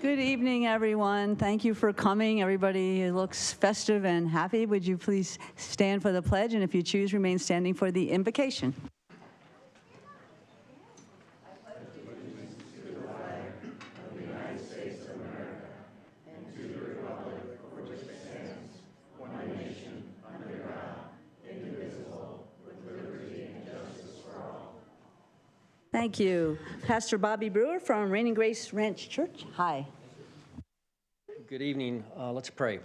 Good evening, everyone. Thank you for coming. Everybody looks festive and happy. Would you please stand for the pledge, and if you choose, remain standing for the invocation. Thank you. Pastor Bobby Brewer from Reigning Grace Ranch Church. Hi. Good evening. Let's pray.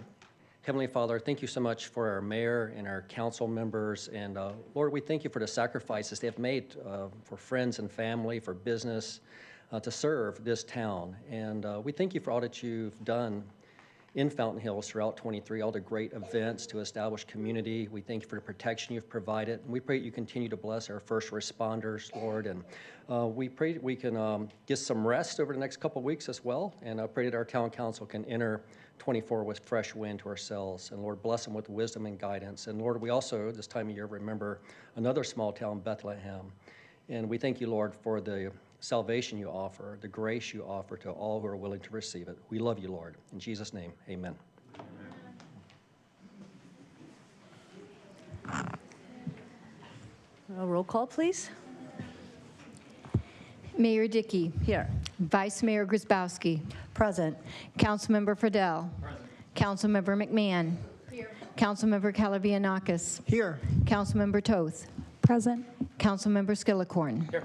Heavenly Father, thank you so much for our mayor and our council members. And Lord, we thank you for the sacrifices they have made for friends and family, for business, to serve this town. And we thank you for all that you've done in Fountain Hills throughout 23, all the great events to establish community. We thank you for the protection you've provided. And we pray that you continue to bless our first responders, Lord. And we pray that we can get some rest over the next couple of weeks as well. And I pray that our town council can enter 24 with fresh wind to ourselves. And Lord, bless them with wisdom and guidance. And Lord, we also, this time of year, remember another small town, Bethlehem. And we thank you, Lord, for the salvation you offer, the grace you offer to all who are willing to receive it. We love you, Lord. In Jesus' name, amen. Roll call, please. Mayor Dickey. Here. Vice Mayor Grzybowski. Present. Councilmember Friedel. Present. Councilmember McMahon. Here. Councilmember Calavianakis. Here. Councilmember Toth. Present. Councilmember Skillicorn. Here.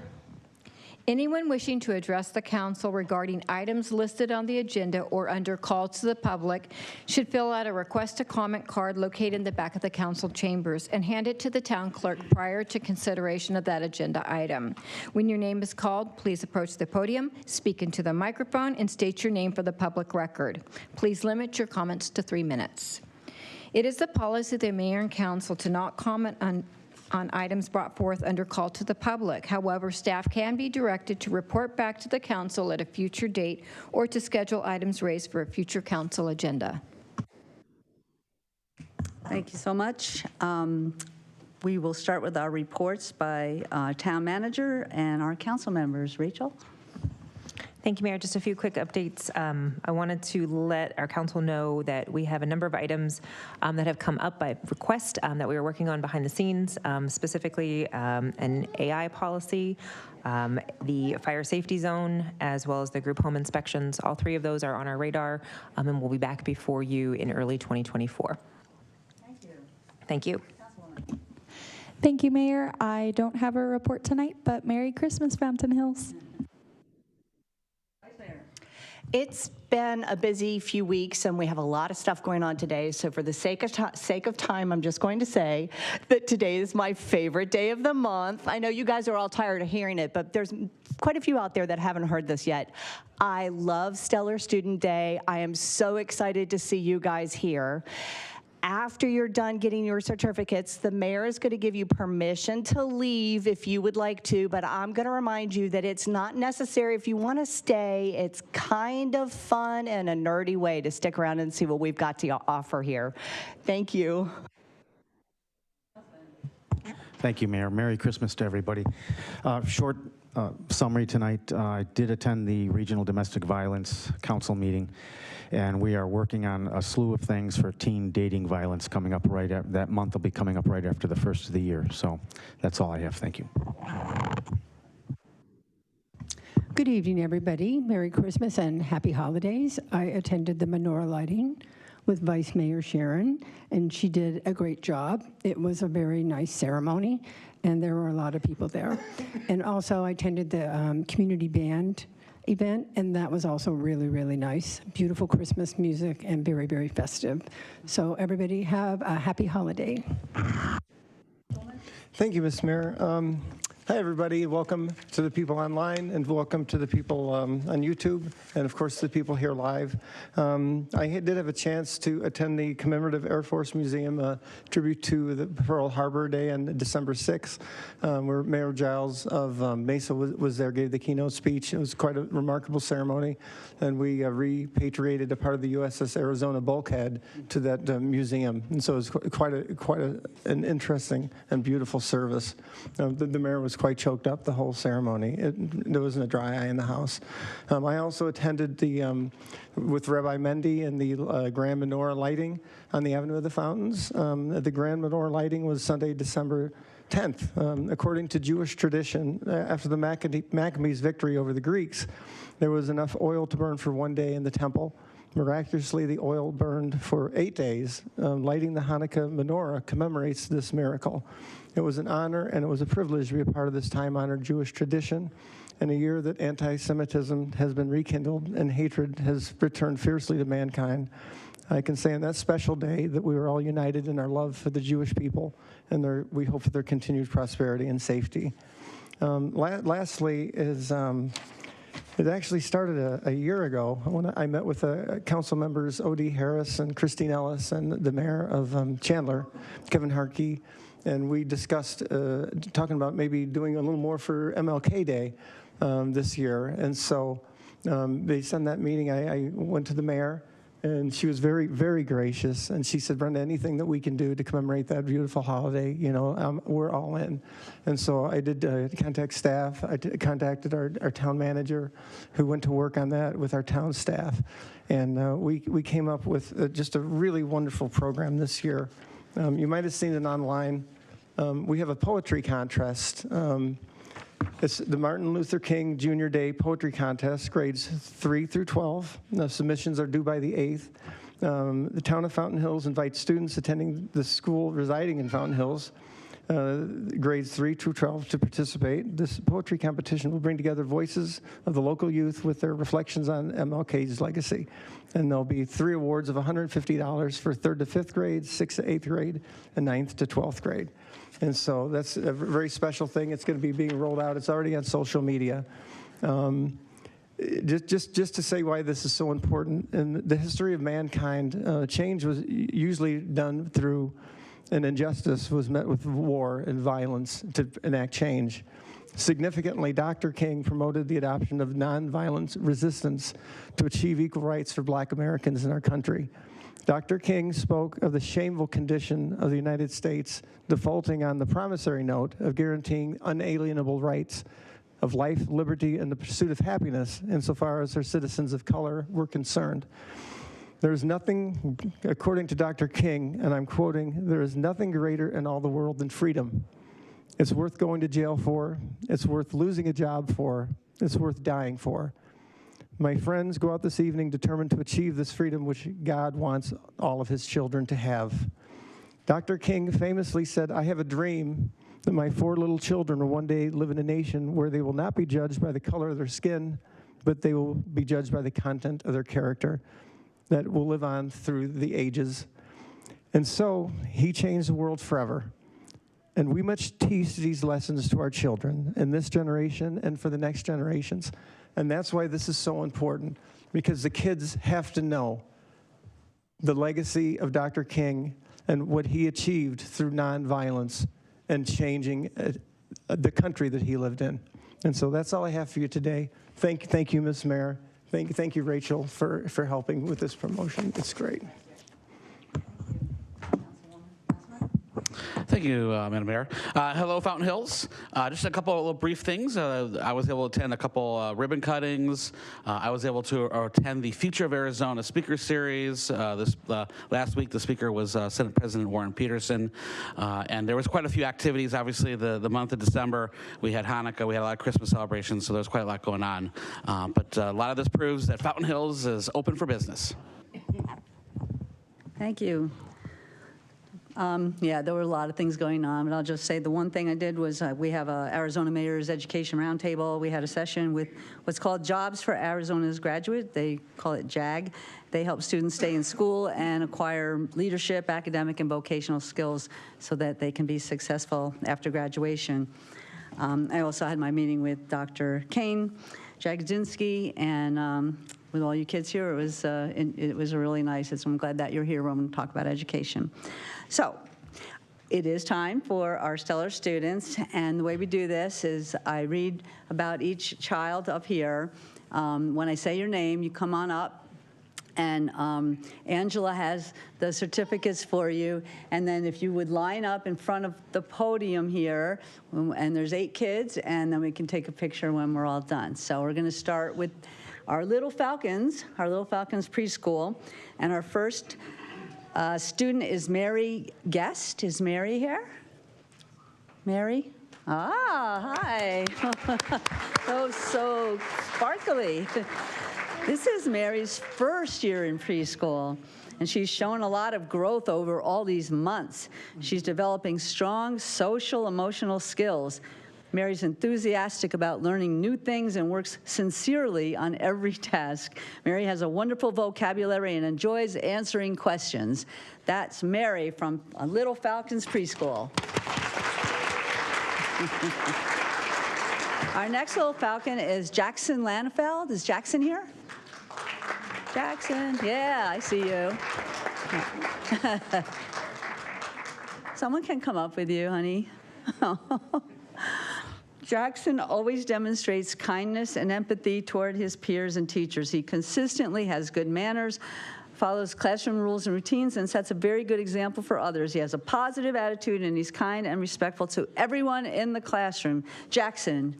Anyone wishing to address the council regarding items listed on the agenda or under call to the public should fill out a request to comment card located in the back of the council chambers and hand it to the town clerk prior to consideration of that agenda item. When your name is called, please approach the podium, speak into the microphone, and state your name for the public record. Please limit your comments to 3 minutes. It is the policy of the mayor and council to not comment on items brought forth under call to the public. However, staff can be directed to report back to the council at a future date or to schedule items raised for a future council agenda. Thank you so much. We will start with our reports by town manager and our council members. Rachel? Thank you, Mayor. Just a few quick updates. I wanted to let our council know that we have a number of items that have come up by request that we are working on behind the scenes, specifically an AI policy, the fire safety zone, as well as the group home inspections. All 3 of those are on our radar, and we'll be back before you in early 2024. Thank you. Thank you. Thank you, Mayor. I don't have a report tonight, but Merry Christmas, Fountain Hills. It's been a busy few weeks, and we have a lot of stuff going on today. So for the sake of time, I'm just going to say that today is my favorite day of the month. I know you guys are all tired of hearing it, but there's quite a few out there that haven't heard this yet. I love Stellar Student Day. I am so excited to see you guys here. After you're done getting your certificates, the mayor is going to give you permission to leave if you would like to, but I'm going to remind you that it's not necessary if you want to stay. It's kind of fun and a nerdy way to stick around and see what we've got to offer here. Thank you. Thank you, Mayor. Merry Christmas to everybody. Short summary tonight. I did attend the Regional Domestic Violence Council meeting, and we are working on a slew of things for teen dating violence coming up right after, that month will be coming up right after the first of the year. So that's all I have. Thank you. Good evening, everybody. Merry Christmas and happy holidays. I attended the menorah lighting with Vice Mayor Sharon, and she did a great job. It was a very nice ceremony, and there were a lot of people there. And also, I attended the community band event, and that was also really, really nice. Beautiful Christmas music and very, very festive. So everybody have a happy holiday. Thank you, Ms. Mayor. Hi, everybody. Welcome to the people online, and welcome to the people on YouTube, and of course the people here live. I did have a chance to attend the Commemorative Air Force Museum tribute to the Pearl Harbor Day on December 6th, where Mayor Giles of Mesa was there, gave the keynote speech. It was quite a remarkable ceremony, and we repatriated a part of the USS Arizona bulkhead to that museum, and so it was quite an interesting and beautiful service. The mayor was was quite choked up the whole ceremony. There wasn't a dry eye in the house. I also attended with Rabbi Mendy and the grand menorah lighting on the Avenue of the Fountains. The grand menorah lighting was Sunday, December 10th. According to Jewish tradition, after the Maccabees' victory over the Greeks, there was enough oil to burn for one day in the temple. Miraculously, the oil burned for 8 days. Lighting the Hanukkah menorah commemorates this miracle. It was an honor and it was a privilege to be a part of this time-honored Jewish tradition in a year that anti-Semitism has been rekindled and hatred has returned fiercely to mankind. I can say on that special day that we were all united in our love for the Jewish people, and we hope for their continued prosperity and safety. Lastly is, it actually started a year ago when I met with council members O.D. Harris and Christine Ellis and the mayor of Chandler, Kevin Harkey, and we discussed talking about maybe doing a little more for MLK Day this year. And so based on that meeting, I went to the mayor, and she was very, very gracious. And she said, Brenda, anything that we can do to commemorate that beautiful holiday, we're all in. And so I did contact staff. I contacted our town manager, who went to work on that with our town staff. And we came up with just a really wonderful program this year. You might have seen it online. We have a poetry contest. It's the Martin Luther King Jr. Day Poetry Contest, grades 3 through 12. The submissions are due by the 8th. The town of Fountain Hills invites students attending the school residing in Fountain Hills, grades 3 through 12, to participate. This poetry competition will bring together voices of the local youth with their reflections on MLK's legacy. And there'll be 3 awards of $150 for 3rd to 5th grade, 6th to 8th grade, and 9th to 12th grade. And so that's a very special thing. It's going to be being rolled out. It's already on social media. Just to say why this is so important, in the history of mankind, change was usually done through an injustice was met with war and violence to enact change. Significantly, Dr. King promoted the adoption of nonviolent resistance to achieve equal rights for Black Americans in our country. Dr. King spoke of the shameful condition of the United States defaulting on the promissory note of guaranteeing unalienable rights of life, liberty, and the pursuit of happiness insofar as her citizens of color were concerned. There is nothing, according to Dr. King, and I'm quoting, there is nothing greater in all the world than freedom. It's worth going to jail for, it's worth losing a job for, it's worth dying for. My friends, go out this evening determined to achieve this freedom which God wants all of his children to have. Dr. King famously said, I have a dream that my 4 little children will one day live in a nation where they will not be judged by the color of their skin, but they will be judged by the content of their character that will live on through the ages. And so he changed the world forever. And we must teach these lessons to our children in this generation and for the next generations. And that's why this is so important, because the kids have to know the legacy of Dr. King and what he achieved through nonviolence and changing the country that he lived in. And so that's all I have for you today. Thank you, Ms. Mayor. Thank you, Rachel, for helping with this promotion. It's great. Thank you, Madam Mayor. Hello, Fountain Hills. Just a couple of little brief things. I was able to attend a couple ribbon cuttings. I was able to attend the Future of Arizona Speaker Series. Last week, the speaker was Senate President Warren Peterson. And there was quite a few activities. Obviously, the month of December, we had Hanukkah, we had a lot of Christmas celebrations, so there's quite a lot going on. But a lot of this proves that Fountain Hills is open for business. Thank you. Yeah, there were a lot of things going on, but I'll just say the one thing I did was we have a Arizona Mayor's Education Roundtable. We had a session with what's called Jobs for Arizona's Graduate. They call it JAG. They help students stay in school and acquire leadership, academic, and vocational skills so that they can be successful after graduation. I also had my meeting with Dr. Kane Jagodzinski, and with all you kids here, it was really nice. I'm glad that you're here when we talk about education. So it is time for our stellar students, and the way we do this is I read about each child up here. When I say your name, you come on up, And Angela has the certificates for you. And then if you would line up in front of the podium here, and there's 8 kids, and then we can take a picture when we're all done. So we're going to start with our Little Falcons preschool. And our first student is Mary Guest. Is Mary here? Mary? Ah, hi. Oh, so sparkly. This is Mary's first year in preschool, and she's shown a lot of growth over all these months. She's developing strong social, emotional skills. Mary's enthusiastic about learning new things and works sincerely on every task. Mary has a wonderful vocabulary and enjoys answering questions. That's Mary from Little Falcons Preschool. Our next Little Falcon is Jackson Lanefeld. Is Jackson here? Jackson, yeah, I see you. Someone can come up with you, honey. Jackson always demonstrates kindness and empathy toward his peers and teachers. He consistently has good manners, follows classroom rules and routines, and sets a very good example for others. He has a positive attitude, and he's kind and respectful to everyone in the classroom. Jackson.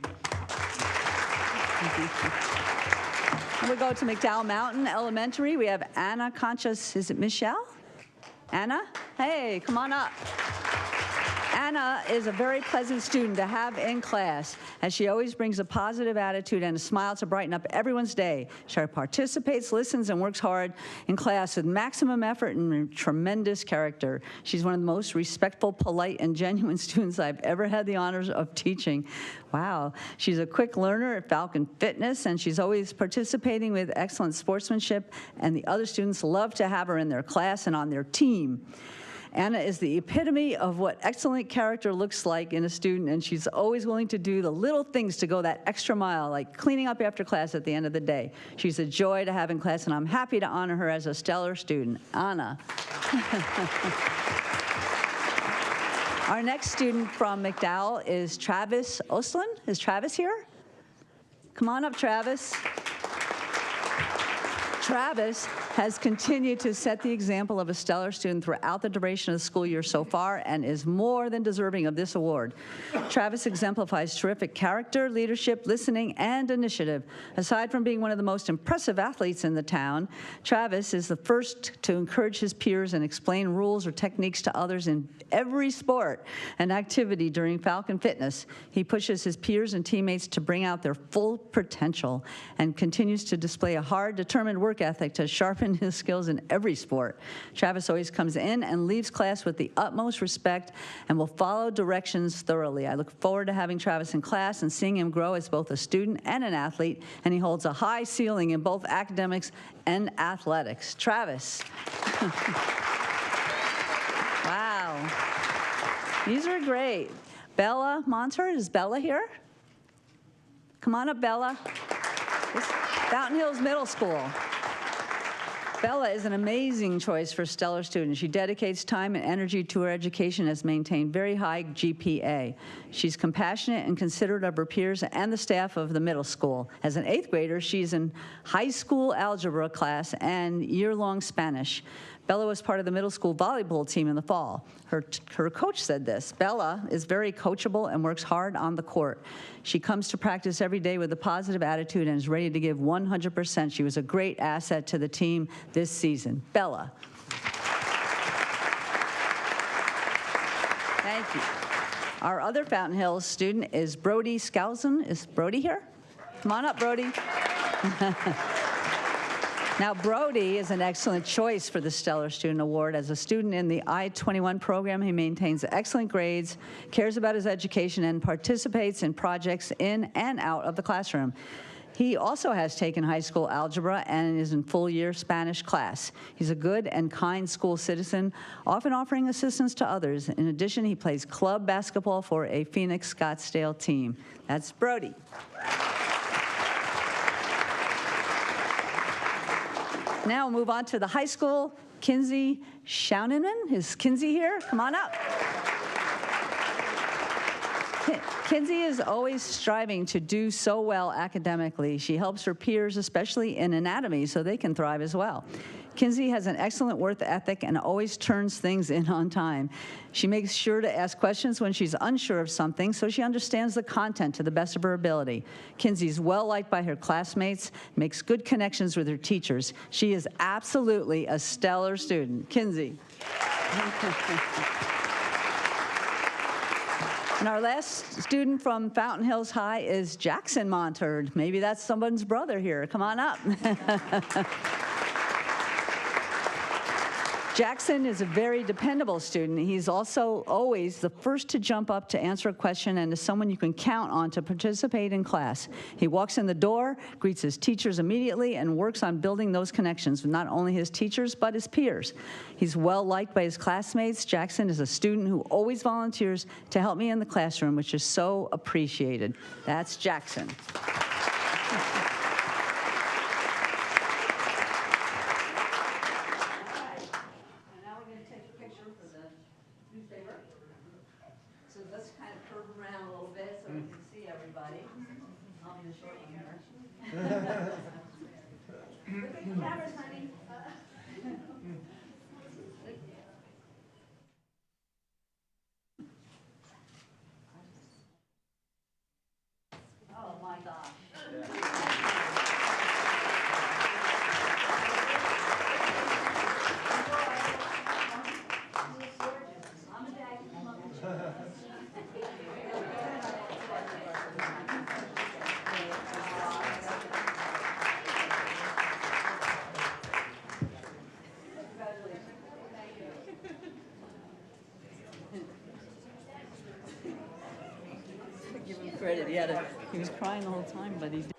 We go to McDowell Mountain Elementary. We have Anna Conchas. Is it Michelle? Anna? Hey, come on up. Anna is a very pleasant student to have in class, as she always brings a positive attitude and a smile to brighten up everyone's day. She participates, listens, and works hard in class with maximum effort and tremendous character. She's one of the most respectful, polite, and genuine students I've ever had the honors of teaching. Wow. She's a quick learner at Falcon Fitness, and she's always participating with excellent sportsmanship, and the other students love to have her in their class and on their team. Anna is the epitome of what excellent character looks like in a student, and she's always willing to do the little things to go that extra mile, like cleaning up after class at the end of the day. She's a joy to have in class, and I'm happy to honor her as a stellar student. Anna. Our next student from McDowell is Travis Oslin. Is Travis here? Come on up, Travis. Travis has continued to set the example of a stellar student throughout the duration of the school year so far and is more than deserving of this award. Travis exemplifies terrific character, leadership, listening, and initiative. Aside from being one of the most impressive athletes in the town, Travis is the first to encourage his peers and explain rules or techniques to others in every sport and activity during Falcon Fitness. He pushes his peers and teammates to bring out their full potential and continues to display a hard, determined work ethic to sharpen his skills in every sport. Travis always comes in and leaves class with the utmost respect and will follow directions thoroughly. I look forward to having Travis in class and seeing him grow as both a student and an athlete, and he holds a high ceiling in both academics and athletics. Travis. Wow. These are great. Bella Monter, is Bella here? Come on up, Bella. It's Fountain Hills Middle School. Bella is an amazing choice for stellar students. She dedicates time and energy to her education and has maintained very high GPA. She's compassionate and considerate of her peers and the staff of the middle school. As an 8th grader, she's in high school algebra class and year-long Spanish. Bella was part of the middle school volleyball team in the fall. Her coach said this: Bella is very coachable and works hard on the court. She comes to practice every day with a positive attitude and is ready to give 100%. She was a great asset to the team this season. Bella. Thank you. Our other Fountain Hills student is Brody Skousen. Is Brody here? Come on up, Brody. Now, Brody is an excellent choice for the Stellar Student Award. As a student in the I-21 program, he maintains excellent grades, cares about his education, and participates in projects in and out of the classroom. He also has taken high school algebra and is in full-year Spanish class. He's a good and kind school citizen, often offering assistance to others. In addition, he plays club basketball for a Phoenix Scottsdale team. That's Brody. Now we'll move on to the high school. Kinsey Schauneman. Is Kinsey here? Come on up. Kinsey is always striving to do so well academically. She helps her peers, especially in anatomy, so they can thrive as well. Kinsey has an excellent work ethic and always turns things in on time. She makes sure to ask questions when she's unsure of something, so she understands the content to the best of her ability. Kinsey's well-liked by her classmates, makes good connections with her teachers. She is absolutely a stellar student. Kinsey. And our last student from Fountain Hills High is Jackson Montard. Maybe that's someone's brother here. Come on up. Jackson is a very dependable student. He's also always the first to jump up to answer a question and is someone you can count on to participate in class. He walks in the door, greets his teachers immediately, and works on building those connections with not only his teachers, but his peers. He's well liked by his classmates. Jackson is a student who always volunteers to help me in the classroom, which is so appreciated. That's Jackson. So let's kind of curve around a little bit so we can see everybody. I'll be the short one here. Look at the cameras, honey. Oh my gosh. Give him credit. He was crying the whole time, but he did.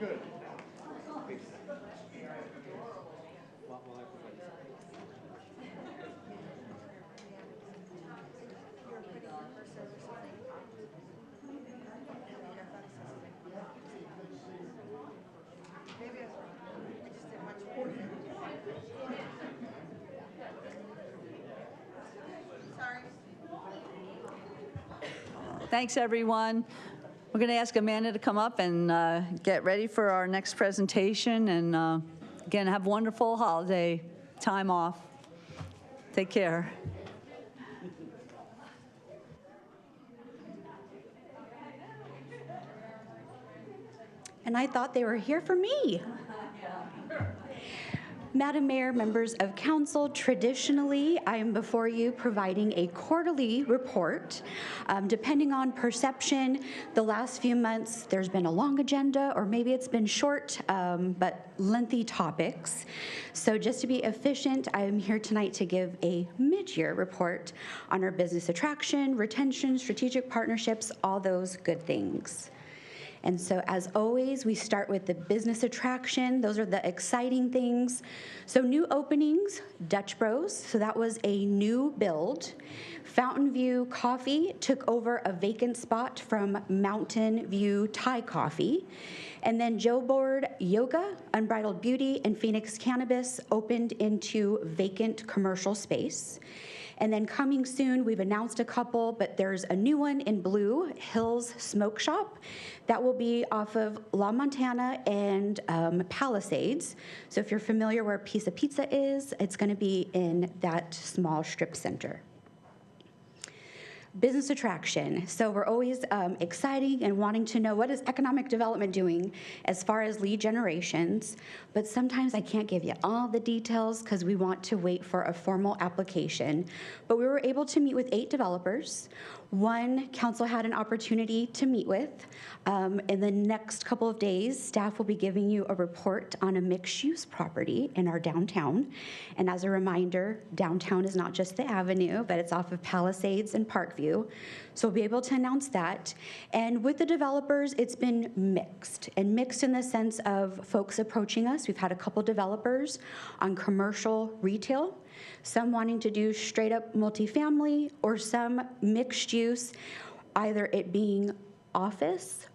Good. Thanks, everyone. We're going to ask Amanda to come up and get ready for our next presentation. And again, have a wonderful holiday time off. Take care. And I thought they were here for me. Madam Mayor, members of council, traditionally, I am before you providing a quarterly report. Depending on perception, the last few months, there's been a long agenda, or maybe it's been short, but lengthy topics. So just to be efficient, I am here tonight to give a mid-year report on our business attraction, retention, strategic partnerships, all those good things. And so as always, we start with the business attraction. Those are the exciting things. So new openings, Dutch Bros, so that was a new build. Fountain View Coffee took over a vacant spot from Mountain View Thai Coffee. And then Joe Board Yoga, Unbridled Beauty, and Phoenix Cannabis opened into vacant commercial space. And then coming soon, we've announced a couple, but there's a new one in Blue Hills Smoke Shop that will be off of La Montana and Palisades. So if you're familiar where Piece of Pizza is, it's going to be in that small strip center. Business attraction. So we're always exciting and wanting to know what is economic development doing as far as lead generations, but sometimes I can't give you all the details because we want to wait for a formal application. But we were able to meet with 8 developers. One council had an opportunity to meet with. In the next couple of days, staff will be giving you a report on a mixed-use property in our downtown. And as a reminder, downtown is not just the avenue, but it's off of Palisades and Parkview. So we'll be able to announce that. And with the developers, it's been mixed, and mixed in the sense of folks approaching us. We've had a couple developers on commercial retail, some wanting to do straight up multifamily, or some mixed use, either it being office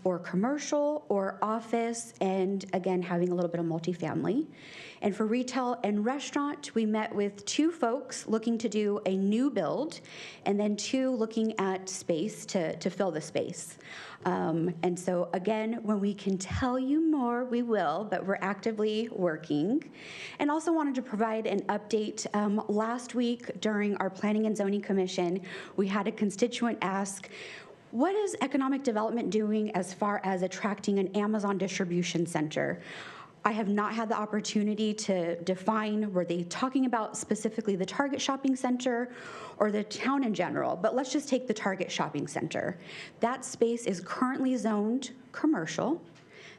or commercial or office, and again, having a little bit of multifamily. And for retail and restaurant, we met with 2 folks looking to do a new build, and then 2 looking at space to fill the space. And so again, when we can tell you more, we will, but we're actively working. And also wanted to provide an update. Last week during our Planning and Zoning Commission, we had a constituent ask, what is economic development doing as far as attracting an Amazon distribution center? I have not had the opportunity to define, were they talking about specifically the Target shopping center or the town in general, but let's just take the Target shopping center. That space is currently zoned commercial.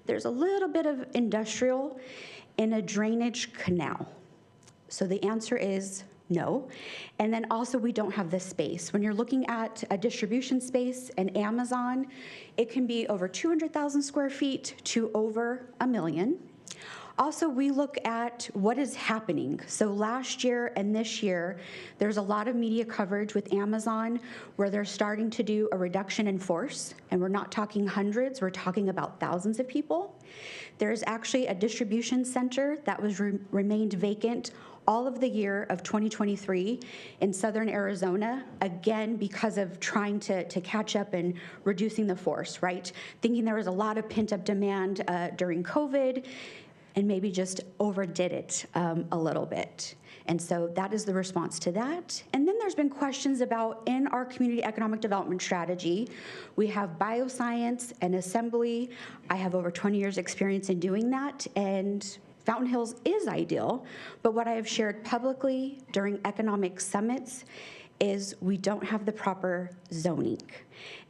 There's a little bit of industrial in a drainage canal. So the answer is no. And then also we don't have the space. When you're looking at a distribution space and Amazon, it can be over 200,000 square feet to over 1 million. Also, we look at what is happening. So last year and this year, there's a lot of media coverage with Amazon where they're starting to do a reduction in force, and we're not talking hundreds, we're talking about thousands of people. There's actually a distribution center that was remained vacant all of the year of 2023 in southern Arizona, again, because of trying to catch up and reducing the force, right? Thinking there was a lot of pent-up demand during COVID, and maybe just overdid it a little bit. And so that is the response to that. And then there's been questions about, in our community economic development strategy, we have bioscience and assembly. I have over 20 years experience in doing that, and Fountain Hills is ideal, but what I have shared publicly during economic summits is we don't have the proper zoning.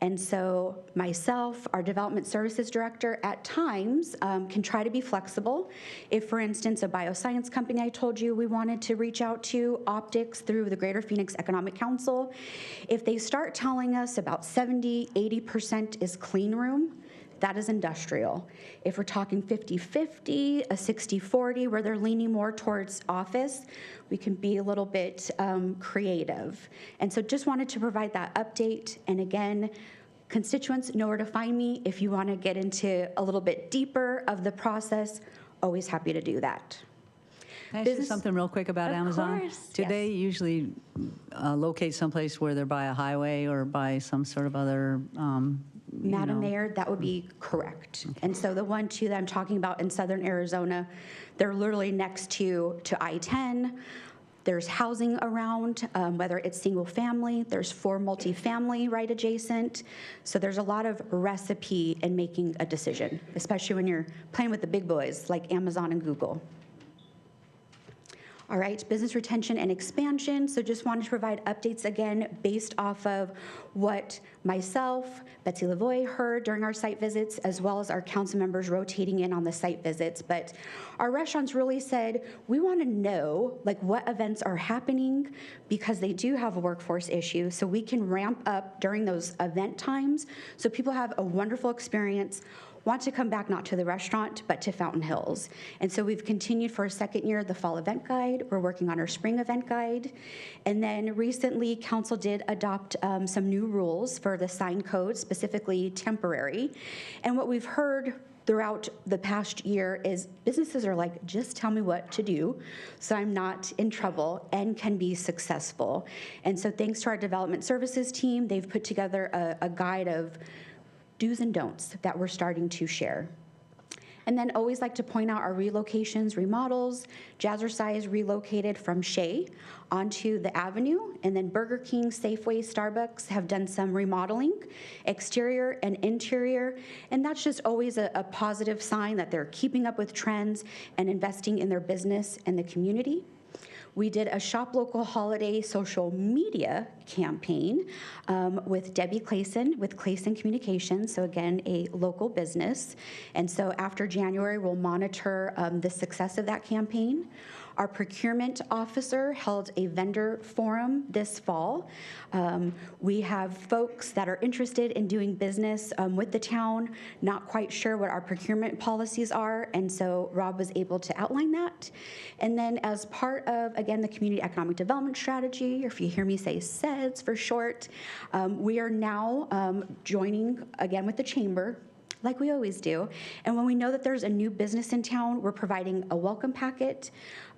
And so myself, our development services director, at times can try to be flexible. If, for instance, a bioscience company I told you we wanted to reach out to, optics through the Greater Phoenix Economic Council, if they start telling us about 70, 80% is clean room, that is industrial. If we're talking 50-50, a 60-40, where they're leaning more towards office, we can be a little bit creative. And so just wanted to provide that update. And again, constituents know where to find me. If you want to get into a little bit deeper of the process, always happy to do that. Can I say something real quick about Amazon? Course, Do yes. they usually locate someplace where they're by a highway or by some sort of other, Madam Mayor, that would be correct. Okay. And so the 1-2 that I'm talking about in southern Arizona, they're literally next to I-10. There's housing around, whether it's single family, there's 4 multifamily right adjacent. So there's a lot of recipe in making a decision, especially when you're playing with the big boys like Amazon and Google. All right, business retention and expansion. So just wanted to provide updates again based off of what myself, Betsy Lavoie heard during our site visits, as well as our council members rotating in on the site visits. But our restaurants really said, we want to know like what events are happening because they do have a workforce issue. So we can ramp up during those event times so people have a wonderful experience, want to come back not to the restaurant, but to Fountain Hills. And so we've continued for a second year the fall event guide. We're working on our spring event guide. And then recently, council did adopt some new rules for the sign code, specifically temporary. And what we've heard throughout the past year is businesses are like, just tell me what to do so I'm not in trouble and can be successful. And so thanks to our development services team, they've put together a guide of do's and don'ts that we're starting to share. And then always like to point out our relocations, remodels. Jazzercise relocated from Shea onto the Avenue, and then Burger King, Safeway, Starbucks have done some remodeling, exterior and interior, and that's just always a positive sign that they're keeping up with trends and investing in their business and the community. We did a Shop Local Holiday social media campaign with Debbie Clayson with Clayson Communications, so again, a local business. And so after January, we'll monitor the success of that campaign. Our procurement officer held a vendor forum this fall. We have folks that are interested in doing business with the town, not quite sure what our procurement policies are, and so Rob was able to outline that. And then as part of, again, the Community Economic Development Strategy, or if you hear me say CEDS for short, we are now joining again with the chamber, like we always do. And when we know that there's a new business in town, we're providing a welcome packet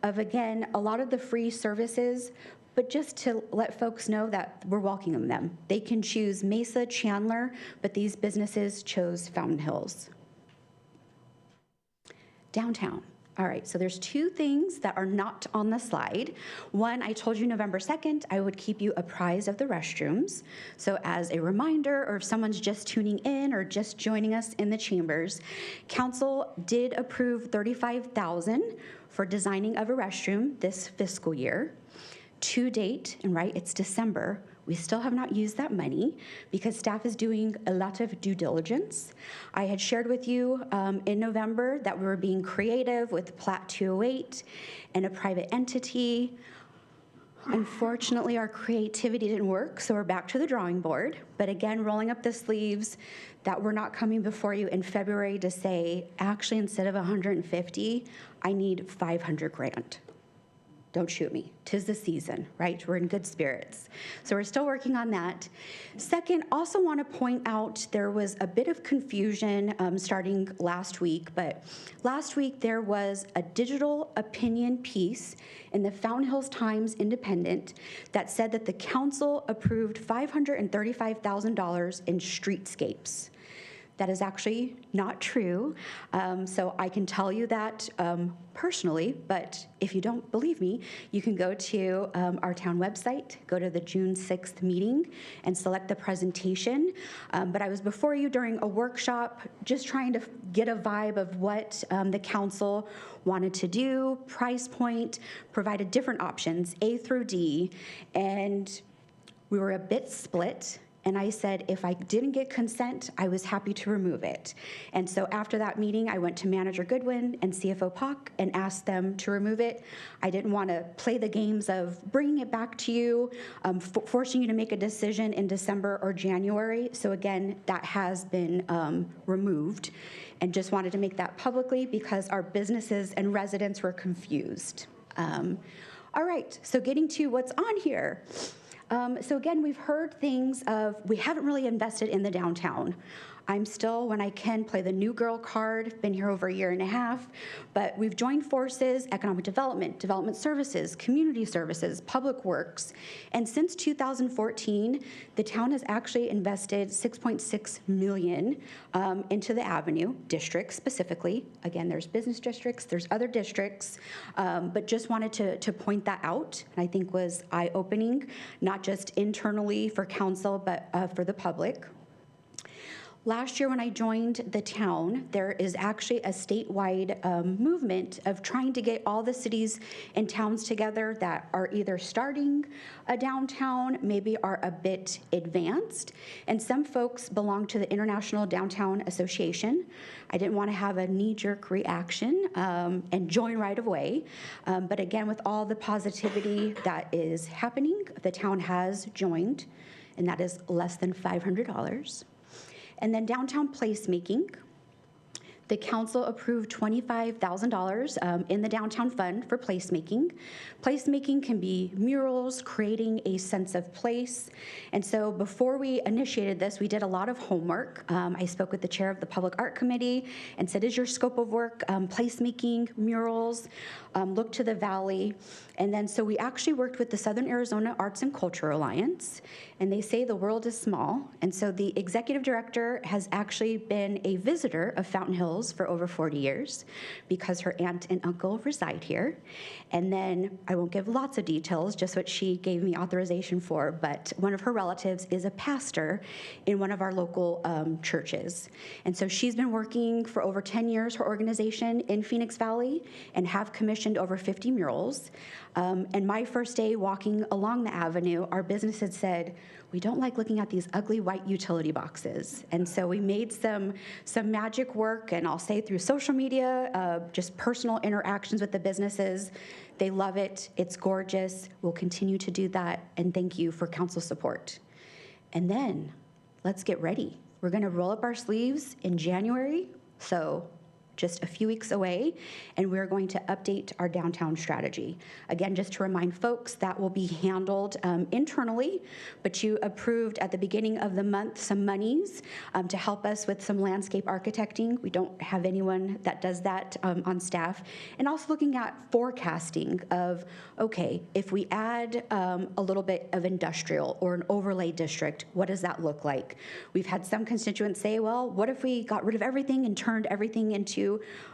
of, again, a lot of the free services, but just to let folks know that we're welcoming them. They can choose Mesa, Chandler, but these businesses chose Fountain Hills. Downtown. All right, so there's two things that are not on the slide. One, I told you November 2nd, I would keep you apprised of the restrooms. So as a reminder, or if someone's just tuning in or just joining us in the chambers, council did approve $35,000 for designing of a restroom this fiscal year. To date, and right, it's December, we still have not used that money because staff is doing a lot of due diligence. I had shared with you in November that we were being creative with Plat 208 and a private entity. Unfortunately, our creativity didn't work, so we're back to the drawing board. But again, rolling up the sleeves, that we're not coming before you in February to say, actually, instead of 150, I need 500 grand. Don't shoot me. 'Tis the season, right? We're in good spirits. So we're still working on that. Second, also want to point out there was a bit of confusion starting last week, but last week there was a digital opinion piece in the Fountain Hills Times Independent that said that the council approved $535,000 in streetscapes. That is actually not true. So I can tell you that personally, but if you don't believe me, you can go to our town website, go to the June 6th meeting and select the presentation. But I was before you during a workshop just trying to get a vibe of what the council wanted to do, price point, provided different options, A through D, and we were a bit split. And I said, if I didn't get consent, I was happy to remove it. And so after that meeting, I went to Manager Goodwin and CFO Pock and asked them to remove it. I didn't want to play the games of bringing it back to you, forcing you to make a decision in December or January. So again, that has been removed. And just wanted to make that publicly because our businesses and residents were confused. All right, so getting to what's on here. So again, we've heard things of, we haven't really invested in the downtown. I'm still, when I can, play the new girl card, been here over a year and a half, but we've joined forces, economic development, development services, community services, public works, and since 2014, the town has actually invested $6.6 million into the Avenue district specifically. Again, there's business districts, there's other districts, but just wanted to point that out, and I think was eye-opening, not just internally for council, but for the public. Last year when I joined the town, there is actually a statewide movement of trying to get all the cities and towns together that are either starting a downtown, maybe are a bit advanced, and some folks belong to the International Downtown Association. I didn't want to have a knee-jerk reaction and join right away, but again, with all the positivity that is happening, the town has joined, and that is less than $500. And then downtown placemaking. The council approved $25,000 in the downtown fund for placemaking. Placemaking can be murals, creating a sense of place. And so before we initiated this, we did a lot of homework. I spoke with the chair of the Public Art Committee and said, is your scope of work placemaking, murals, look to the valley? And then so we actually worked with the Southern Arizona Arts and Culture Alliance, and they say the world is small. And so the executive director has actually been a visitor of Fountain Hills for over 40 years because her aunt and uncle reside here. And then I won't give lots of details, just what she gave me authorization for, but one of her relatives is a pastor in one of our local churches. And so she's been working for over 10 years, her organization in Phoenix Valley, and have commissioned over 50 murals. And my first day walking along the avenue, our business had said, we don't like looking at these ugly white utility boxes. And so we made some magic work, and I'll say through social media, just personal interactions with the businesses. They love it. It's gorgeous. We'll continue to do that. And thank you for council support. And then let's get ready. We're going to roll up our sleeves in January. So just a few weeks away, and we're going to update our downtown strategy. Again, just to remind folks, that will be handled internally, but you approved at the beginning of the month some monies to help us with some landscape architecting. We don't have anyone that does that on staff. And also looking at forecasting of, okay, if we add a little bit of industrial or an overlay district, what does that look like? We've had some constituents say, well, what if we got rid of everything and turned everything into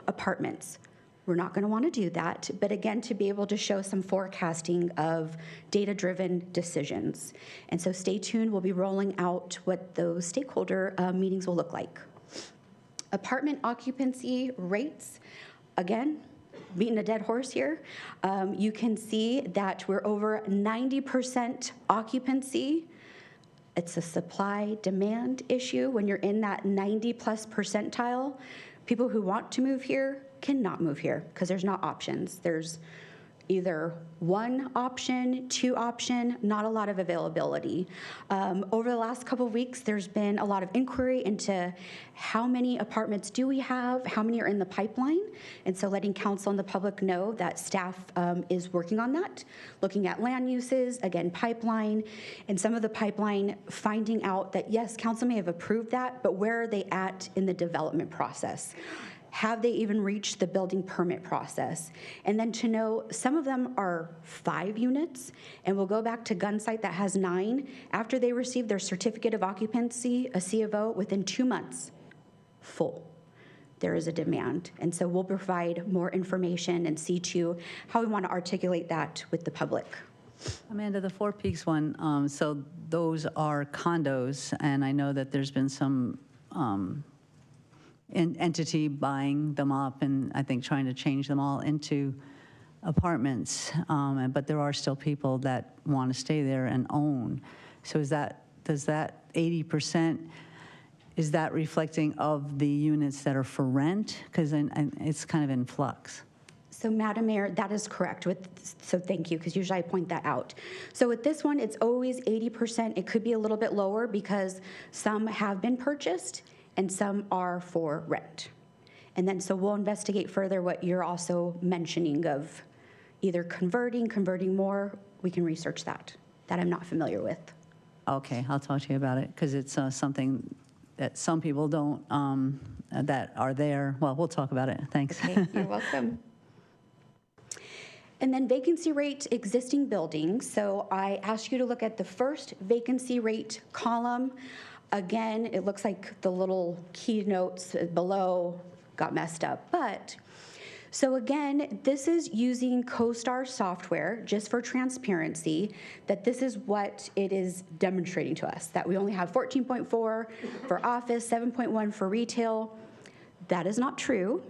apartments? We're not going to want to do that, but again, to be able to show some forecasting of data-driven decisions. And so stay tuned. We'll be rolling out what those stakeholder meetings will look like. Apartment occupancy rates, again, beating a dead horse here. You can see that we're over 90% occupancy. It's a supply-demand issue. When you're in that 90+ percentile, people who want to move here cannot move here because there's not options. There's either one option, two option, not a lot of availability. Over the last couple of weeks, there's been a lot of inquiry into how many apartments do we have, how many are in the pipeline, and so letting council and the public know that staff is working on that, looking at land uses, again, pipeline, and some of the pipeline finding out that, yes, council may have approved that, but where are they at in the development process? Have they even reached the building permit process? And then to know some of them are 5 units, and we'll go back to Gunsight that has 9. After they receive their certificate of occupancy, a C of O, within 2 months, full. There is a demand. And so we'll provide more information and see to how we want to articulate that with the public. Amanda, the Four Peaks one, so those are condos, and I know that there's been some entity buying them up and I think trying to change them all into apartments, but there are still people that want to stay there and own. So does that 80%, is that reflecting of the units that are for rent? Because it's kind of in flux. So Madam Mayor, that is correct. So thank you, because usually I point that out. So with this one, it's always 80%. It could be a little bit lower because some have been purchased and some are for rent. And then so we'll investigate further what you're also mentioning of either converting more. We can research that I'm not familiar with. Okay, I'll talk to you about it because it's something that some people don't, that are there. Well, we'll talk about it. Thanks. Okay, you're welcome. And then vacancy rate, existing buildings. So I asked you to look at the first vacancy rate column. Again, it looks like the little keynotes below got messed up. But, so again, this is using CoStar software, just for transparency, that this is what it is demonstrating to us, that we only have 14.4 for office, 7.1 for retail. That is not true.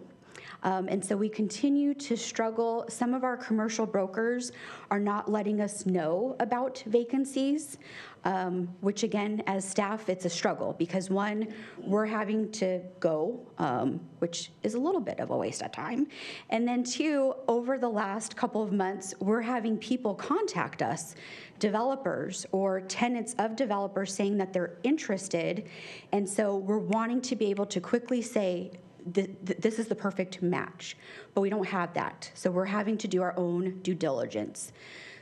And so we continue to struggle. Some of our commercial brokers are not letting us know about vacancies, which again, as staff, it's a struggle because one, we're having to go, which is a little bit of a waste of time. And then two, over the last couple of months, we're having people contact us, developers or tenants of developers saying that they're interested. And so we're wanting to be able to quickly say, this is the perfect match, but we don't have that. So we're having to do our own due diligence.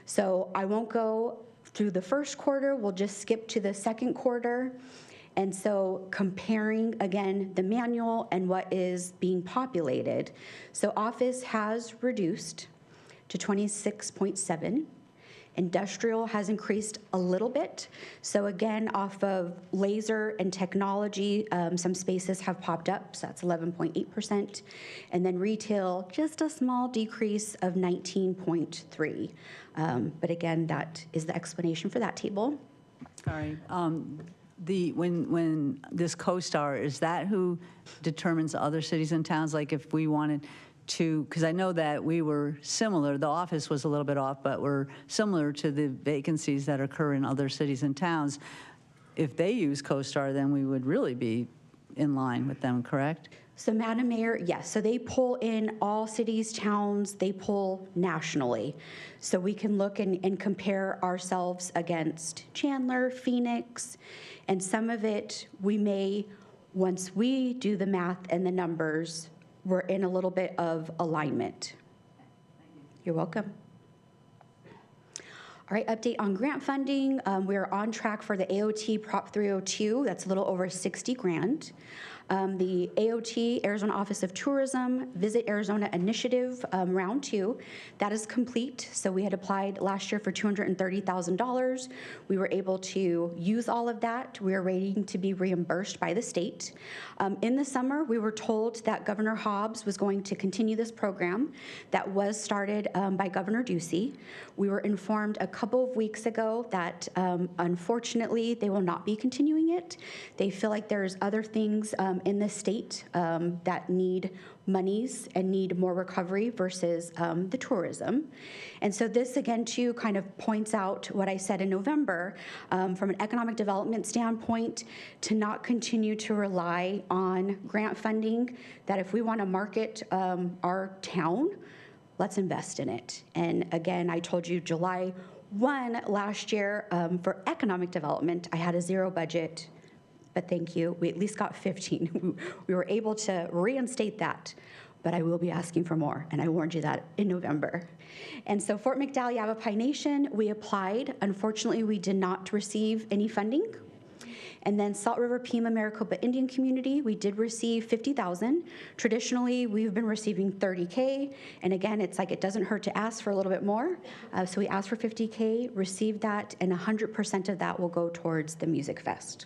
So I won't go through the first quarter, we'll just skip to the second quarter. And so comparing, again, the manual and what is being populated. So office has reduced to 26.7. Industrial has increased a little bit. So again, off of laser and technology, some spaces have popped up, so that's 11.8%. And then retail, just a small decrease of 19.3. But again, that is the explanation for that table. Sorry. When this CoStar, is that who determines other cities and towns? Like if we wanted to, because I know that we were similar, the office was a little bit off, but we're similar to the vacancies that occur in other cities and towns. If they use CoStar, then we would really be in line with them, correct? So, Madam Mayor, yes, so they pull in all cities, towns, they pull nationally. So we can look and compare ourselves against Chandler, Phoenix, and some of it we may, once we do the math and the numbers, we're in a little bit of alignment. You're welcome. All right, update on grant funding. We're on track for the AOT Prop 302. That's a little over 60 grand. The AOT, Arizona Office of Tourism, Visit Arizona Initiative, Round 2, that is complete. So we had applied last year for $230,000. We were able to use all of that. We are waiting to be reimbursed by the state. In the summer, we were told that Governor Hobbs was going to continue this program that was started by Governor Ducey. We were informed a couple of weeks ago that unfortunately they will not be continuing it. They feel like there's other things in the state that need monies and need more recovery versus the tourism. And so this again too kind of points out what I said in November from an economic development standpoint, to not continue to rely on grant funding, that if we want to market our town, let's invest in it. And again, I told you July 1 last year for economic development, I had a zero budget. But thank you, we at least got 15. We were able to reinstate that, but I will be asking for more, and I warned you that in November. And so Fort McDowell, Yavapai Nation, we applied. Unfortunately, we did not receive any funding. And then Salt River Pima Maricopa Indian Community, we did receive $50,000. Traditionally, we've been receiving $30K, and again, it's like it doesn't hurt to ask for a little bit more. So we asked for $50K, received that, and 100% of that will go towards the Music Fest.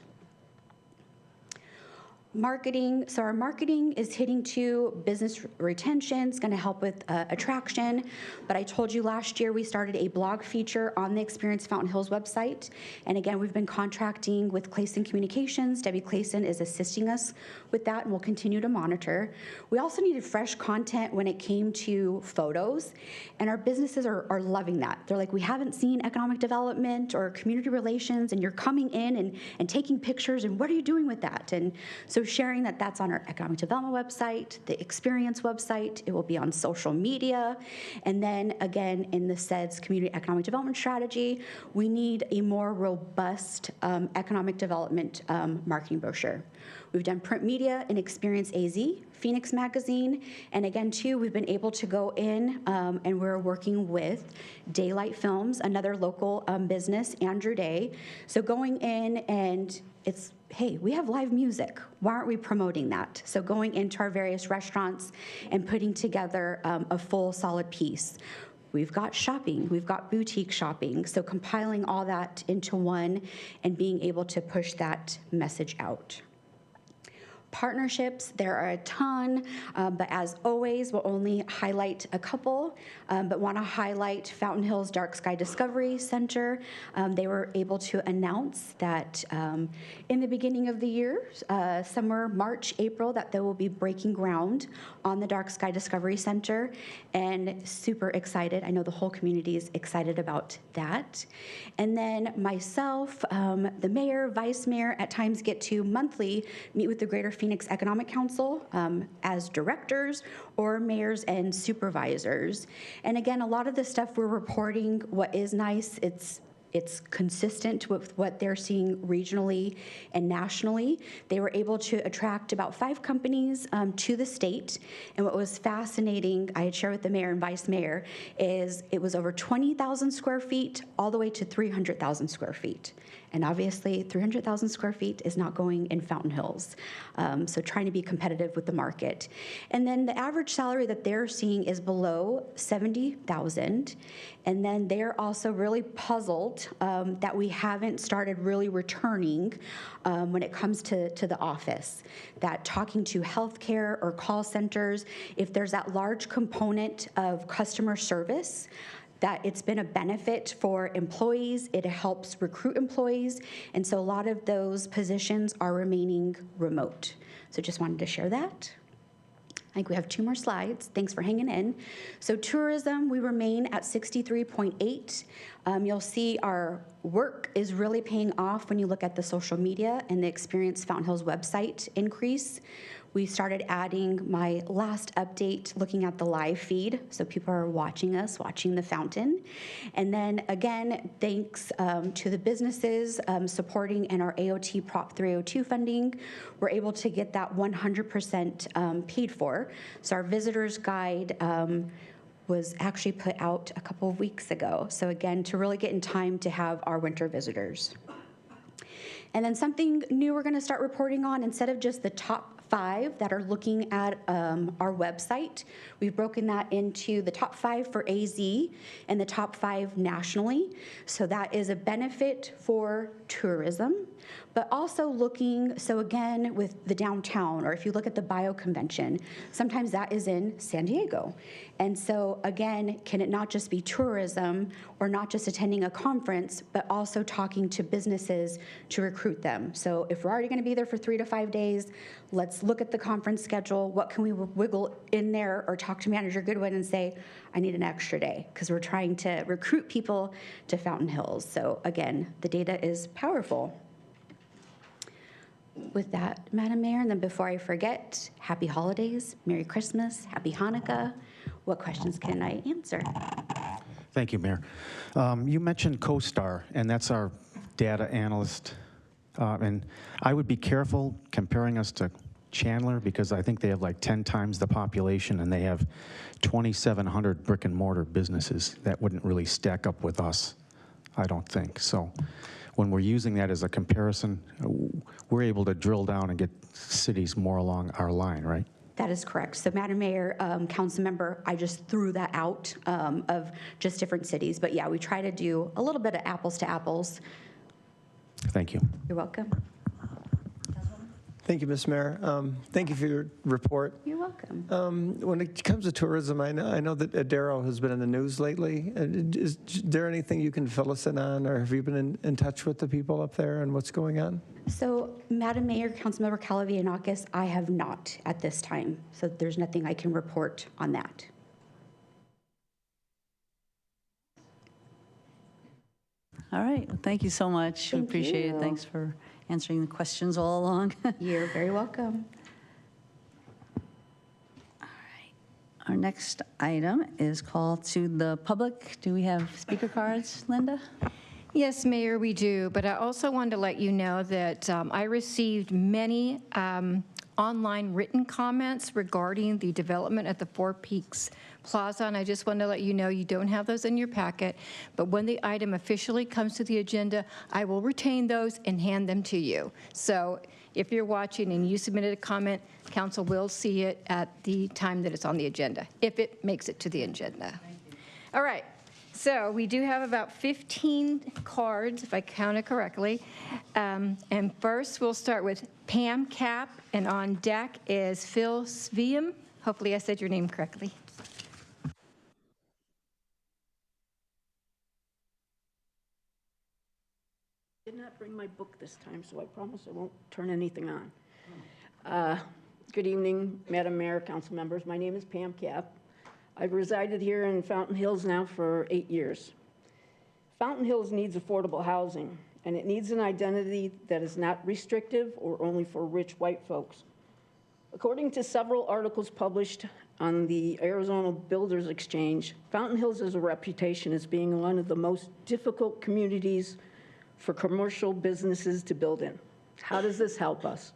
Marketing, so our marketing is hitting to business retention. It's going to help with attraction. But I told you last year we started a blog feature on the Experience Fountain Hills website. And again, we've been contracting with Clayson Communications. Debbie Clayson is assisting us with that, and we'll continue to monitor. We also needed fresh content when it came to photos, and our businesses are loving that. They're like, we haven't seen economic development or community relations, and you're coming in and taking pictures, and what are you doing with that? And so sharing that that's on our economic development website, the Experience website, it will be on social media, and then again in the SEDS Community Economic Development Strategy, we need a more robust economic development marketing brochure. We've done print media in Experience AZ, Phoenix Magazine, and again too, we've been able to go in and we're working with Daylight Films, another local business, Andrew Day. So going in and it's, hey, we have live music. Why aren't we promoting that? So going into our various restaurants and putting together a full solid piece. We've got shopping, we've got boutique shopping. So compiling all that into one and being able to push that message out. Partnerships, there are a ton, but as always, we'll only highlight a couple, but want to highlight Fountain Hills Dark Sky Discovery Center. They were able to announce that in the beginning of the year, somewhere March, April, that they will be breaking ground on the Dark Sky Discovery Center, and super excited. I know the whole community is excited about that. And then myself, the mayor, vice mayor, at times get to monthly meet with the Greater Phoenix Economic Council as directors or mayors and supervisors. And again, a lot of the stuff we're reporting, what is nice, it's consistent with what they're seeing regionally and nationally. They were able to attract about 5 companies to the state. And what was fascinating, I had shared with the mayor and vice mayor, is it was over 20,000 square feet all the way to 300,000 square feet. And obviously, 300,000 square feet is not going in Fountain Hills. So trying to be competitive with the market. And then the average salary that they're seeing is below $70,000. And then they're also really puzzled that we haven't started really returning when it comes to the office. That talking to healthcare or call centers, if there's that large component of customer service, that it's been a benefit for employees, it helps recruit employees, and so a lot of those positions are remaining remote. So just wanted to share that. I think we have 2 more slides. Thanks for hanging in. So tourism, we remain at 63.8. You'll see our work is really paying off when you look at the social media and the Experience Fountain Hills website increase. We started adding my last update, looking at the live feed, so people are watching us, watching the fountain. And then again, thanks to the businesses supporting in our AOT Prop 302 funding, we're able to get that 100% paid for. So our visitors guide was actually put out a couple of weeks ago. So again, to really get in time to have our winter visitors. And then something new we're gonna start reporting on, instead of just the top 5 that are looking at our website, we've broken that into the top 5 for AZ and the top 5 nationally. So that is a benefit for tourism, but also looking, so again, with the downtown, or if you look at the bio convention, sometimes that is in San Diego. And so again, can it not just be tourism or not just attending a conference, but also talking to businesses to recruit them? So if we're already gonna be there for 3 to 5 days, let's look at the conference schedule. What can we wiggle in there, or talk to Manager Goodwin and say, I need an extra day, because we're trying to recruit people to Fountain Hills. So again, the data is powerful. With that, Madam Mayor, and then before I forget, happy holidays, Merry Christmas, Happy Hanukkah. What questions can I answer? Thank you, Mayor. You mentioned CoStar, and that's our data analyst. And I would be careful comparing us to Chandler, because I think they have like 10 times the population, and they have 2,700 brick and mortar businesses. That wouldn't really stack up with us, I don't think. So when we're using that as a comparison, we're able to drill down and get cities more along our line, right? That is correct. So Madam Mayor, council member, I just threw that out of just different cities. But yeah, we try to do a little bit of apples to apples. Thank you. You're welcome. Thank you, Ms. Mayor. Thank you for your report. You're welcome. When it comes to tourism, I know that Adaro has been in the news lately. Is there anything you can fill us in on, or have you been in touch with the people up there and what's going on? So, Madam Mayor, Councilmember Calavianakis, I have not at this time. So there's nothing I can report on that. All right, well, thank you so much. We Thank appreciate you. it. Thanks for answering the questions all along. You're very welcome. Our next item is call to the public. Do we have speaker cards, Linda? Yes, Mayor, we do, but I also wanted to let you know that I received many online written comments regarding the development at the Four Peaks Plaza, and I just wanted to let you know you don't have those in your packet, but when the item officially comes to the agenda, I will retain those and hand them to you. So if you're watching and you submitted a comment, council will see it at the time that it's on the agenda, if it makes it to the agenda. All right. So we do have about 15 cards, if I counted correctly. And first, we'll start with Pam Cap, and on deck is Phil Sveum. Hopefully I said your name correctly. Did not bring my book this time, so I promise I won't turn anything on. Good evening, Madam Mayor, council members. My name is Pam Cap. I've resided here in Fountain Hills now for 8 years. Fountain Hills needs affordable housing, and it needs an identity that is not restrictive or only for rich white folks. According to several articles published on the Arizona Builders Exchange, Fountain Hills has a reputation as being one of the most difficult communities for commercial businesses to build in. How does this help us?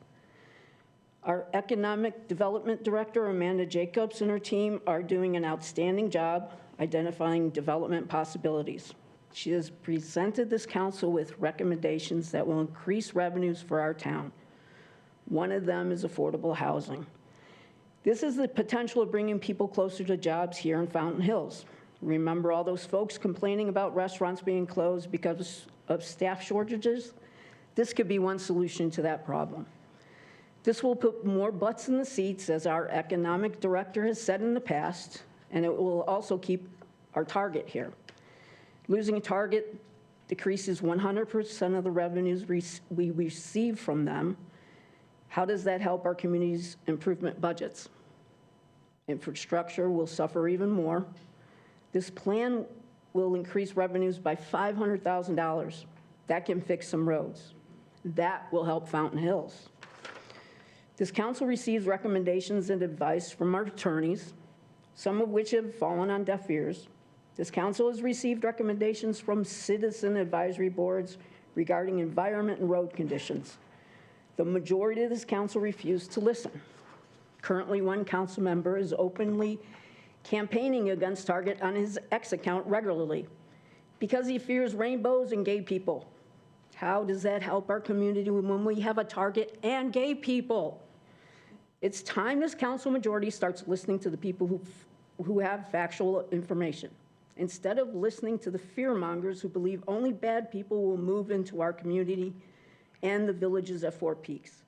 Our Economic Development Director, Amanda Jacobs, and her team are doing an outstanding job identifying development possibilities. She has presented this council with recommendations that will increase revenues for our town. One of them is affordable housing. This is the potential of bringing people closer to jobs here in Fountain Hills. Remember all those folks complaining about restaurants being closed because of staff shortages? This could be one solution to that problem. This will put more butts in the seats, as our economic director has said in the past, and it will also keep our target here. Losing a target decreases 100% of the revenues we receive from them. How does that help our community's improvement budgets? Infrastructure will suffer even more. This plan will increase revenues by $500,000. That can fix some roads. That will help Fountain Hills. This council receives recommendations and advice from our attorneys, some of which have fallen on deaf ears. This council has received recommendations from citizen advisory boards regarding environment and road conditions. The majority of this council refused to listen. Currently, one council member is openly campaigning against Target on his X account regularly because he fears rainbows and gay people. How does that help our community when we have a Target and gay people? It's time this council majority starts listening to the people who have factual information, instead of listening to the fearmongers who believe only bad people will move into our community and the villages at Four Peaks.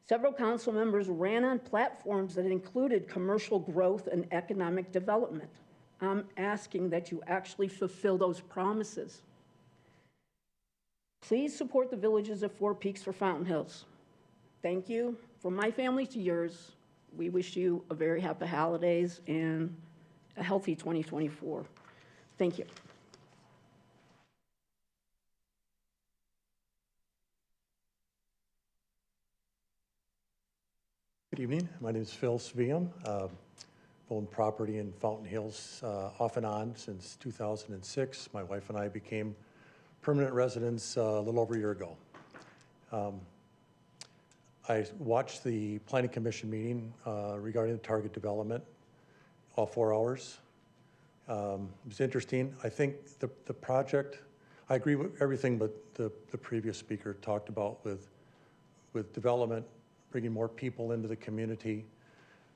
Several council members ran on platforms that included commercial growth and economic development. I'm asking that you actually fulfill those promises. Please support the villages of Four Peaks for Fountain Hills. Thank you. From my family to yours, we wish you a very happy holidays and a healthy 2024. Thank you. Good evening. My name is Phil Sveum. Owned property in Fountain Hills off and on since 2006. My wife and I became permanent residents a little over a year ago. I watched the Planning Commission meeting regarding the target development, all 4 hours. It was interesting. I think the project, I agree with everything but the previous speaker talked about with development, bringing more people into the community.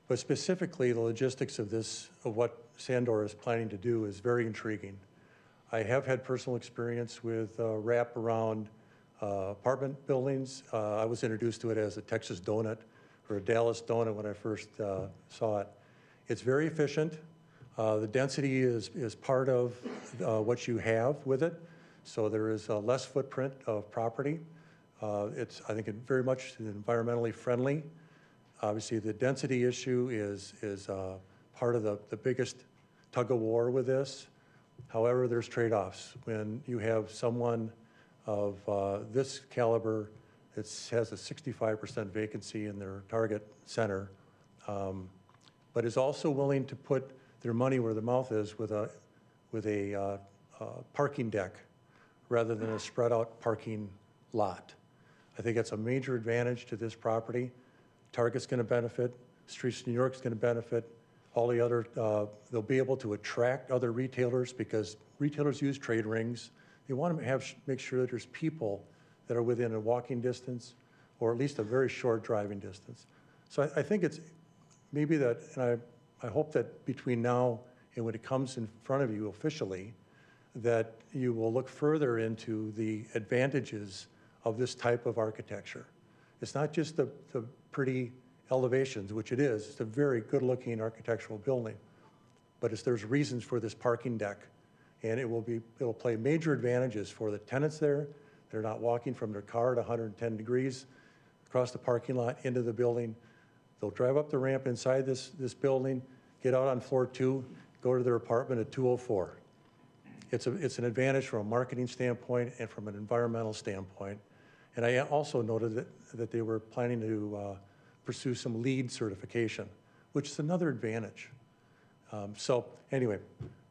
But specifically, the logistics of this, of what Sandor is planning to do is very intriguing. I have had personal experience with wrap around apartment buildings. I was introduced to it as a Texas donut or a Dallas donut when I first saw it. It's very efficient. The density is part of what you have with it. So there is a less footprint of property. It's, I think, very much environmentally friendly. Obviously, the density issue is part of the biggest tug of war with this. However, there's trade-offs. When you have someone of this caliber, it has a 65% vacancy in their target center, but is also willing to put their money where their mouth is with a parking deck rather than a spread-out parking lot. I think that's a major advantage to this property. Target's going to benefit. Streets of New York's going to benefit. All the other, they'll be able to attract other retailers because retailers use trade rings. They want to make sure that there's people that are within a walking distance or at least a very short driving distance. So I think it's maybe that, and I hope that between now and when it comes in front of you officially, that you will look further into the advantages of this type of architecture. It's not just the pretty elevations, which it is. It's a very good-looking architectural building, but there's reasons for this parking deck, and it'll play major advantages for the tenants there. They're not walking from their car at 110 degrees across the parking lot into the building. They'll drive up the ramp inside this building, get out on floor 2, go to their apartment at 204. It's an advantage from a marketing standpoint and from an environmental standpoint. And I also noted that they were planning to pursue some LEED certification, which is another advantage. So anyway,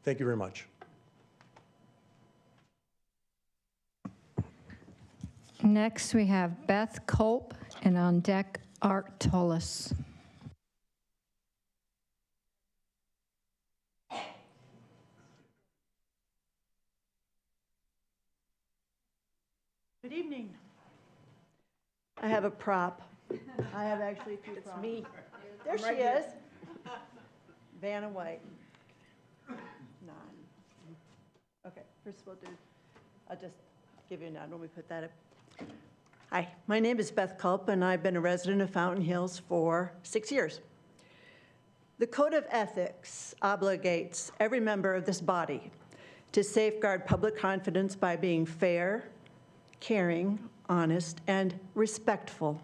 thank you very much. Next, we have Beth Culp, and on deck, Art Tullis. Good evening. I have a prop. I have actually 2 props. It's me. There she is. Vanna White. 9. Okay, first of all, I'll just give you a nod when we put that up. Hi, my name is Beth Culp, and I've been a resident of Fountain Hills for 6 years. The Code of Ethics obligates every member of this body to safeguard public confidence by being fair, caring, honest, and respectful.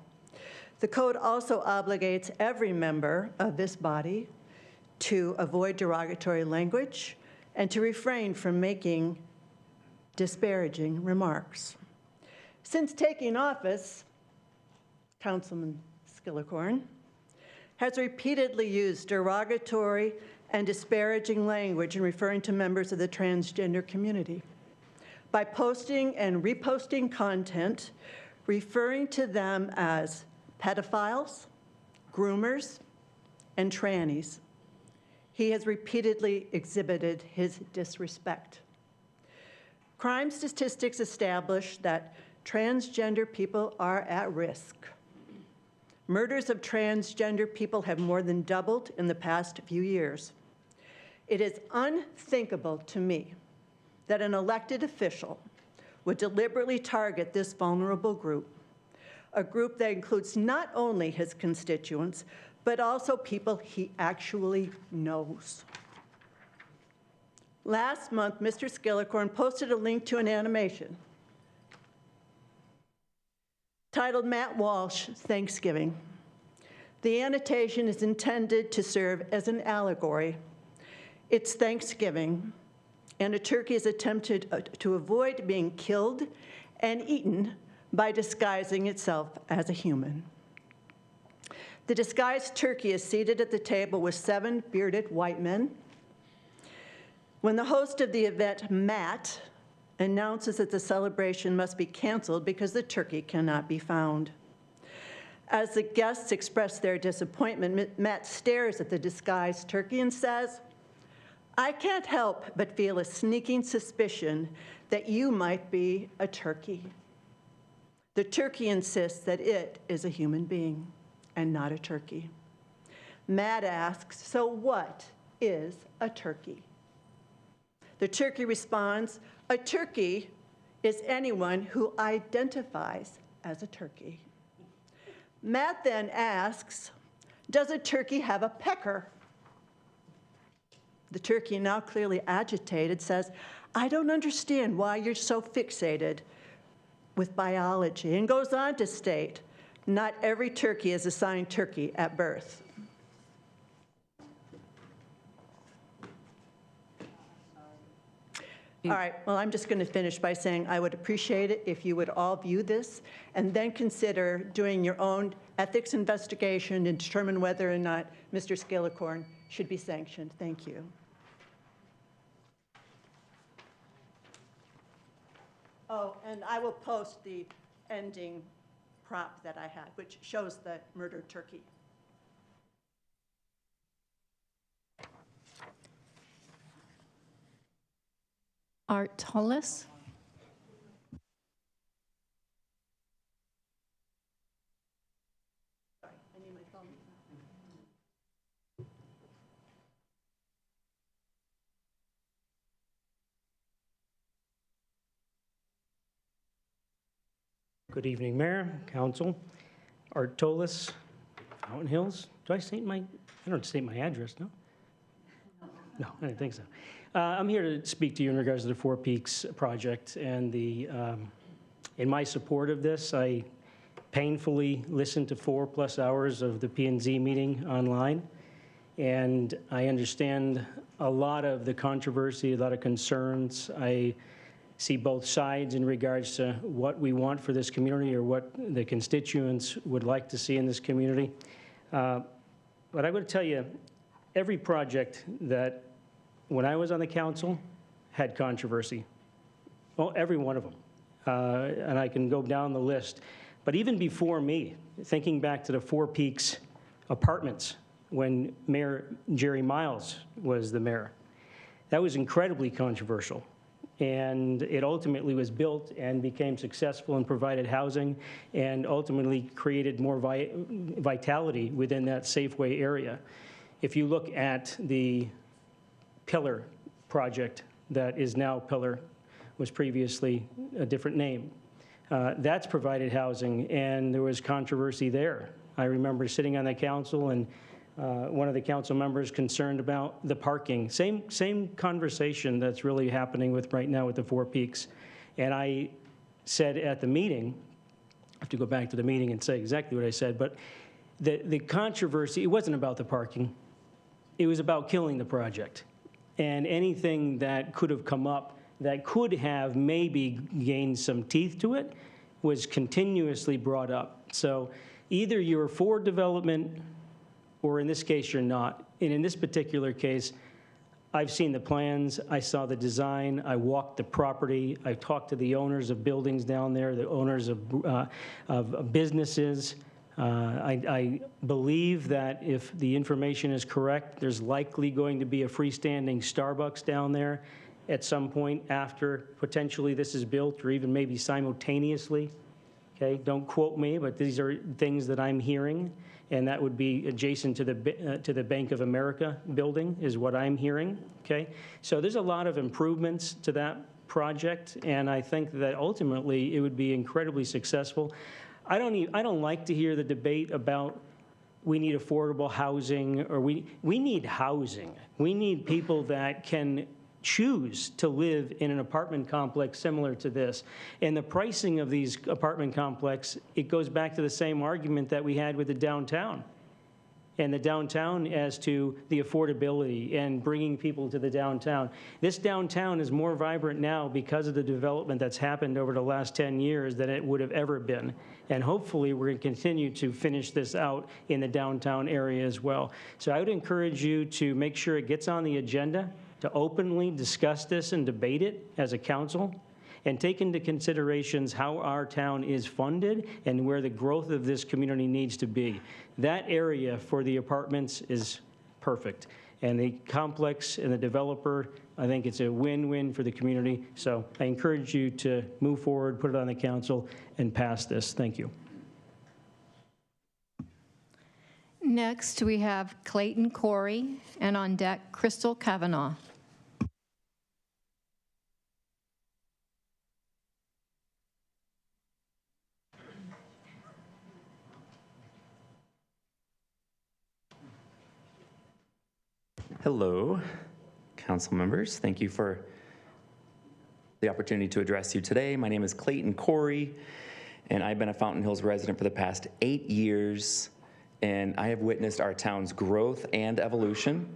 The code also obligates every member of this body to avoid derogatory language and to refrain from making disparaging remarks. Since taking office, Councilman Skillicorn, has repeatedly used derogatory and disparaging language in referring to members of the transgender community by posting and reposting content referring to them as pedophiles, groomers, and trannies. He has repeatedly exhibited his disrespect. Crime statistics establish that transgender people are at risk. Murders of transgender people have more than doubled in the past few years. It is unthinkable to me that an elected official would deliberately target this vulnerable group, a group that includes not only his constituents, but also people he actually knows. Last month, Mr. Skillicorn posted a link to an animation titled Matt Walsh, Thanksgiving. The annotation is intended to serve as an allegory. It's Thanksgiving, and a turkey is attempted to avoid being killed and eaten by disguising itself as a human. The disguised turkey is seated at the table with 7 bearded white men. When the host of the event, Matt, announces that the celebration must be canceled because the turkey cannot be found. As the guests express their disappointment, Matt stares at the disguised turkey and says, "I can't help but feel a sneaking suspicion that you might be a turkey." The turkey insists that it is a human being and not a turkey. Matt asks, "So what is a turkey?" The turkey responds, "A turkey is anyone who identifies as a turkey." Matt then asks, "Does a turkey have a pecker?" The turkey, now clearly agitated, says, "I don't understand why you're so fixated with biology," and goes on to state, "Not every turkey is assigned turkey at birth." All right, well, I'm just going to finish by saying I would appreciate it if you would all view this and then consider doing your own ethics investigation and determine whether or not Mr. Skillicorn should be sanctioned. Thank you. Oh, and I will post the ending prop that I had, which shows the murdered turkey. Art Tullis. Good evening, Mayor, Council. Art Tullis, Fountain Hills. Do I state my, I don't state my address, no? No, I didn't think so. I'm here to speak to you in regards to the Four Peaks project and the, in my support of this, I painfully listened to 4+ hours of the P&Z meeting online, and I understand a lot of the controversy, a lot of concerns. I see both sides in regards to what we want for this community or what the constituents would like to see in this community. But I would tell you, every project that, when I was on the council, had controversy. Well, every one of them. And I can go down the list. But even before me, thinking back to the Four Peaks apartments, when Mayor Jerry Miles was the mayor, that was incredibly controversial. And it ultimately was built and became successful and provided housing and ultimately created more vitality within that Safeway area. If you look at the Pillar project that is now Pillar, was previously a different name, that's provided housing, and there was controversy there. I remember sitting on the council and one of the council members concerned about the parking. Same conversation that's really happening with right now with the Four Peaks. And I said at the meeting, I have to go back to the meeting and say exactly what I said, but the controversy, it wasn't about the parking. It was about killing the project. And anything that could have come up that could have maybe gained some teeth to it was continuously brought up. So Either you're for development, or in this case, you're not. And in this particular case, I've seen the plans, I saw the design, I walked the property, I talked to the owners of buildings down there, the owners of businesses. I believe that if the information is correct, there's likely going to be a freestanding Starbucks down there at some point after potentially this is built, or even maybe simultaneously. Okay, don't quote me, but these are things that I'm hearing, and that would be adjacent to the Bank of America building, is what I'm hearing. Okay, so there's a lot of improvements to that project, and I think that ultimately it would be incredibly successful. I don't like to hear the debate about we need affordable housing, or we need housing. We need people that can choose to live in an apartment complex similar to this. And the pricing of these apartment complexes, it goes back to the same argument that we had with the downtown. And the downtown as to the affordability and bringing people to the downtown. This downtown is more vibrant now because of the development that's happened over the last 10 years than it would have ever been. And hopefully we're going to continue to finish this out in the downtown area as well. So I would encourage you to make sure it gets on the agenda, to openly discuss this and debate it as a council, and take into considerations how our town is funded and where the growth of this community needs to be. That area for the apartments is perfect. And the complex and the developer, I think it's a win-win for the community. So I encourage you to move forward, put it on the council, and pass this. Thank you. Next, we have Clayton Corey, and on deck, Crystal Kavanaugh. Hello, council members. Thank you for the opportunity to address you today. My name is Clayton Corey, and I've been a Fountain Hills resident for the past 8 years, and I have witnessed our town's growth and evolution.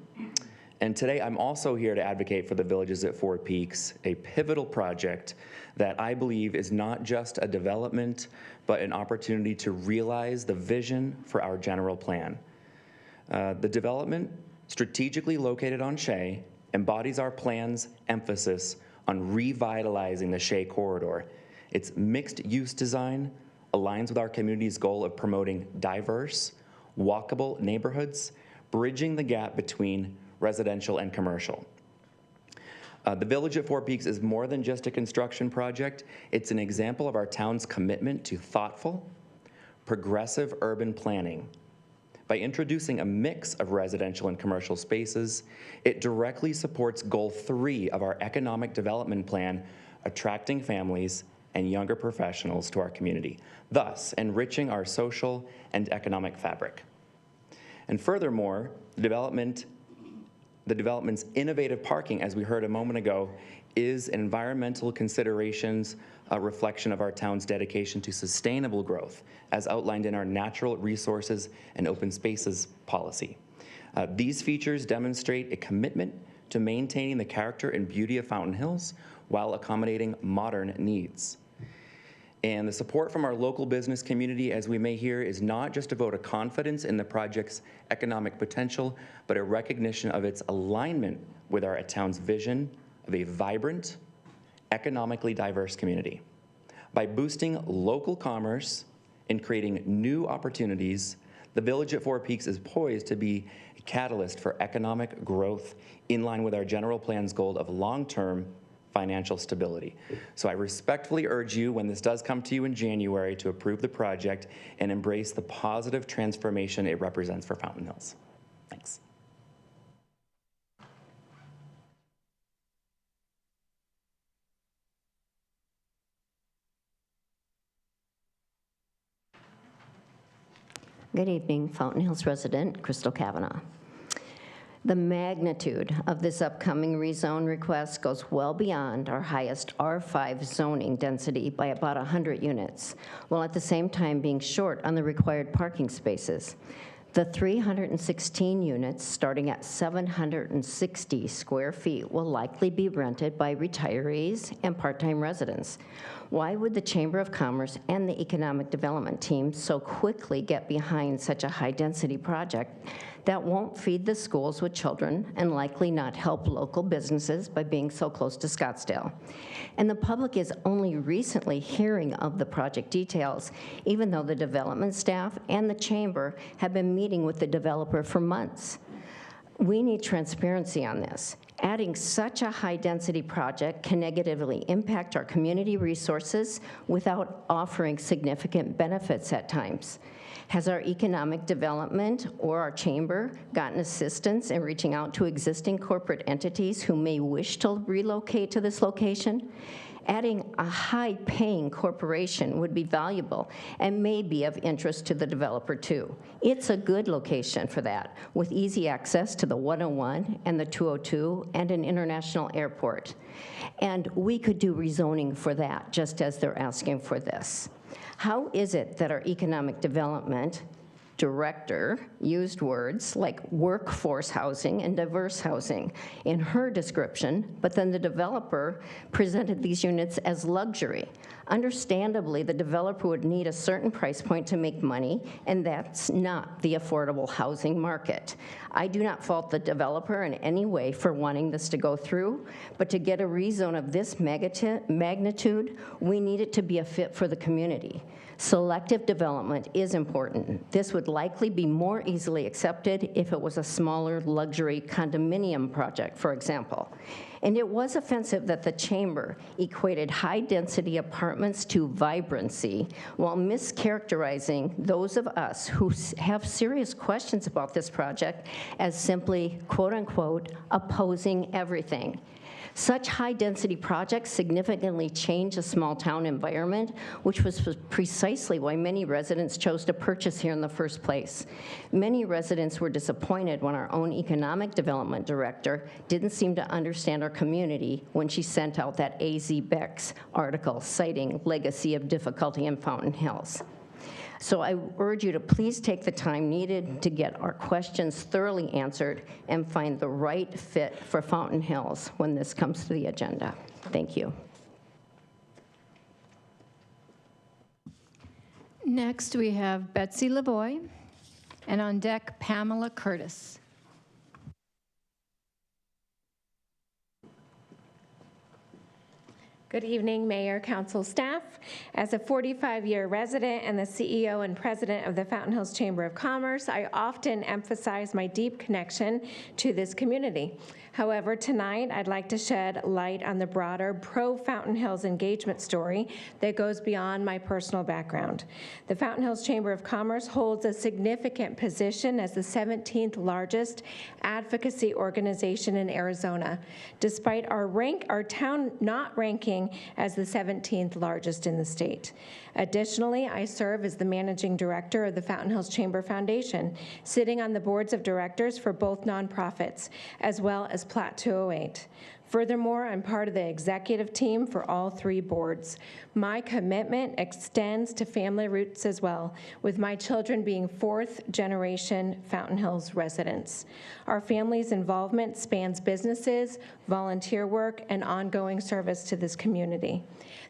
And today I'm also here to advocate for the Villages at Four Peaks, a pivotal project that I believe is not just a development, but an opportunity to realize the vision for our general plan. The development, strategically located on Shea, embodies our plan's emphasis on revitalizing the Shea corridor. Its mixed-use design aligns with our community's goal of promoting diverse, walkable neighborhoods, bridging the gap between residential and commercial. The Village at Four Peaks is more than just a construction project. It's an example of our town's commitment to thoughtful, progressive urban planning. By introducing a mix of residential and commercial spaces, it directly supports Goal 3 of our economic development plan, attracting families and younger professionals to our community, thus enriching our social and economic fabric. And furthermore, the development's innovative parking, as we heard a moment ago, is an environmental considerations a reflection of our town's dedication to sustainable growth, as outlined in our natural resources and open spaces policy. These features demonstrate a commitment to maintaining the character and beauty of Fountain Hills while accommodating modern needs. And the support from our local business community, as we may hear, is not just a vote of confidence in the project's economic potential, but a recognition of its alignment with our town's vision of a vibrant, economically diverse community. By boosting local commerce and creating new opportunities, the Village at Four Peaks is poised to be a catalyst for economic growth in line with our general plan's goal of long-term financial stability. So I respectfully urge you, when this does come to you in January, to approve the project and embrace the positive transformation it represents for Fountain Hills. Thanks. Good evening, Fountain Hills resident Crystal Kavanaugh. The magnitude of this upcoming rezone request goes well beyond our highest R5 zoning density by about 100 units, while at the same time being short on the required parking spaces. The 316 units, starting at 760 square feet, will likely be rented by retirees and part-time residents. Why would the Chamber of Commerce and the Economic Development team so quickly get behind such a high-density project that won't feed the schools with children and likely not help local businesses by being so close to Scottsdale? And the public is only recently hearing of the project details, even though the development staff and the chamber have been meeting with the developer for months. We need transparency on this. Adding such a high-density project can negatively impact our community resources without offering significant benefits at times. Has our economic development or our chamber gotten assistance in reaching out to existing corporate entities who may wish to relocate to this location? Adding a high-paying corporation would be valuable and may be of interest to the developer too. It's a good location for that, with easy access to the 101 and the 202 and an international airport. And we could do rezoning for that, just as they're asking for this. How is it that our economic development director used words like workforce housing and diverse housing in her description, but then the developer presented these units as luxury? Understandably, the developer would need a certain price point to make money, and that's not the affordable housing market. I do not fault the developer in any way for wanting this to go through, but to get a rezone of this magnitude, we need it to be a fit for the community. Selective development is important. This would likely be more easily accepted if it was a smaller luxury condominium project, for example. And it was offensive that the chamber equated high-density apartments to vibrancy while mischaracterizing those of us who have serious questions about this project as simply, quote-unquote, opposing everything. Such high-density projects significantly change a small-town environment, which was precisely why many residents chose to purchase here in the first place. Many residents were disappointed when our own economic development director didn't seem to understand our community when she sent out that A.Z. Beck's article citing legacy of difficulty in Fountain Hills. So I urge you to please take the time needed to get our questions thoroughly answered and find the right fit for Fountain Hills when this comes to the agenda. Thank you. Next, we have Betsy Lavoie, and on deck, Pamela Curtis. Good evening, Mayor, Council, staff. As a 45-year resident and the CEO and president of the Fountain Hills Chamber of Commerce, I often emphasize my deep connection to this community. However, tonight I'd like to shed light on the broader pro-Fountain Hills engagement story that goes beyond my personal background. The Fountain Hills Chamber of Commerce holds a significant position as the 17th largest advocacy organization in Arizona, despite our town not ranking as the 17th largest in the state. Additionally, I serve as the managing director of the Fountain Hills Chamber Foundation, sitting on the boards of directors for both nonprofits, as well as Plat 208. Furthermore, I'm part of the executive team for all three boards. My commitment extends to family roots as well, with my children being fourth-generation Fountain Hills residents. Our family's involvement spans businesses, volunteer work, and ongoing service to this community.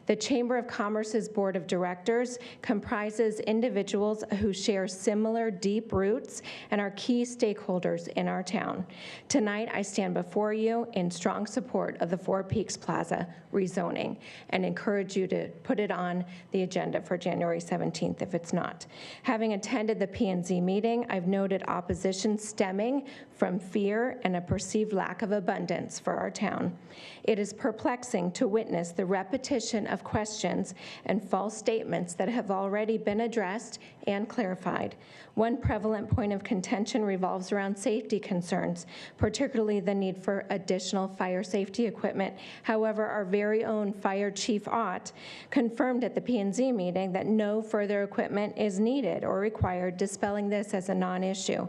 The Chamber of Commerce's Board of Directors comprises individuals who share similar deep roots and are key stakeholders in our town. Tonight, I stand before you in strong support of the Four Peaks Plaza rezoning and encourage you to put it on the agenda for January 17th if it's not. Having attended the P&Z meeting, I've noted opposition stemming from fear and a perceived lack of abundance for our town. It is perplexing to witness the repetition of questions and false statements that have already been addressed and clarified. One prevalent point of contention revolves around safety concerns, particularly the need for additional fire safety safety equipment. However, our very own Fire Chief Ott confirmed at the P&Z meeting that no further equipment is needed or required, dispelling this as a non-issue.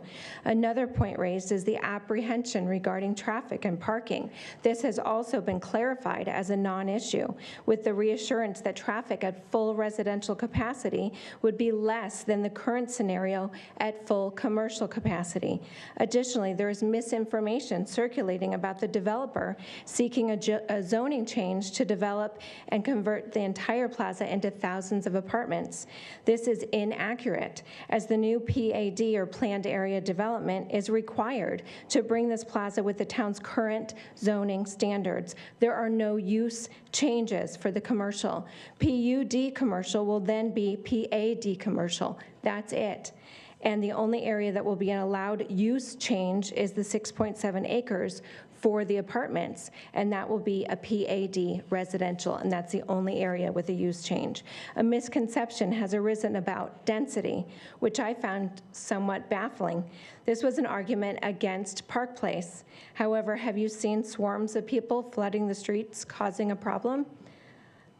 Another point raised is the apprehension regarding traffic and parking. This has also been clarified as a non-issue, with the reassurance that traffic at full residential capacity would be less than the current scenario at full commercial capacity. Additionally, there is misinformation circulating about the developer seeking a zoning change to develop and convert the entire plaza into thousands of apartments. This is inaccurate, as the new PAD, or planned area development, is required to bring this plaza with the town's current zoning standards. There are no use changes for the commercial. PUD commercial will then be PAD commercial. That's it. And the only area that will be an allowed use change is the 6.7 acres for the apartments, and that will be a PAD residential, and that's the only area with a use change. A misconception has arisen about density, which I found somewhat baffling. This was an argument against Park Place. However, have you seen swarms of people flooding the streets causing a problem?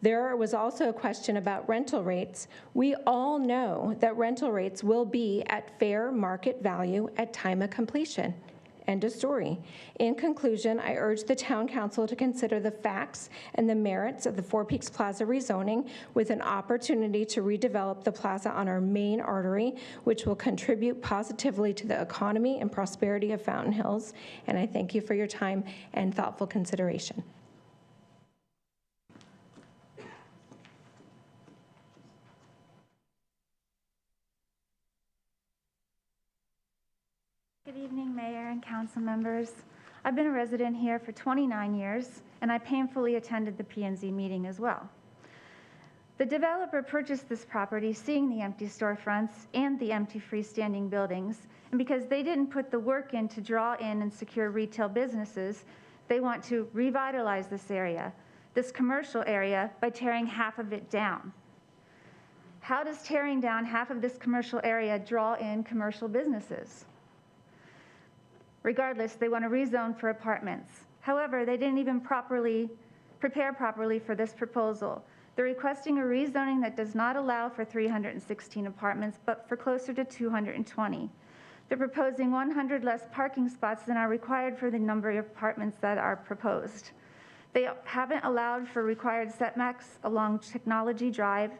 There was also a question about rental rates. We all know that rental rates will be at fair market value at time of completion. End of story. In conclusion, I urge the Town Council to consider the facts and the merits of the Four Peaks Plaza rezoning with an opportunity to redevelop the plaza on our main artery, which will contribute positively to the economy and prosperity of Fountain Hills. And I thank you for your time and thoughtful consideration. Good evening, Mayor and council members. I've been a resident here for 29 years, and I painfully attended the P&Z meeting as well. The developer purchased this property seeing the empty storefronts and the empty freestanding buildings, and because they didn't put the work in to draw in and secure retail businesses, they want to revitalize this area, this commercial area, by tearing half of it down. How does tearing down half of this commercial area draw in commercial businesses? Regardless, they want to rezone for apartments. However, they didn't even prepare properly for this proposal. They're requesting a rezoning that does not allow for 316 apartments, but for closer to 220. They're proposing 100 less parking spots than are required for the number of apartments that are proposed. They haven't allowed for required setbacks along Technology Drive,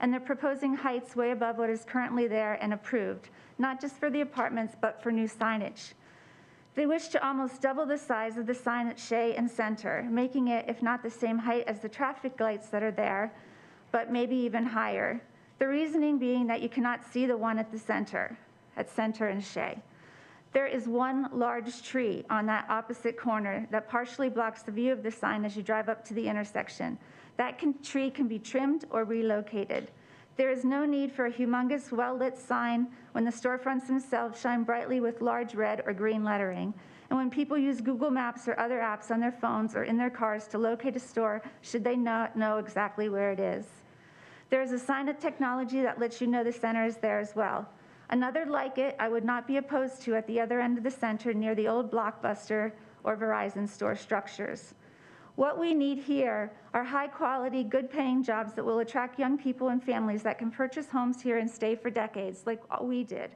and they're proposing heights way above what is currently there and approved, not just for the apartments, but for new signage. They wish to almost double the size of the sign at Shea and Center, making it, if not the same height as the traffic lights that are there, but maybe even higher. The reasoning being that you cannot see the one at the center, at Center and Shea. There is one large tree on that opposite corner that partially blocks the view of the sign as you drive up to the intersection. That tree can be trimmed or relocated. There is no need for a humongous, well-lit sign when the storefronts themselves shine brightly with large red or green lettering, and when people use Google Maps or other apps on their phones or in their cars to locate a store, should they not know exactly where it is. There is a sign of Technology that lets you know the center is there as well. Another like it I would not be opposed to at the other end of the center near the old Blockbuster or Verizon store structures. What we need here are high-quality, good-paying jobs that will attract young people and families that can purchase homes here and stay for decades, like we did.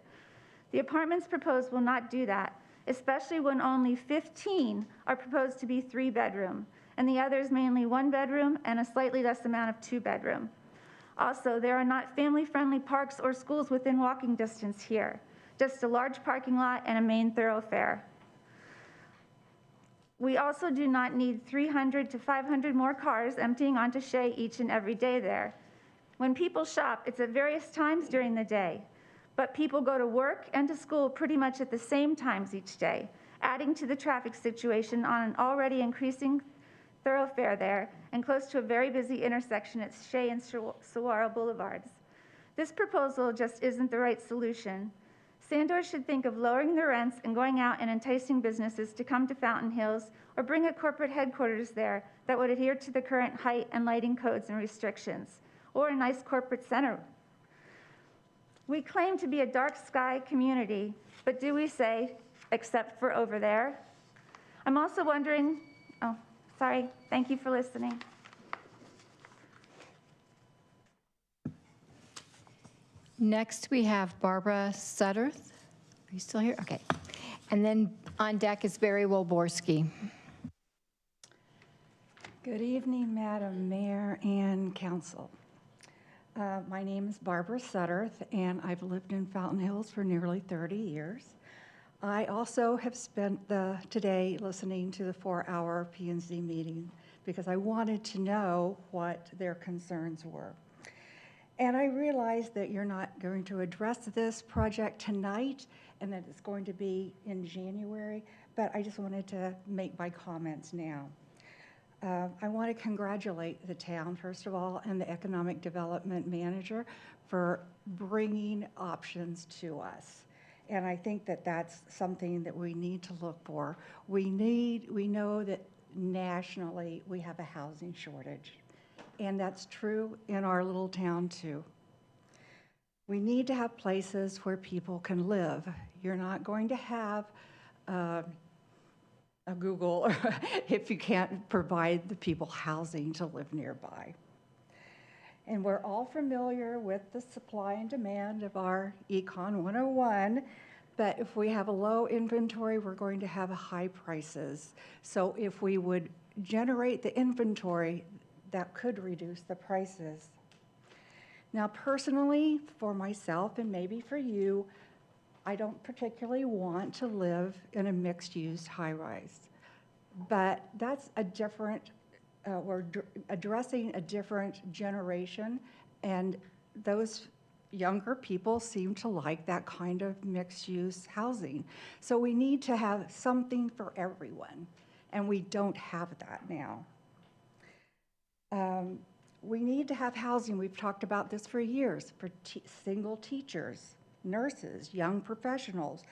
The apartments proposed will not do that, especially when only 15 are proposed to be 3-bedroom, and the others mainly 1-bedroom and a slightly less amount of 2-bedroom. Also, there are not family-friendly parks or schools within walking distance here, just a large parking lot and a main thoroughfare. We also do not need 300 to 500 more cars emptying onto Shea each and every day there. When people shop, it's at various times during the day, but people go to work and to school pretty much at the same times each day, adding to the traffic situation on an already increasing thoroughfare there and close to a very busy intersection at Shea and Saguaro Boulevards. This proposal just isn't the right solution. Sandor should think of lowering the rents and going out and enticing businesses to come to Fountain Hills, or bring a corporate headquarters there that would adhere to the current height and lighting codes and restrictions, or a nice corporate center. We claim to be a dark sky community, but do we say, except for over there? I'm also wondering, Sorry. Thank you for listening. Next, we have Barbara Sutterth. Are you still here? Okay. And then on deck is Barry Wolborski. Good evening, Madam Mayor and Council. My name is Barbara Sutterth, and I've lived in Fountain Hills for nearly 30 years. I also have spent today listening to the 4-hour P&Z meeting because I wanted to know what their concerns were. And I realized that you're not going to address this project tonight and that it's going to be in January, but I just wanted to make my comments now. I want to congratulate the town, first of all, and the Economic Development Manager for bringing options to us. And I think that that's something that we need to look for. We know that nationally we have a housing shortage, and that's true in our little town too. We need to have places where people can live. You're not going to have a Google if you can't provide the people housing to live nearby. And we're all familiar with the supply and demand of our Econ 101, but if we have a low inventory, we're going to have high prices. So if we would generate the inventory, that could reduce the prices. Now, personally, for myself and maybe for you, I don't particularly want to live in a mixed-use high-rise, but that's a different, we're addressing a different generation, and those younger people seem to like that kind of mixed-use housing. So we need to have something for everyone, and we don't have that now. We need to have housing. We've talked about this for years, for single teachers, nurses, young professionals,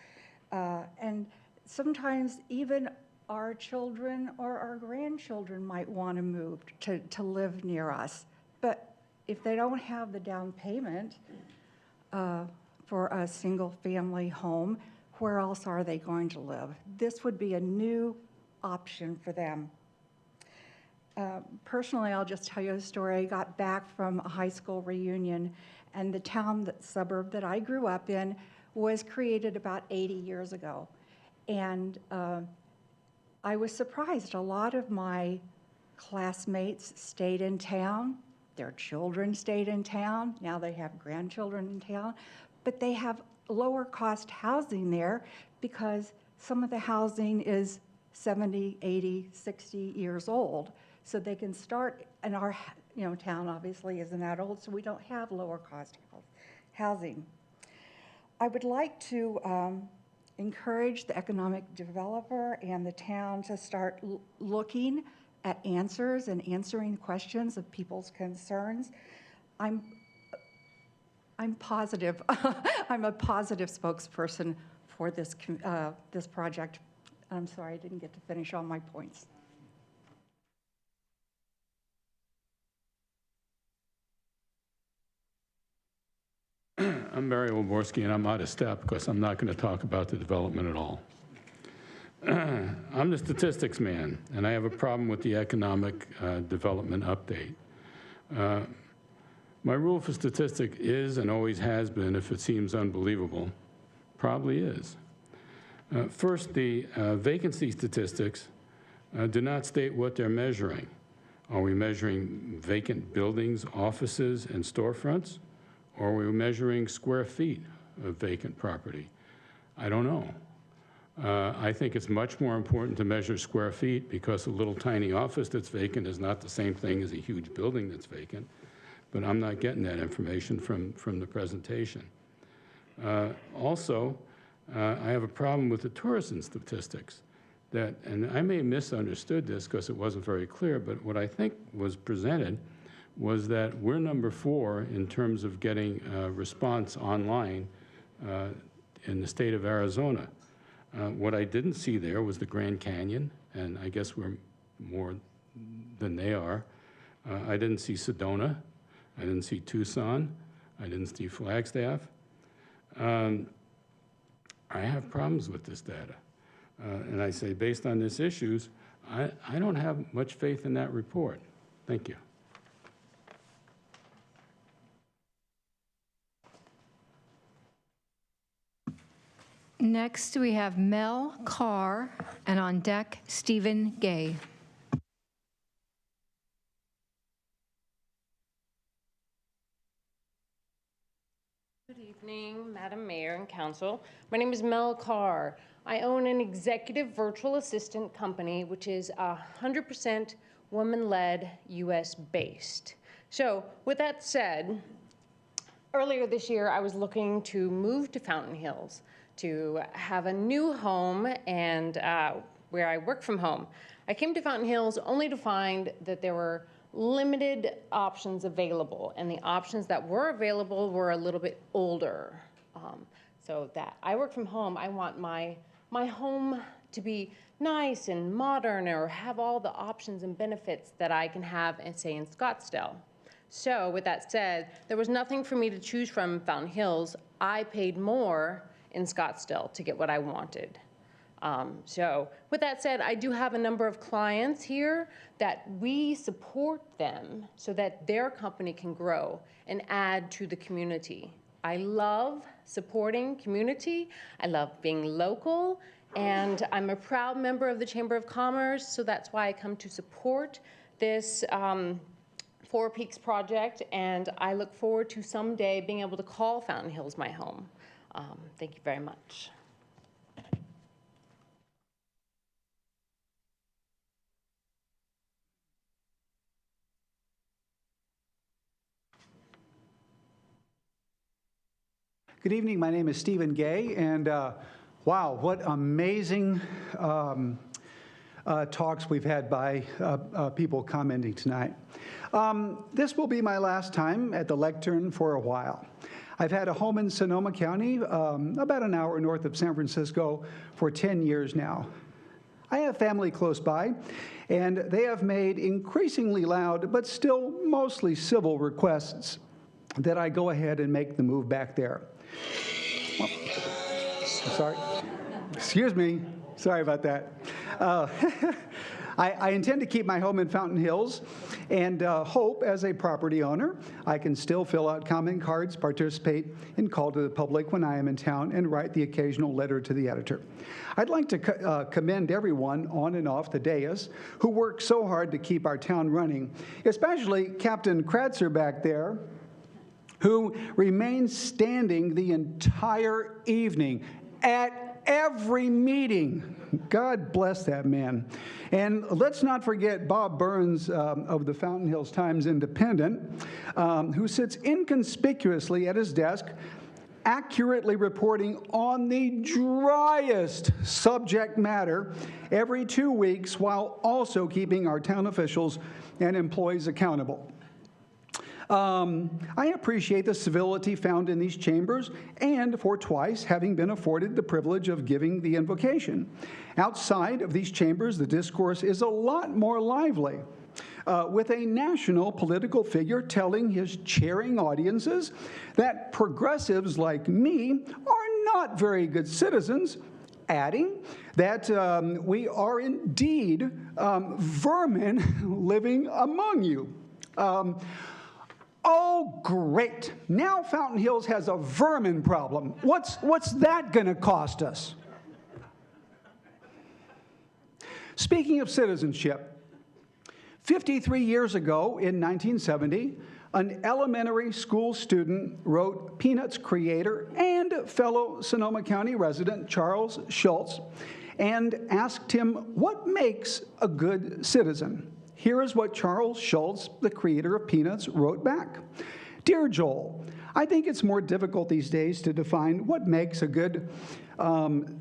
and sometimes even our children or our grandchildren might want to move to live near us. But if they don't have the down payment for a single family home, where else are they going to live? This would be a new option for them. Personally, I'll just tell you a story. I got back from a high school reunion, and the suburb that I grew up in was created about 80 years ago. And I was surprised. A lot of my classmates stayed in town. Their children stayed in town. Now they have grandchildren in town. But they have lower cost housing there because some of the housing is 70, 80, 60 years old. So they can start, and our town obviously isn't that old, so we don't have lower cost housing. I would like to encourage the economic developer and the town to start looking at answers and answering questions of people's concerns. I'm positive. I'm a positive spokesperson for this project. I'm sorry I didn't get to finish all my points. I'm Barry Wolborski, and I'm out of step because I'm not going to talk about the development at all. I'm the statistics man, and I have a problem with the economic development update. My rule for statistic is and always has been, if it seems unbelievable, probably is. First, the vacancy statistics do not state what they're measuring. Are we measuring vacant buildings, offices, and storefronts? Or are we measuring square feet of vacant property? I don't know. I think it's much more important to measure square feet because a little tiny office that's vacant is not the same thing as a huge building that's vacant. But I'm not getting that information from the presentation. Also, I have a problem with the tourism statistics. And I may have misunderstood this because it wasn't very clear, but what I think was presented was that we're number 4 in terms of getting response online in the state of Arizona. What I didn't see there was the Grand Canyon, and I guess we're more than they are. I didn't see Sedona. I didn't see Tucson. I didn't see Flagstaff. I have problems with this data. And I say, based on these issues, I don't have much faith in that report. Thank you. Next, we have Mel Carr, and on deck, Stephen Gay. Good evening, Madam Mayor and Council. My name is Mel Carr. I own an executive virtual assistant company, which is 100% woman-led, US-based. So with that said, earlier this year, I was looking to move to Fountain Hills to have a new home and where I work from home. I came to Fountain Hills only to find that there were limited options available, and the options that were available were a little bit older. So that I work from home, I want my home to be nice and modern or have all the options and benefits that I can have, say, in Scottsdale. So with that said, there was nothing for me to choose from Fountain Hills. I paid more in Scottsdale to get what I wanted. So with that said, I do have a number of clients here that we support them so that their company can grow and add to the community. I love supporting community. I love being local, and I'm a proud member of the Chamber of Commerce, so that's why I come to support this Four Peaks project, and I look forward to someday being able to call Fountain Hills my home. Thank you very much. Good evening. My name is Stephen Gay, and wow, what amazing talks we've had by people commenting tonight. This will be my last time at the lectern for a while. I've had a home in Sonoma County, about an hour north of San Francisco, for 10 years now. I have family close by, and they have made increasingly loud, but still mostly civil requests that I go ahead and make the move back there. Well, sorry. Excuse me. Sorry about that. I intend to keep my home in Fountain Hills and hope, as a property owner, I can still fill out comment cards, participate in call to the public when I am in town, and write the occasional letter to the editor. I'd like to commend everyone on and off the dais who worked so hard to keep our town running, especially Captain Kratzer back there, who remained standing the entire evening at every meeting. God bless that man. And let's not forget Bob Burns of the Fountain Hills Times-Independent, who sits inconspicuously at his desk, accurately reporting on the driest subject matter every 2 weeks, while also keeping our town officials and employees accountable. I appreciate the civility found in these chambers, and for twice having been afforded the privilege of giving the invocation. Outside of these chambers, the discourse is a lot more lively, with a national political figure telling his cheering audiences that progressives like me are not very good citizens, adding that we are indeed vermin living among you. Oh, great. Now Fountain Hills has a vermin problem. What's that going to cost us? Speaking of citizenship, 53 years ago in 1970, an elementary school student wrote Peanuts creator and fellow Sonoma County resident Charles Schulz and asked him what makes a good citizen. Here is what Charles Schulz, the creator of Peanuts, wrote back. Dear Joel, I think it's more difficult these days to define what makes a good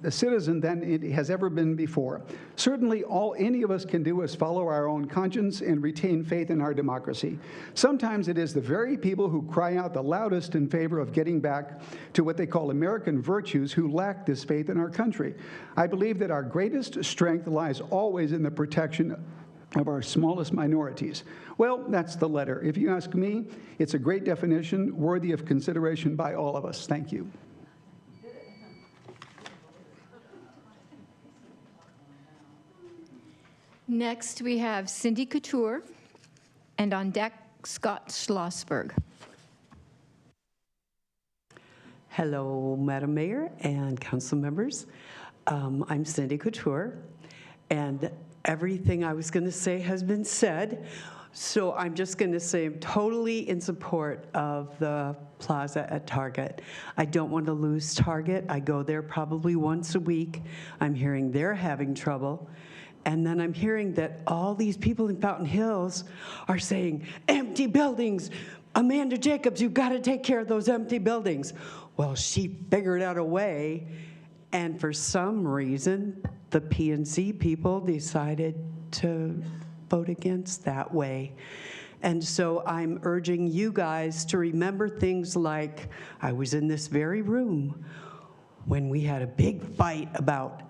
citizen than it has ever been before. Certainly, all any of us can do is follow our own conscience and retain faith in our democracy. Sometimes it is the very people who cry out the loudest in favor of getting back to what they call American virtues who lack this faith in our country. I believe that our greatest strength lies always in the protection of our smallest minorities. Well, that's the letter. If you ask me, it's a great definition worthy of consideration by all of us. Thank you. Next, we have Cindy Couture, and on deck, Scott Schlossberg. Hello, Madam Mayor and council members. I'm Cindy Couture, and everything I was going to say has been said. So I'm just going to say I'm totally in support of the plaza at Target. I don't want to lose Target. I go there probably once a week. I'm hearing they're having trouble. And then I'm hearing that all these people in Fountain Hills are saying, empty buildings. Amanda Jacobs, you've got to take care of those empty buildings. Well, she figured out a way, and for some reason, the P&Z people decided to vote against that way. And so I'm urging you guys to remember things like, I was in this very room when we had a big fight about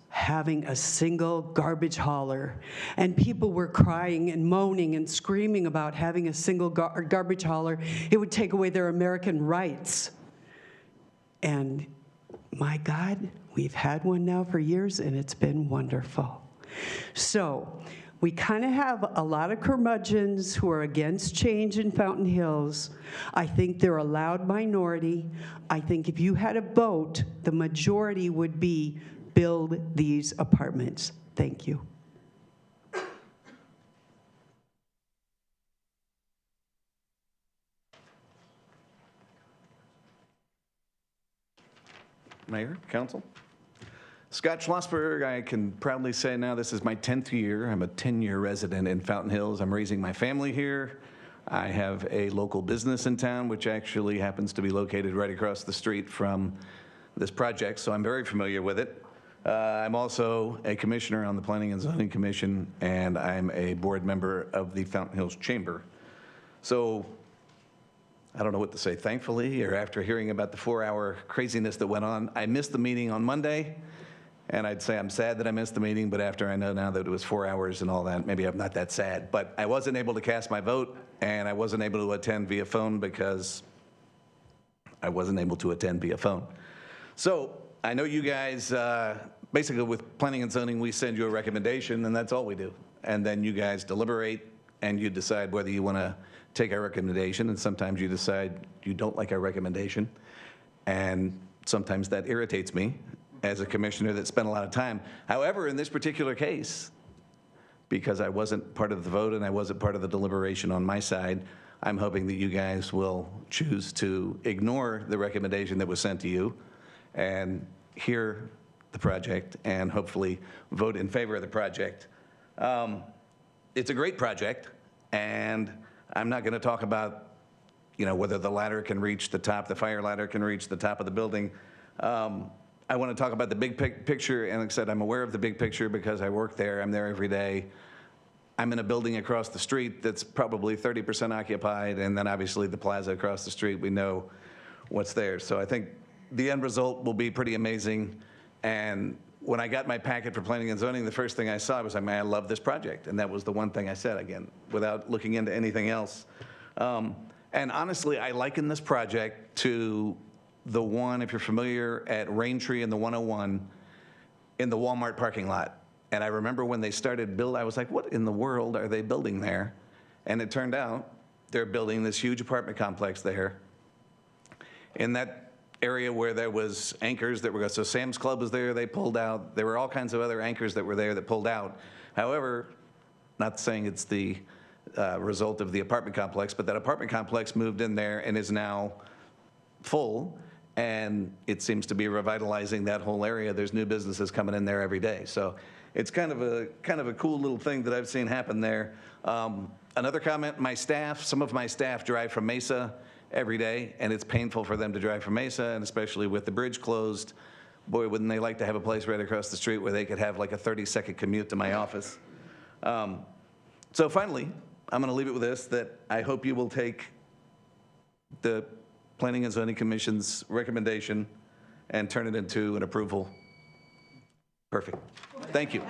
having a single garbage hauler, and people were crying and moaning and screaming about having a single garbage hauler. It would take away their American rights. And my God, we've had one now for years, and it's been wonderful. So we kind of have a lot of curmudgeons who are against change in Fountain Hills. I think they're a loud minority. I think if you had a vote, the majority would be build these apartments. Thank you. Mayor, council. Scott Schlossberg, I can proudly say now this is my 10th year. I'm a 10-year resident in Fountain Hills. I'm raising my family here. I have a local business in town, which actually happens to be located right across the street from this project, so I'm very familiar with it. I'm also a commissioner on the Planning and Zoning Commission, and I'm a board member of the Fountain Hills Chamber. So I don't know what to say, thankfully, or after hearing about the 4-hour craziness that went on. I missed the meeting on Monday, and I'd say I'm sad that I missed the meeting, but after I know now that it was 4 hours and all that, maybe I'm not that sad. But I wasn't able to cast my vote, and I wasn't able to attend via phone because I wasn't able to attend via phone. So I know you guys, basically with Planning and Zoning, we send you a recommendation, and that's all we do. And then you guys deliberate, and you decide whether you want to take our recommendation, and sometimes you decide you don't like our recommendation. And sometimes that irritates me as a commissioner that spent a lot of time. However, in this particular case, because I wasn't part of the vote and I wasn't part of the deliberation on my side, I'm hoping that you guys will choose to ignore the recommendation that was sent to you and hear the project and hopefully vote in favor of the project. It's a great project, and I'm not going to talk about, whether the ladder can reach the top, the fire ladder can reach the top of the building. I want to talk about the big picture, and like I said, I'm aware of the big picture because I work there. I'm there every day. I'm in a building across the street that's probably 30% occupied, and then obviously the plaza across the street, we know what's there. So I think the end result will be pretty amazing. And when I got my packet for Planning and Zoning, the first thing I saw was, I love this project. And that was the one thing I said, again, without looking into anything else. And honestly, I liken this project to the one, if you're familiar, at Raintree and the 101 in the Walmart parking lot. And I remember when they started build, I was like, what in the world are they building there? And it turned out they're building this huge apartment complex there. In that area where there was anchors that were, so Sam's Club was there, they pulled out. There were all kinds of other anchors that were there that pulled out. However, not saying it's the result of the apartment complex, but that apartment complex moved in there and is now full, and it seems to be revitalizing that whole area. There's new businesses coming in there every day. So it's kind of a cool little thing that I've seen happen there. Another comment, some of my staff drive from Mesa every day, and it's painful for them to drive from Mesa, and especially with the bridge closed, boy, wouldn't they like to have a place right across the street where they could have like a 30-second commute to my office. So finally, I'm going to leave it with this, that I hope you will take the Planning and Zoning Commission's recommendation and turn it into an approval. Perfect. Thank you.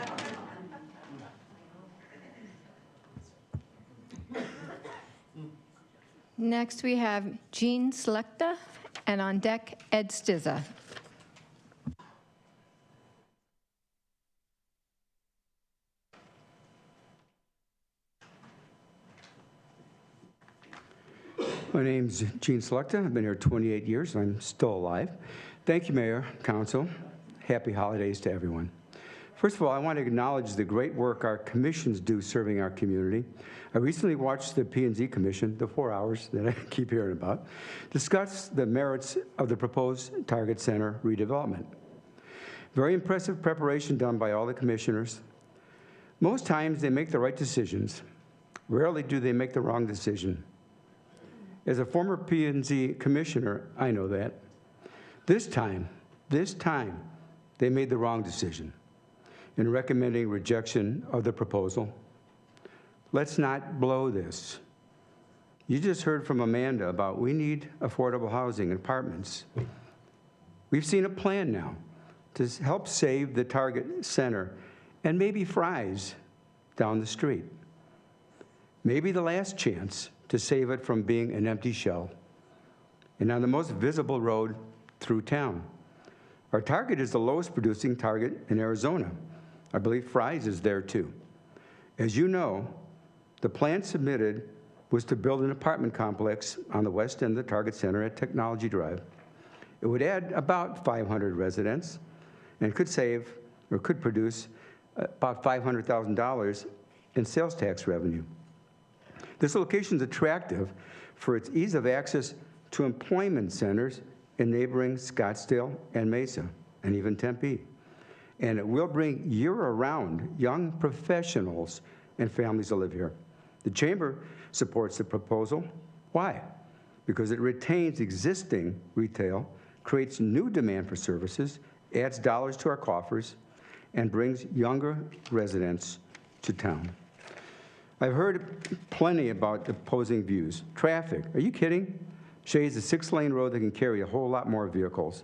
Next, we have Jean Slechta, and on deck, Ed Stizza. My name's Gene Selecta. I've been here 28 years, and I'm still alive. Thank you, Mayor, Council. Happy holidays to everyone. First of all, I want to acknowledge the great work our commissions do serving our community. I recently watched the P&Z Commission, the 4 hours that I keep hearing about, discuss the merits of the proposed Target Center redevelopment. Very impressive preparation done by all the commissioners. Most times they make the right decisions. Rarely do they make the wrong decision. As a former P&Z commissioner, I know that. This time, they made the wrong decision in recommending rejection of the proposal. Let's not blow this. You just heard from Amanda about we need affordable housing and apartments. We've seen a plan now to help save the Target Center and maybe Fry's down the street. Maybe the last chance to save it from being an empty shell and on the most visible road through town. Our Target is the lowest producing Target in Arizona. I believe Fry's is there too. As you know, the plan submitted was to build an apartment complex on the west end of the Target Center at Technology Drive. It would add about 500 residents and could save or could produce about $500,000 in sales tax revenue. This location is attractive for its ease of access to employment centers in neighboring Scottsdale and Mesa, and even Tempe. And it will bring year-round young professionals and families to live here. The Chamber supports the proposal. Why? Because it retains existing retail, creates new demand for services, adds dollars to our coffers, and brings younger residents to town. I've heard plenty about opposing views. Traffic, are you kidding? Shades a 6-lane road that can carry a whole lot more vehicles.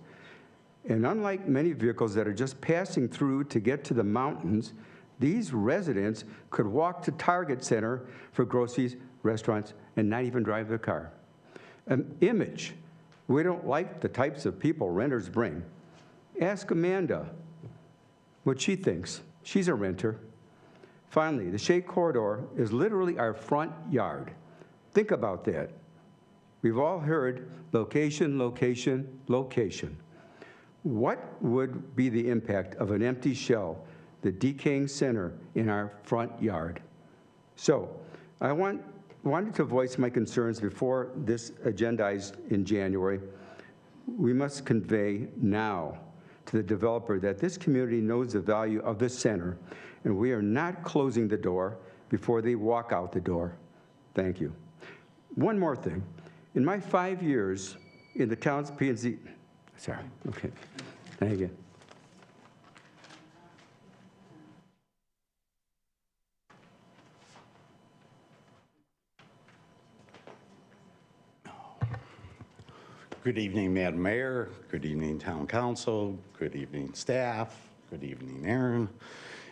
And unlike many vehicles that are just passing through to get to the mountains, these residents could walk to Target Center for groceries, restaurants, and not even drive their car. Image, we don't like the types of people renters bring. Ask Amanda what she thinks. She's a renter. Finally, the Shade Corridor is literally our front yard. Think about that. We've all heard location, location, location. What would be the impact of an empty shell, the decaying center in our front yard? So I wanted to voice my concerns before this agendized in January. We must convey now to the developer that this community knows the value of this center, and we are not closing the door before they walk out the door. Thank you. One more thing. In my 5 years in the town's P&Z, sorry, okay, thank you. Good evening, Madam Mayor. Good evening, Town Council. Good evening, staff. Good evening, Aaron.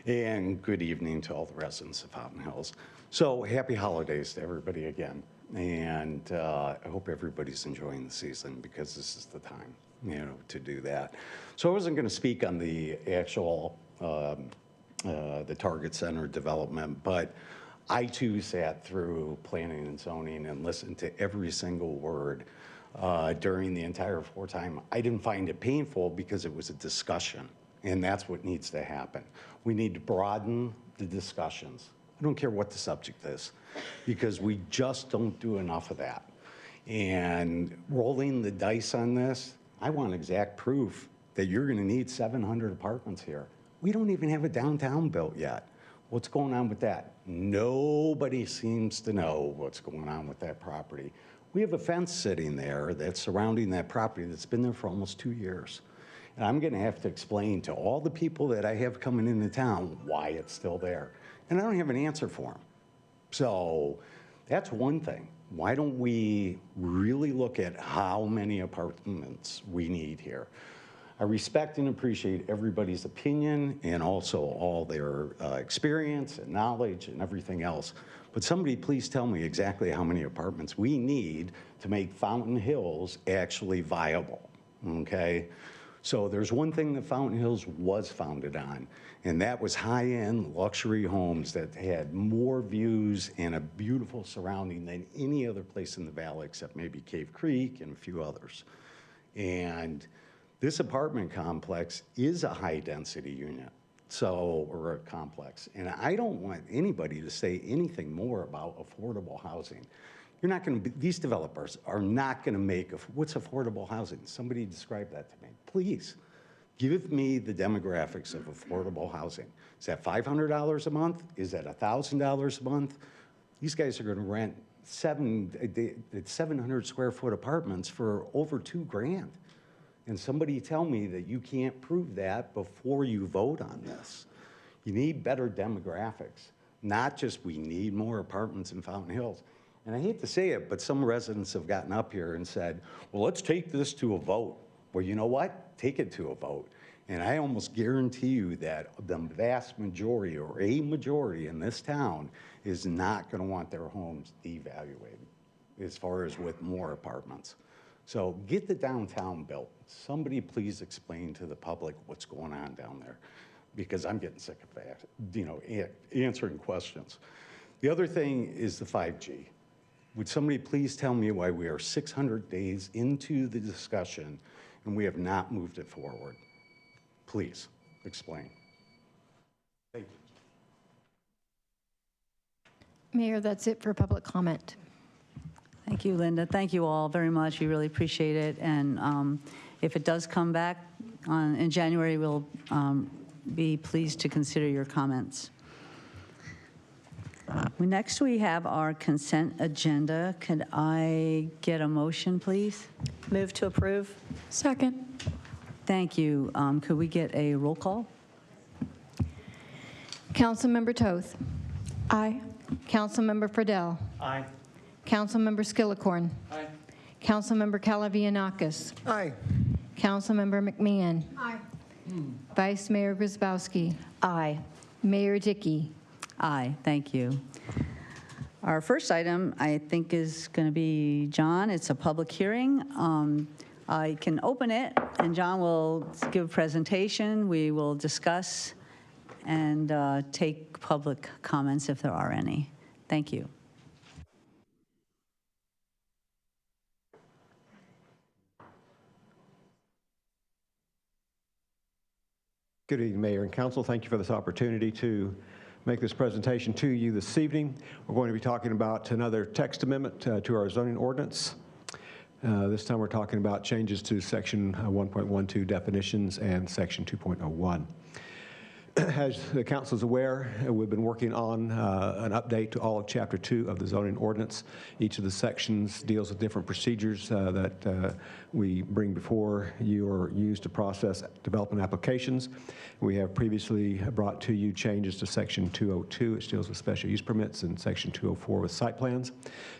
And good evening to all the residents of Fountain Hills. So happy holidays to everybody again. And I hope everybody's enjoying the season because this is the time, to do that. So I wasn't going to speak on the actual, the Target Center development, but I too sat through planning and zoning and listened to every single word during the entire time. I didn't find it painful because it was a discussion, and that's what needs to happen. We need to broaden the discussions. I don't care what the subject is, because we just don't do enough of that. And rolling the dice on this, I want exact proof that you're going to need 700 apartments here. We don't even have a downtown built yet. What's going on with that? Nobody seems to know what's going on with that property. We have a fence sitting there that's surrounding that property that's been there for almost 2 years. And I'm going to have to explain to all the people that I have coming into town why it's still there. And I don't have an answer for them. So that's one thing. Why don't we really look at how many apartments we need here? I respect and appreciate everybody's opinion and also all their experience and knowledge and everything else. But somebody please tell me exactly how many apartments we need to make Fountain Hills actually viable, okay? So there's one thing that Fountain Hills was founded on, and that was high-end luxury homes that had more views and a beautiful surrounding than any other place in the valley except maybe Cave Creek and a few others. And this apartment complex is a high-density unit, or a complex. And I don't want anybody to say anything more about affordable housing. You're not going to, these developers are not going to make, what's affordable housing? Somebody describe that to me. Please, give me the demographics of affordable housing. Is that $500 a month? Is that $1,000 a month? These guys are going to rent 700 square foot apartments for over $2,000. And somebody tell me that you can't prove that before you vote on this. You need better demographics, not just we need more apartments in Fountain Hills. And I hate to say it, but some residents have gotten up here and said, well, let's take this to a vote. Well, you know what? Take it to a vote. And I almost guarantee you that the vast majority or a majority in this town is not going to want their homes devaluated as far as with more apartments. So get the downtown built. Somebody please explain to the public what's going on down there, because I'm getting sick of that, answering questions. The other thing is the 5G. Would somebody please tell me why we are 600 days into the discussion and we have not moved it forward? Please explain. Thank you. Mayor, that's it for public comment. Thank you, Linda. Thank you all very much. We really appreciate it. And if it does come back in January, we'll be pleased to consider your comments. Next, we have our consent agenda. Could I get a motion, please? Move to approve. Second. Thank you. Could we get a roll call? Councilmember Toth. Aye. Councilmember Friedel. Aye. Councilmember Skillicorn. Aye. Councilmember Calavianakis. Aye. Councilmember McMahon. Aye. Vice Mayor Grzybowski. Aye. Mayor Dickey. Aye, thank you. Our first item, I think, is going to be John. It's a public hearing. I can open it, and John will give a presentation. We will discuss and take public comments if there are any. Thank you. Good evening, Mayor and Council. Thank you for this opportunity to make this presentation to you this evening. We're going to be talking about another text amendment to our zoning ordinance. This time we're talking about changes to Section 1.12 definitions and Section 2.01. As the Council is aware, we've been working on an update to all of Chapter 2 of the zoning ordinance. Each of the sections deals with different procedures that we bring before you or use to process development applications. We have previously brought to you changes to Section 202, which deals with special use permits, and Section 204 with site plans.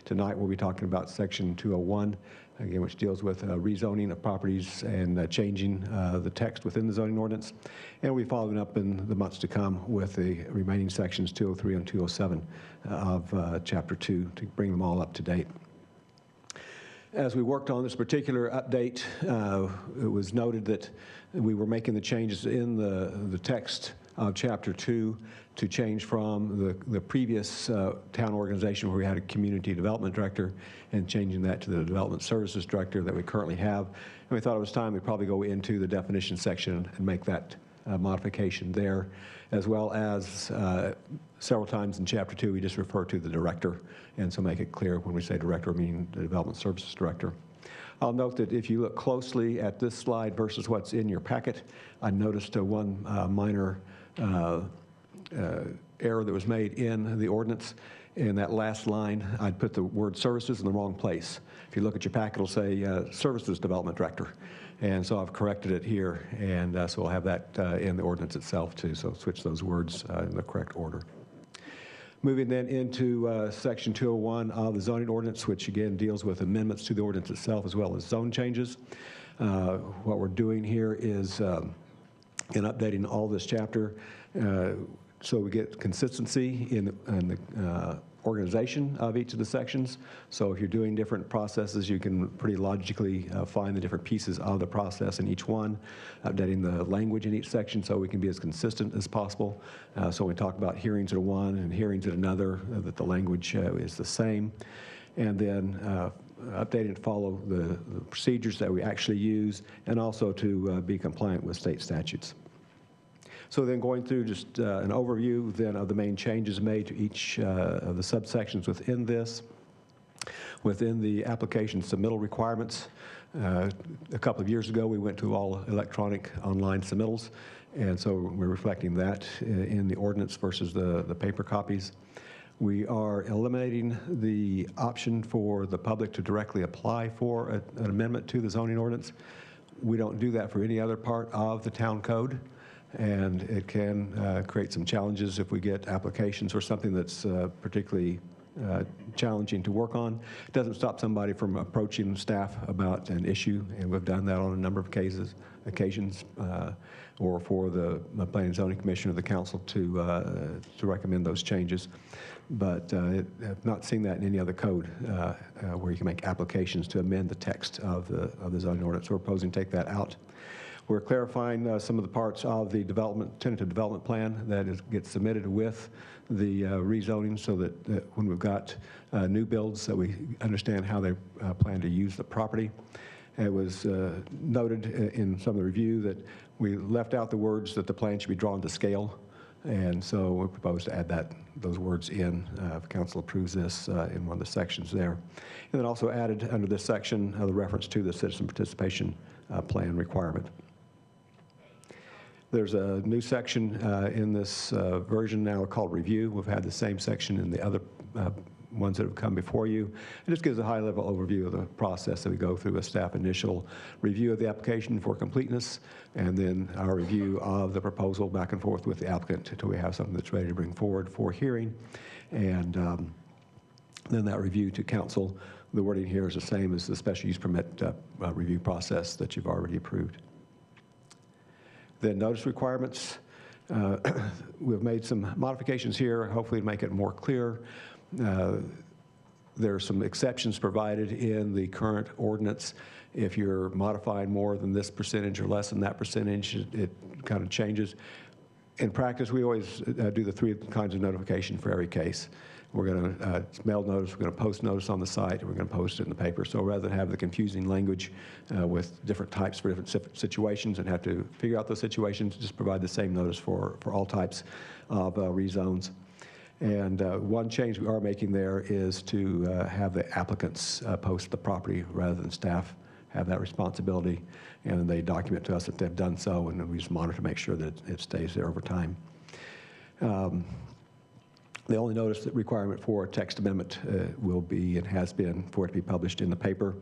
Tonight we'll be talking about Section 201, again, which deals with rezoning of properties and changing the text within the zoning ordinance. And we'll be following up in the months to come with the remaining sections 203 and 207 of Chapter 2 to bring them all up to date. As we worked on this particular update, it was noted that we were making the changes in the text of Chapter 2 to change from the previous town organization where we had a community development director and changing that to the development services director that we currently have. And we thought it was time we probably go into the definition section and make that modification there, as well as several times in Chapter 2 we just refer to the director, and so make it clear when we say director, meaning the development services director. I'll note that if you look closely at this slide versus what's in your packet, I noticed one minor error that was made in the ordinance. In that last line, I'd put the word services in the wrong place. If you look at your packet, it'll say services development director. And so I've corrected it here, and so we'll have that in the ordinance itself too, so switch those words in the correct order. Moving then into Section 201 of the zoning ordinance, which again deals with amendments to the ordinance itself as well as zone changes. What we're doing here is in updating all this chapter so we get consistency in the organization of each of the sections. So if you're doing different processes, you can pretty logically find the different pieces of the process in each one, updating the language in each section so we can be as consistent as possible. So when we talk about hearings at one and hearings at another, that the language is the same. And then updating to follow the procedures that we actually use, and also to be compliant with state statutes. So then going through just an overview then of the main changes made to each of the subsections within this. Within the application submittal requirements, a couple of years ago we went to all electronic online submittals, and so we're reflecting that in the ordinance versus the paper copies. We are eliminating the option for the public to directly apply for an amendment to the zoning ordinance. We don't do that for any other part of the town code. And it can create some challenges if we get applications or something that's particularly challenging to work on. It doesn't stop somebody from approaching staff about an issue, and we've done that on a number of occasions, or for the Planning and Zoning Commission or the council to recommend those changes. But I've not seen that in any other code where you can make applications to amend the text of the zoning ordinance. So we're proposing to take that out. We're clarifying some of the parts of the tentative development plan that gets submitted with the rezoning, so that when we've got new builds, that we understand how they plan to use the property. It was noted in some of the review that we left out the words that the plan should be drawn to scale, and so we propose to add those words in if council approves this in one of the sections there. And then also added under this section the reference to the citizen participation plan requirement. There's a new section in this version now called Review. We've had the same section in the other ones that have come before you. It just gives a high-level overview of the process that we go through: a staff initial review of the application for completeness, and then our review of the proposal back and forth with the applicant until we have something that's ready to bring forward for hearing. And then that review to council. The wording here is the same as the special use permit review process that you've already approved. The notice requirements, we've made some modifications here, hopefully to make it more clear. There are some exceptions provided in the current ordinance. If you're modifying more than this percentage or less than that percentage, it kind of changes. In practice, we always do the 3 kinds of notification for every case. We're going to mail notice, we're going to post notice on the site, and we're going to post it in the paper. So rather than have the confusing language with different types for different situations and have to figure out those situations, just provide the same notice for all types of rezones. And one change we are making there is to have the applicants post the property rather than staff have that responsibility. And they document to us that they've done so, and we just monitor to make sure that it stays there over time. The only notice requirement for a text amendment will be and has been for it to be published in the paper.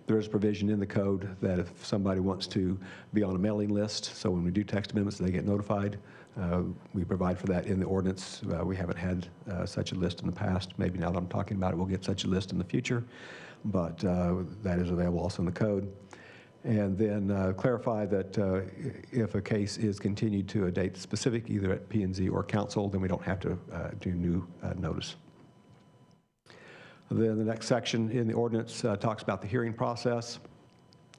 There is a provision in the code that if somebody wants to be on a mailing list, so when we do text amendments, they get notified. We provide for that in the ordinance. We haven't had such a list in the past. Maybe now that I'm talking about it, we'll get such a list in the future, but that is available also in the code. And then clarify that if a case is continued to a date specific, either at P&Z or council, then we don't have to do new notice. Then the next section in the ordinance talks about the hearing process,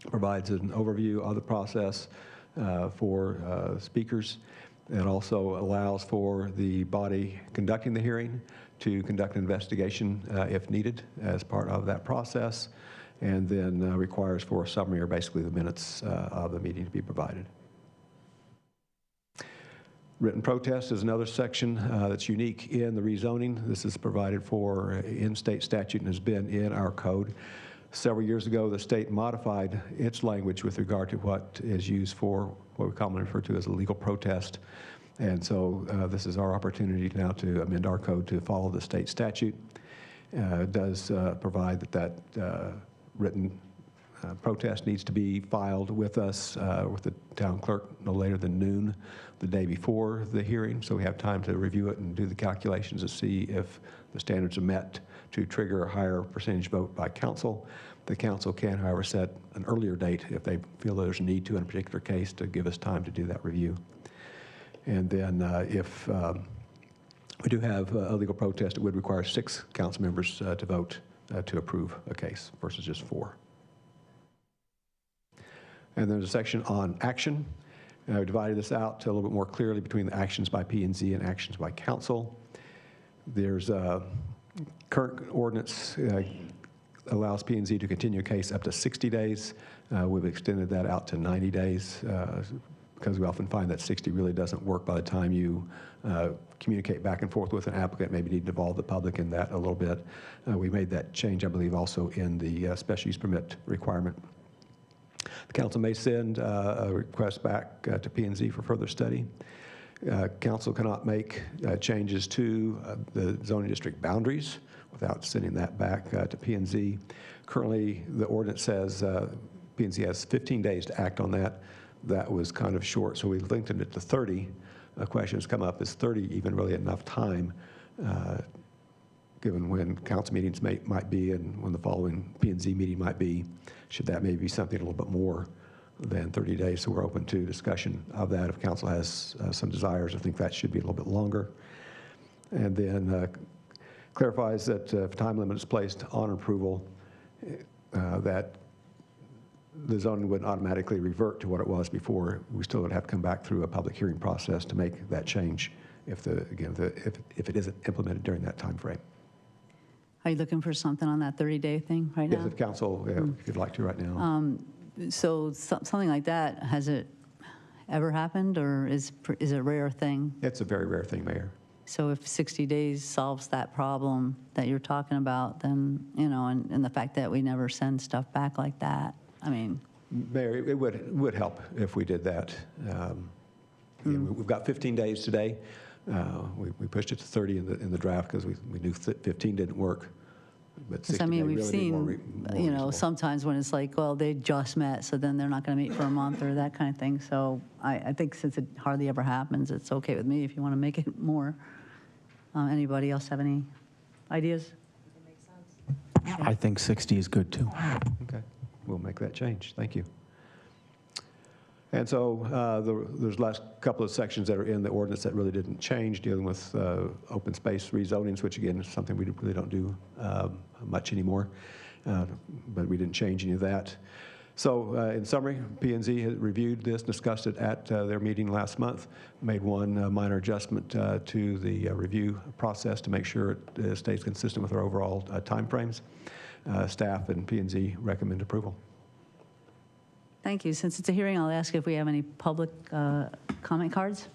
provides an overview of the process for speakers. It also allows for the body conducting the hearing to conduct an investigation if needed as part of that process, and then requires for a summary or basically the minutes of the meeting to be provided. Written protest is another section that's unique in the rezoning. This is provided for in state statute and has been in our code. Several years ago, the state modified its language with regard to what is used for what we commonly refer to as a legal protest. And so this is our opportunity now to amend our code to follow the state statute. It does provide that written protest needs to be filed with us, with the town clerk, no later than noon the day before the hearing, so we have time to review it and do the calculations to see if the standards are met to trigger a higher percentage vote by council. The council can, however, set an earlier date if they feel there's a need to in a particular case to give us time to do that review. And then if We do have a legal protest that would require 6 council members to vote to approve a case versus just 4. And there's a section on action. We divided this out a little bit more clearly between the actions by P&Z and actions by council. There's a current ordinance allows P&Z to continue a case up to 60 days. We've extended that out to 90 days because we often find that 60 really doesn't work by the time you communicate back and forth with an applicant, maybe need to involve the public in that a little bit. We made that change, I believe, also in the special use permit requirement. The council may send a request back to P&Z for further study. Council cannot make changes to the zoning district boundaries without sending that back to P&Z. Currently, the ordinance says P&Z has 15 days to act on that. That was kind of short, so we lengthened it to 30. Questions come up, is 30 even really enough time, given when council meetings might be and when the following P&Z meeting might be? Should that maybe be something a little bit more than 30 days? So we're open to discussion of that. If council has some desires, I think that should be a little bit longer. And then clarifies that if time limit is placed on approval, that the zoning wouldn't automatically revert to what it was before. We still would have to come back through a public hearing process to make that change if it isn't implemented during that time frame. Are you looking for something on that 30-day thing right now? Yes, if council, if you'd like to right now. So something like that, has it ever happened, or is it a rare thing? It's a very rare thing, Mayor. So if 60 days solves that problem that you're talking about, then, you know, and the fact that we never send stuff back like that, I mean. Mayor, it would help if we did that. We've got 15 days today. We pushed it to 30 in the draft because we knew 15 didn't work. But 60 I mean, we've really seen, more you know, reasonable. sometimes when it's like, well, they just met, so then they're not going to meet for a month or that kind of thing. So I think since it hardly ever happens, it's okay with me if you want to make it more. Anybody else have any ideas? I think 60 is good, too. Okay, we'll make that change. Thank you. And so there's last couple of sections that are in the ordinance that really didn't change, dealing with open space rezonings, which again is something we really don't do much anymore, but we didn't change any of that. So in summary, P&Z has reviewed this, discussed it at their meeting last month, made one minor adjustment to the review process to make sure it stays consistent with our overall timeframes. Staff and P&Z recommend approval. Thank you. Since it's a hearing, I'll ask if we have any public comment cards.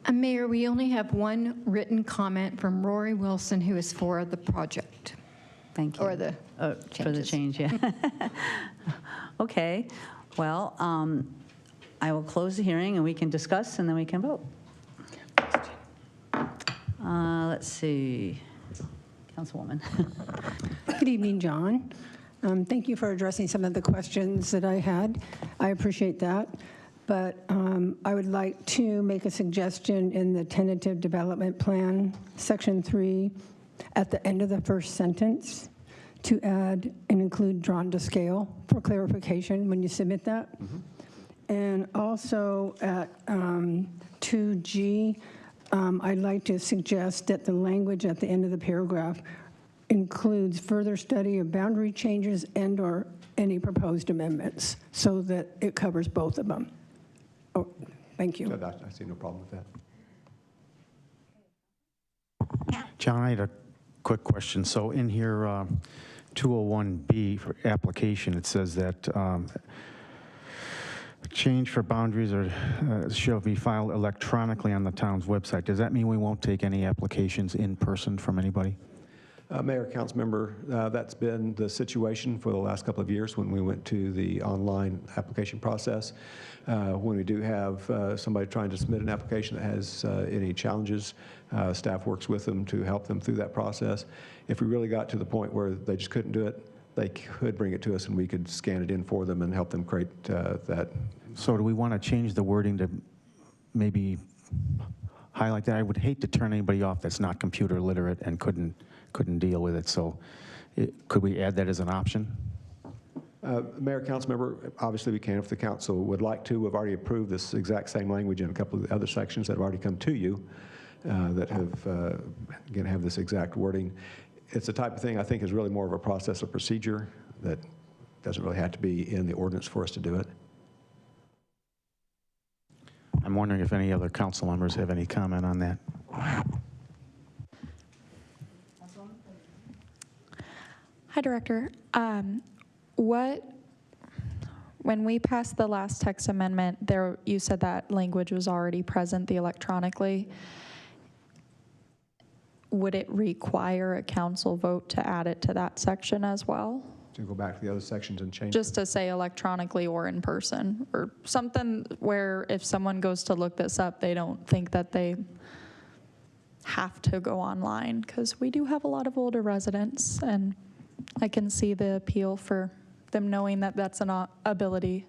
Mayor, we only have one written comment from Rory Wilson, who is for the project. Thank you. Or the for the change, yeah. Okay. Well, I will close the hearing, and we can discuss, and then we can vote. Let's see. Councilwoman. Good evening, John. Thank you for addressing some of the questions that I had. I appreciate that. But I would like to make a suggestion in the tentative development plan, section 3, at the end of the first sentence, to add and include drawn to scale for clarification when you submit that. Mm-hmm. And also at 2G, I'd like to suggest that the language at the end of the paragraph includes further study of boundary changes and/or any proposed amendments, so that it covers both of them. Oh, thank you. I see no problem with that. John, I had a quick question. So in here, 201B for application, it says that change for boundaries shall be filed electronically on the town's website. Does that mean we won't take any applications in person from anybody? Mayor, council member, that's been the situation for the last couple of years when we went to the online application process. When we do have somebody trying to submit an application that has any challenges, staff works with them to help them through that process. If we really got to the point where they just couldn't do it, they could bring it to us and we could scan it in for them and help them create that. So do we want to change the wording to maybe highlight that? I would hate to turn anybody off that's not computer literate and couldn't deal with it. So could we add that as an option? Mayor, council member, obviously we can if the council would like to. We've already approved this exact same language in a couple of the other sections that have already come to you. that have, again, have this exact wording. It's the type of thing I think is really more of a process or procedure that doesn't really have to be in the ordinance for us to do it. I'm wondering if any other council members have any comment on that. Hi, Director. When we passed the last text amendment, you said that language was already present, the electronically. Would it require a council vote to add it to that section as well? To go back to the other sections and change Just to say electronically or in person, or something where if someone goes to look this up, they don't think that they have to go online, because we do have a lot of older residents, and I can see the appeal for them knowing that that's an ability.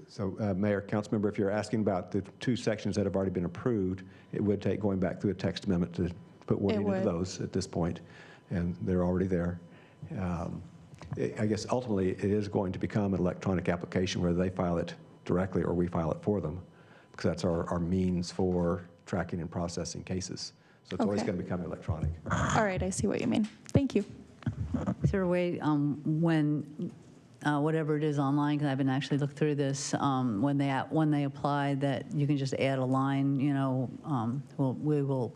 So, Mayor, Councilmember, if you're asking about the two sections that have already been approved, it would take going back through a text amendment to put wording into those at this point, and they're already there. I guess ultimately it is going to become an electronic application, whether they file it directly or we file it for them, because that's our means for tracking and processing cases. So it's always going to become electronic. All right, I see what you mean. Thank you. Is there a way when whatever it is online, because I haven't actually looked through this, when they apply, that you can just add a line, you know, we will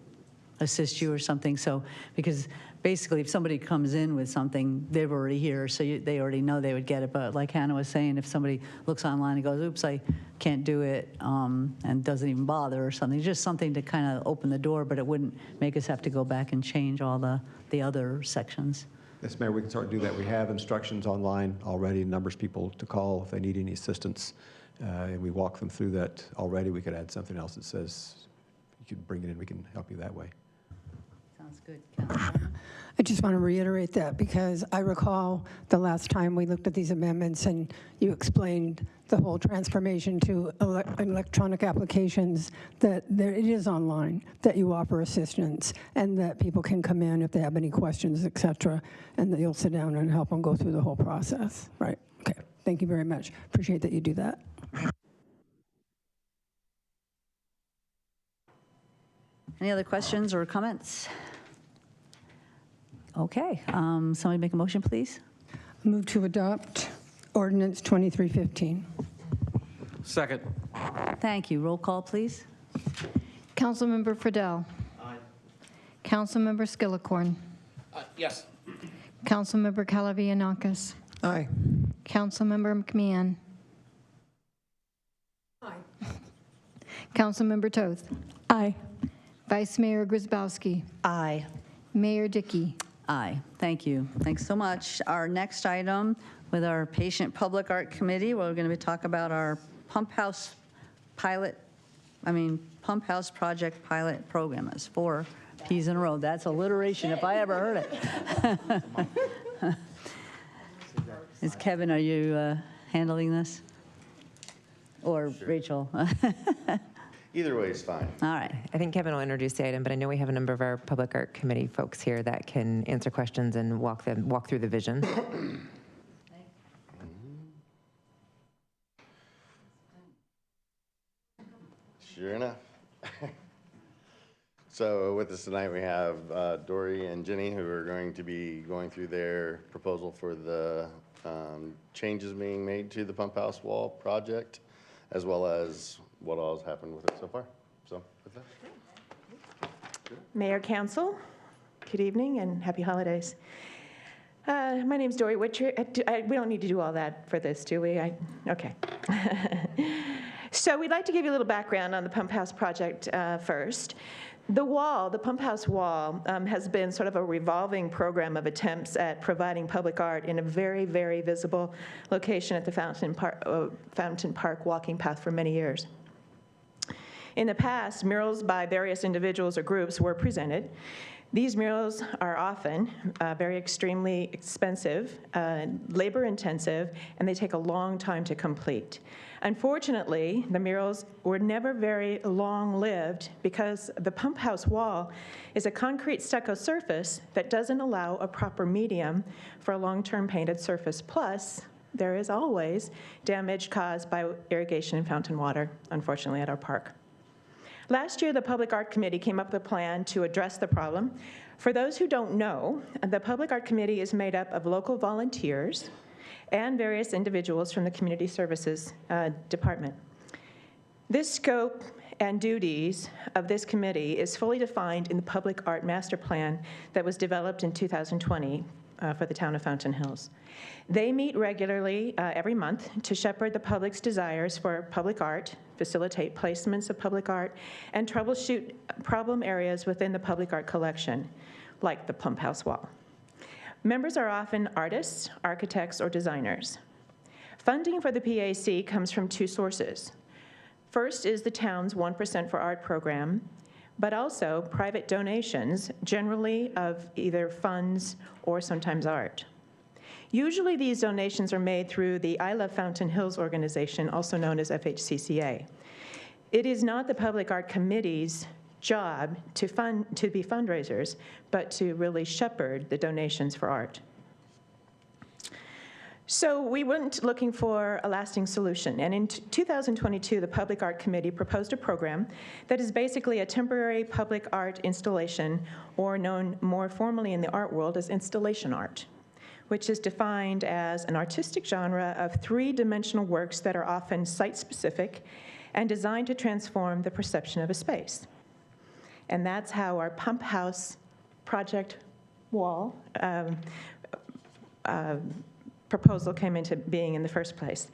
assist you or something? So, because basically if somebody comes in with something, they're already here, so they already know they would get it. But like Hannah was saying, if somebody looks online and goes, oops, I can't do it, and doesn't even bother or something, just something to kind of open the door, but it wouldn't make us have to go back and change all the other sections. Yes, Mayor, we can start to do that. We have instructions online already, numbers people to call if they need any assistance, and we walk them through that already. We could add something else that says you could bring it in, we can help you that way. Sounds good. I just want to reiterate that, because I recall the last time we looked at these amendments and you explained the whole transformation to electronic applications, that it is online, that you offer assistance, and that people can come in if they have any questions, et cetera, and that you'll sit down and help them go through the whole process. Right. Okay. Thank you very much. Appreciate that you do that. Any other questions or comments? Okay, somebody make a motion, please. Move to adopt ordinance 2315. Second. Thank you. Roll call, please. Councilmember Friedel. Aye. Councilmember Skillicorn. Yes. Councilmember Calavianakis. Aye. Councilmember McMahon. Aye. Councilmember Toth. Aye. Vice Mayor Grzybowski. Aye. Mayor Dickey. Aye. Thank you. Thanks so much. Our next item with our Patient Public Art Committee, we're going to talk about our pump house project pilot program. That's 4 P's in a row. That's alliteration if I ever heard it. Is Kevin, are you handling this? Or sure. Rachel? Either way is fine. All right. I think Kevin will introduce the item, but I know we have a number of our Public Art Committee folks here that can answer questions and walk through the vision. Sure enough. So with us tonight, we have Dory and Jenny, who are going to be going through their proposal for the changes being made to the pump house wall project, as well as what all has happened with it so far. So with that. Mayor, Council, good evening and happy holidays. My name's Dory Witcher. We don't need to do all that for this, do we? Okay. So we'd like to give you a little background on the pump house project first. The pump house wall, has been sort of a revolving program of attempts at providing public art in a very, very visible location at the Fountain Park walking path for many years. In the past, murals by various individuals or groups were presented. These murals are often very extremely expensive, labor-intensive, and they take a long time to complete. Unfortunately, the murals were never very long-lived because the pump house wall is a concrete stucco surface that doesn't allow a proper medium for a long-term painted surface. Plus, there is always damage caused by irrigation and fountain water, unfortunately, at our park. Last year, the Public Art Committee came up with a plan to address the problem. For those who don't know, the Public Art Committee is made up of local volunteers and various individuals from the Community Services Department. This scope and duties of this committee is fully defined in the Public Art Master Plan that was developed in 2020 for the town of Fountain Hills. They meet regularly every month to shepherd the public's desires for public art, facilitate placements of public art, and troubleshoot problem areas within the public art collection, like the pump house wall. Members are often artists, architects, or designers. Funding for the PAC comes from two sources. First is the town's 1% for Art program, but also private donations, generally of either funds or sometimes art. Usually these donations are made through the I Love Fountain Hills organization, also known as FHCCA. It is not the Public Art Committee's job to be fundraisers, but to really shepherd the donations for art. So we went looking for a lasting solution, and in 2022, the Public Art Committee proposed a program that is basically a temporary public art installation, or known more formally in the art world as installation art, which is defined as an artistic genre of three-dimensional works that are often site-specific and designed to transform the perception of a space. And that's how our pump house project wall proposal came into being in the first place.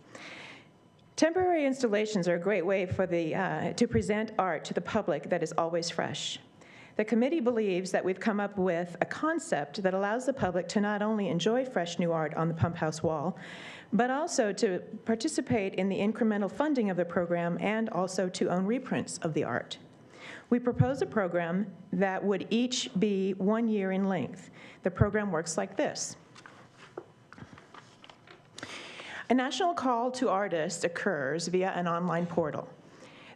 Temporary installations are a great way for to present art to the public that is always fresh. The committee believes that we've come up with a concept that allows the public to not only enjoy fresh new art on the pump house wall, but also to participate in the incremental funding of the program and also to own reprints of the art. We propose a program that would each be 1 year in length. The program works like this. A national call to artists occurs via an online portal.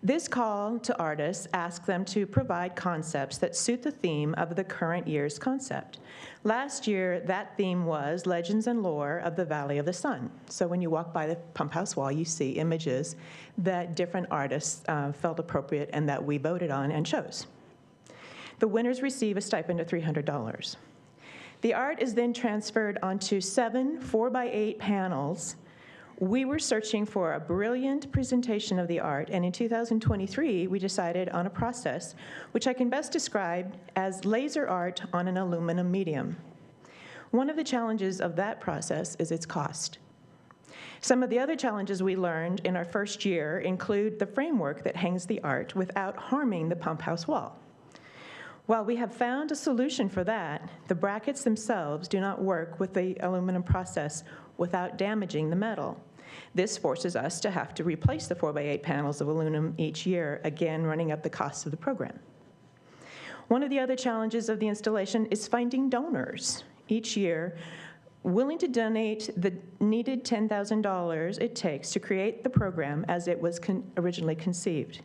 This call to artists asks them to provide concepts that suit the theme of the current year's concept. Last year, that theme was Legends and Lore of the Valley of the Sun. So when you walk by the pump house wall, you see images that different artists felt appropriate and that we voted on and chose. The winners receive a stipend of $300. The art is then transferred onto 7 4x8 panels. We were searching for a brilliant presentation of the art, and in 2023, we decided on a process which I can best describe as laser art on an aluminum medium. One of the challenges of that process is its cost. Some of the other challenges we learned in our first year include the framework that hangs the art without harming the pump house wall. While we have found a solution for that, the brackets themselves do not work with the aluminum process without damaging the metal. This forces us to have to replace the 4x8 panels of aluminum each year, again running up the cost of the program. One of the other challenges of the installation is finding donors each year willing to donate the needed $10,000 it takes to create the program as it was originally conceived.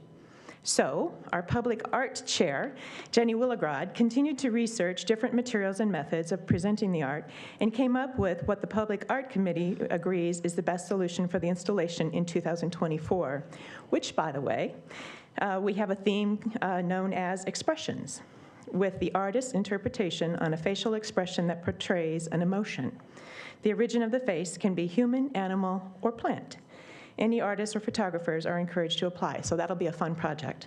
So, our public art chair, Jenny Willograd, continued to research different materials and methods of presenting the art and came up with what the Public Art Committee agrees is the best solution for the installation in 2024, which, by the way, we have a theme known as expressions, with the artist's interpretation on a facial expression that portrays an emotion. The origin of the face can be human, animal, or plant. Any artists or photographers are encouraged to apply, so that'll be a fun project.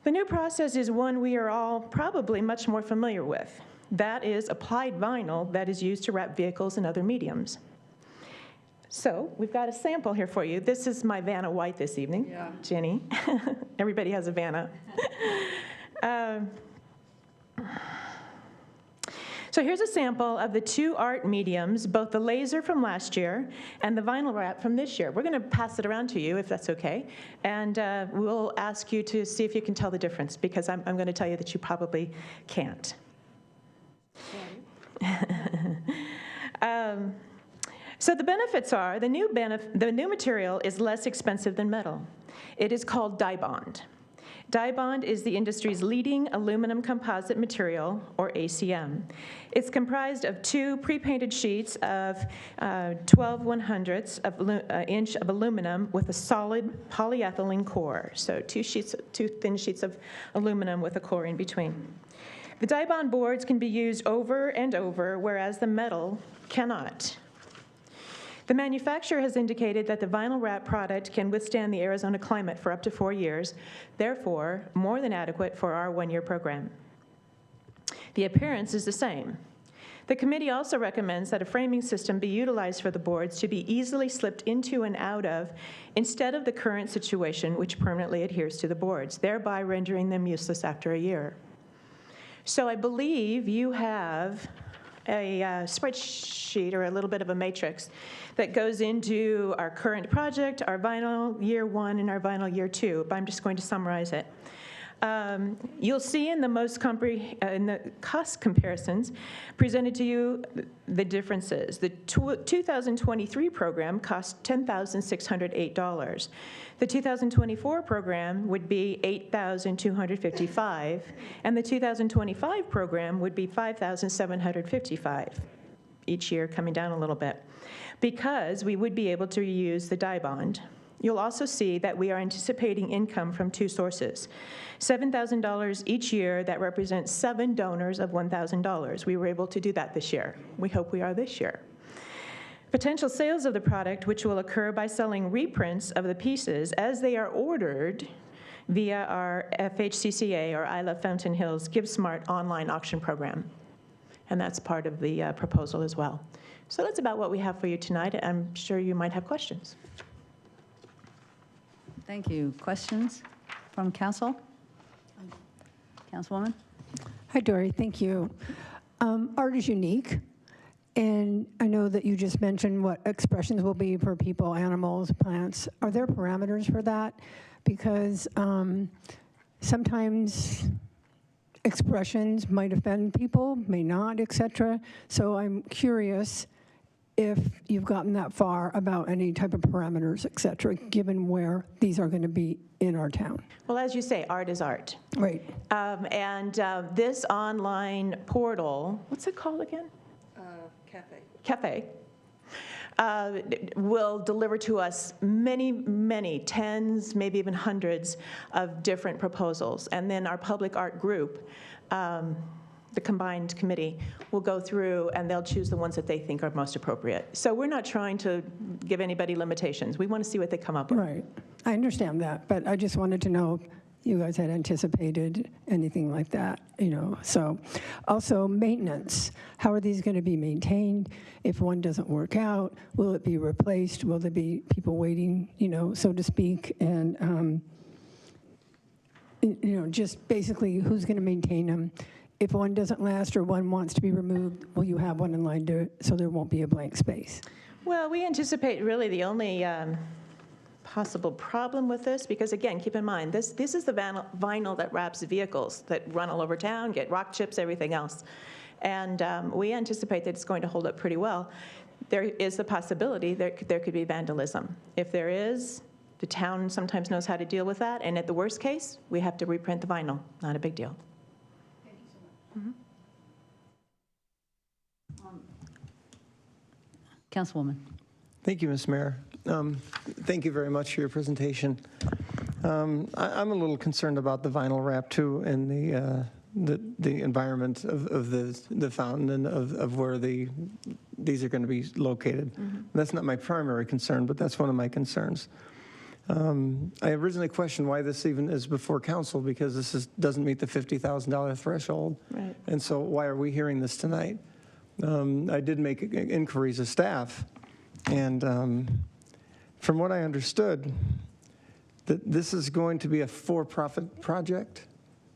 The new process is one we are all probably much more familiar with. That is applied vinyl that is used to wrap vehicles and other mediums. So we've got a sample here for you. This is my Vanna White this evening, yeah. Jenny. Everybody has a Vanna. So here's a sample of the two art mediums, both the laser from last year and the vinyl wrap from this year. We're going to pass it around to you, if that's okay, and we'll ask you to see if you can tell the difference, because I'm going to tell you that you probably can't. So the benefits are, the new material is less expensive than metal. It is called dye bond. Dye-Bond is the industry's leading aluminum composite material, or ACM. It's comprised of 2 pre-painted sheets of 12/100 inch of aluminum with a solid polyethylene core. So 2 thin sheets of aluminum with a core in between. The Dye-Bond boards can be used over and over, whereas the metal cannot. The manufacturer has indicated that the vinyl wrap product can withstand the Arizona climate for up to 4 years, therefore more than adequate for our 1-year program. The appearance is the same. The committee also recommends that a framing system be utilized for the boards to be easily slipped into and out of instead of the current situation, which permanently adheres to the boards, thereby rendering them useless after a year. So I believe you have a spreadsheet or a little bit of a matrix that goes into our current project, our vinyl year 1, and our vinyl year 2, but I'm just going to summarize it. You'll see in the in the cost comparisons presented to you the differences. The 2023 program cost $10,608. The 2024 program would be $8,255, and the 2025 program would be $5,755, each year coming down a little bit, because we would be able to use the Dye-Bond. You'll also see that we are anticipating income from 2 sources. $7,000 each year, that represents 7 donors of $1,000. We were able to do that this year. We hope we are this year. Potential sales of the product, which will occur by selling reprints of the pieces as they are ordered via our FHCCA, or I Love Fountain Hills Give Smart online auction program. And that's part of the proposal as well. So that's about what we have for you tonight. I'm sure you might have questions. Thank you. Questions from council? Councilwoman? Hi, Dory. Thank you. Art is unique, and I know that you just mentioned what expressions will be for people, animals, plants. Are there parameters for that? Because sometimes expressions might offend people, may not, et cetera. So I'm curious if you've gotten that far about any type of parameters, et cetera, given where these are going to be in our town. Well, as you say, art is art. Right. This online portal, what's it called again? Cafe. Will deliver to us many tens, maybe even hundreds of different proposals. And then our public art group, the combined committee, will go through and they'll choose the ones that they think are most appropriate. So we're not trying to give anybody limitations. We want to see what they come up with. Right. I understand that, but I just wanted to know if you guys had anticipated anything like that, you know. So also maintenance. How are these going to be maintained? If one doesn't work out, will it be replaced? Will there be people waiting, you know, so to speak? And, you know, just basically who's going to maintain them? If one doesn't last or one wants to be removed, will you have one in line so there won't be a blank space? Well, we anticipate really the only possible problem with this, because again, keep in mind, this is the vinyl that wraps vehicles that run all over town, get rock chips, everything else. And we anticipate that it's going to hold up pretty well. There is the possibility there could be vandalism. If there is, the town sometimes knows how to deal with that, and at the worst case, we have to reprint the vinyl. Not a big deal. Councilwoman. Thank you, Ms. Mayor. Thank you very much for your presentation. I'm a little concerned about the vinyl wrap too, and the environment of the fountain and of where these are going to be located. That's not my primary concern, but that's one of my concerns. I originally questioned why this even is before council, because this doesn't meet the $50,000 threshold. Right. And so why are we hearing this tonight? I did make inquiries of staff, and from what I understood, that this is going to be a for-profit project,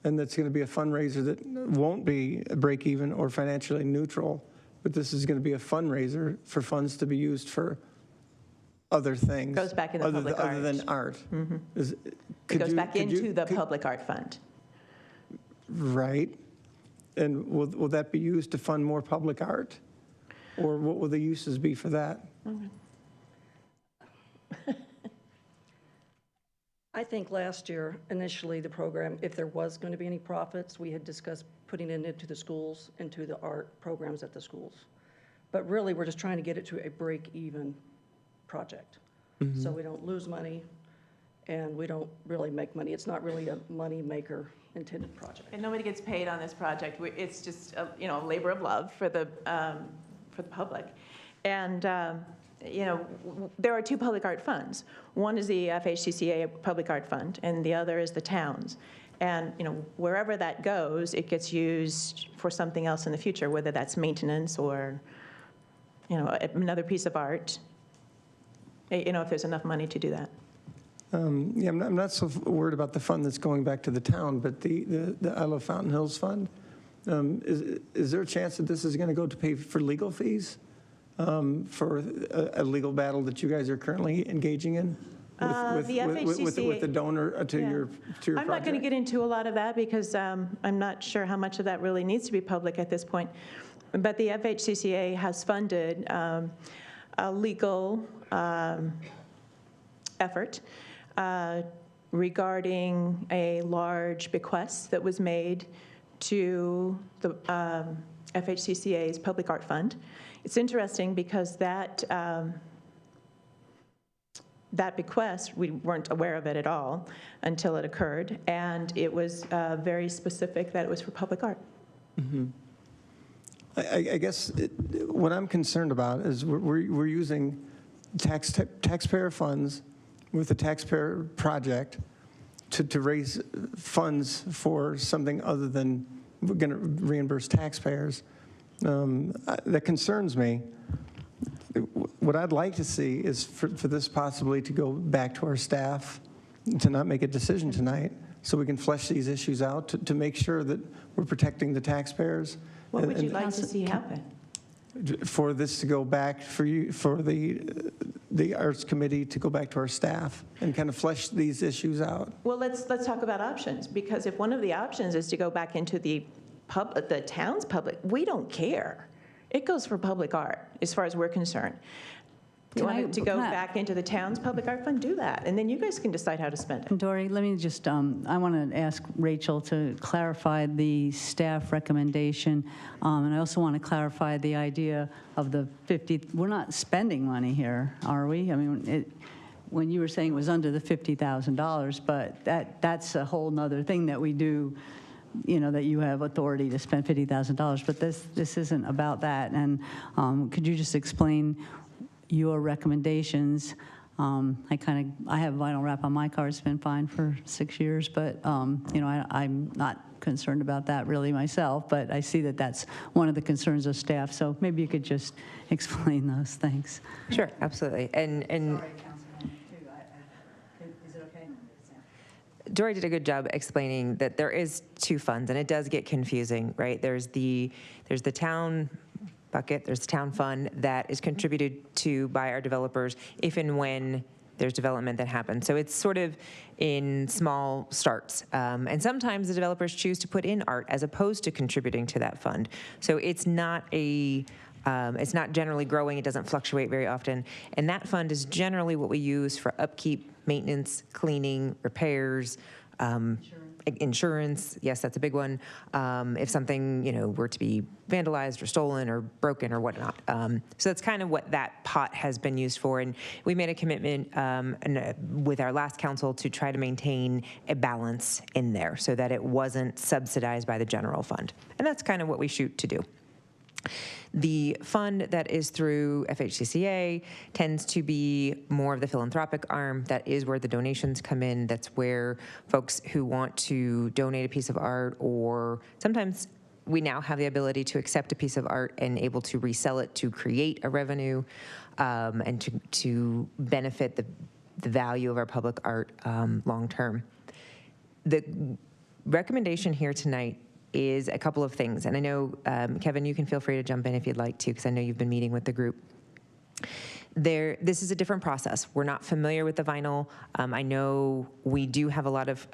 and that's going to be a fundraiser that won't be break-even or financially neutral, but this is going to be a fundraiser for funds to be used for other things. Goes back in the public art. Other than art. It goes back into the public art fund. Right. And will that be used to fund more public art? Or what will the uses be for that? I think last year, initially, the program, if there was going to be any profits, we had discussed putting it into the schools, into the art programs at the schools. But really, we're just trying to get it to a break-even project. So we don't lose money, and we don't really make money. It's not really a money-maker intended project. And nobody gets paid on this project. It's just a, a labor of love for the public. And there are two public art funds. One is the FHCCA Public Art Fund, and the other is the town's. And wherever that goes, it gets used for something else in the future, whether that's maintenance or another piece of art. If there's enough money to do that. Yeah, I'm not so worried about the fund that's going back to the town, but the I Love Fountain Hills Fund, is there a chance that this is going to go to pay for legal fees for a legal battle that you guys are currently engaging in with the donor to your project? I'm not going to get into a lot of that because I'm not sure how much of that really needs to be public at this point. But the FHCCA has funded a legal effort regarding a large bequest that was made to the FHCCA's Public Art Fund. It's interesting because that bequest, we weren't aware of it at all until it occurred, and it was very specific that it was for public art. Mm-hmm. I guess what I'm concerned about is we're using taxpayer funds with a taxpayer project to raise funds for something other than we're going to reimburse taxpayers. That concerns me. What I'd like to see is for this possibly to go back to our staff, to not make a decision tonight, so we can flesh these issues out to make sure that we're protecting the taxpayers. What would you like to see happen? For this to go back, for the Arts Committee to go back to our staff and kind of flesh these issues out. Well, let's talk about options, because if one of the options is to go back into the town's public, we don't care. It goes for public art, as far as we're concerned. You want it to go back into the town's public art fund, do that, and then you guys can decide how to spend it. Dory, let me just, I want to ask Rachel to clarify the staff recommendation, and I also want to clarify the idea of the 50, we're not spending money here, are we? I mean, when you were saying it was under the $50,000, but that's a whole nother thing that we do, that you have authority to spend $50,000, but this isn't about that. And could you just explain your recommendations? I have vinyl wrap on my car. It's been fine for 6 years, but I'm not concerned about that really myself, but I see that that's one of the concerns of staff. So maybe you could just explain those. Thanks. Sure, absolutely. And sorry, Councilman, is it okay? Dory did a good job explaining that there is two funds, and it does get confusing, right? There's the town bucket, there's the town fund that is contributed to by our developers if and when there's development that happens. So it's sort of in small starts. And sometimes the developers choose to put in art as opposed to contributing to that fund. So it's not generally growing, it doesn't fluctuate very often. And that fund is generally what we use for upkeep, maintenance, cleaning, repairs, insurance, yes, that's a big one. If something, were to be vandalized or stolen or broken or whatnot. So that's kind of what that pot has been used for. And we made a commitment with our last council to try to maintain a balance in there so that it wasn't subsidized by the general fund. And that's kind of what we shoot to do. The fund that is through FHCCA tends to be more of the philanthropic arm. That is where the donations come in. That's where folks who want to donate a piece of art, or sometimes we now have the ability to accept a piece of art and able to resell it to create a revenue and to benefit the value of our public art long term. The recommendation here tonight is a couple of things. And I know, Kevin, you can feel free to jump in if you'd like to, because I know you've been meeting with the group. This is a different process. We're not familiar with the vinyl. I know we do have a lot of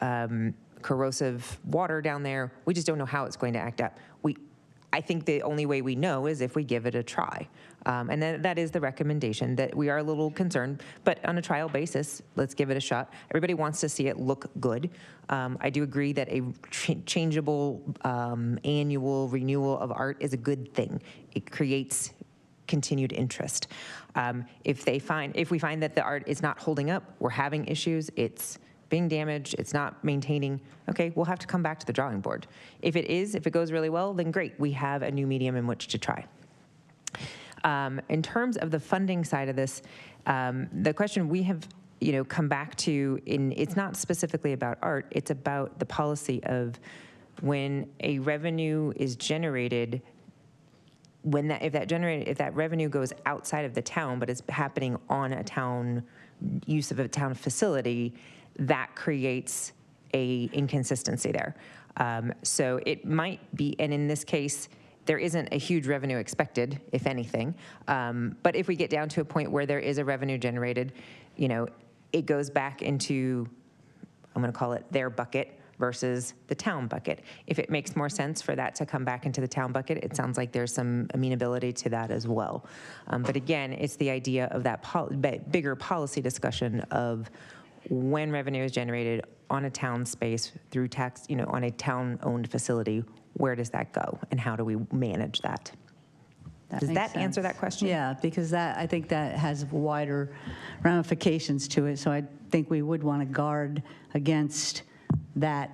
corrosive water down there. We just don't know how it's going to act up. I think the only way we know is if we give it a try. And then that is the recommendation, that we are a little concerned, but on a trial basis, let's give it a shot. Everybody wants to see it look good. I do agree that a changeable annual renewal of art is a good thing. It creates continued interest. If we find that the art is not holding up, we're having issues, it's being damaged, it's not maintaining, okay, we'll have to come back to the drawing board. If it goes really well, then great, we have a new medium in which to try. In terms of the funding side of this, the question we have come back to, it's not specifically about art, it's about the policy of when a revenue is generated, if that revenue goes outside of the town but is happening on a town use of a town facility, that creates a inconsistency there. So it might be, and in this case, there isn't a huge revenue expected, if anything. But if we get down to a point where there is a revenue generated, it goes back into, I'm going to call it their bucket versus the town bucket. If it makes more sense for that to come back into the town bucket, it sounds like there's some amenability to that as well. But again, it's the idea of that bigger policy discussion of when revenue is generated on a town space through tax, on a town-owned facility, where does that go and how do we manage that? Does that answer that question? Yeah, because I think that has wider ramifications to it. So I think we would want to guard against that,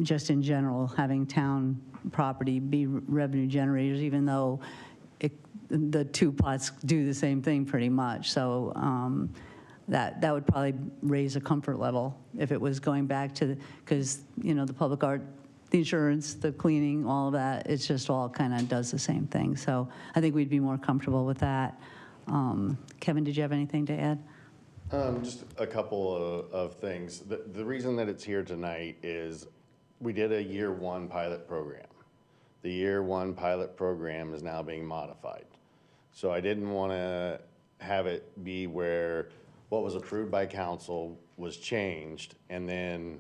just in general, having town property be revenue generators, even though the two pots do the same thing pretty much. So that would probably raise a comfort level if it was going back to, because the public art, the insurance, the cleaning, all of that, it's just all kind of does the same thing. So I think we'd be more comfortable with that. Kevin, did you have anything to add? Just a couple of things. The reason that it's here tonight is we did a year one pilot program. The year one pilot program is now being modified. So I didn't want to have it be where what was approved by council was changed and then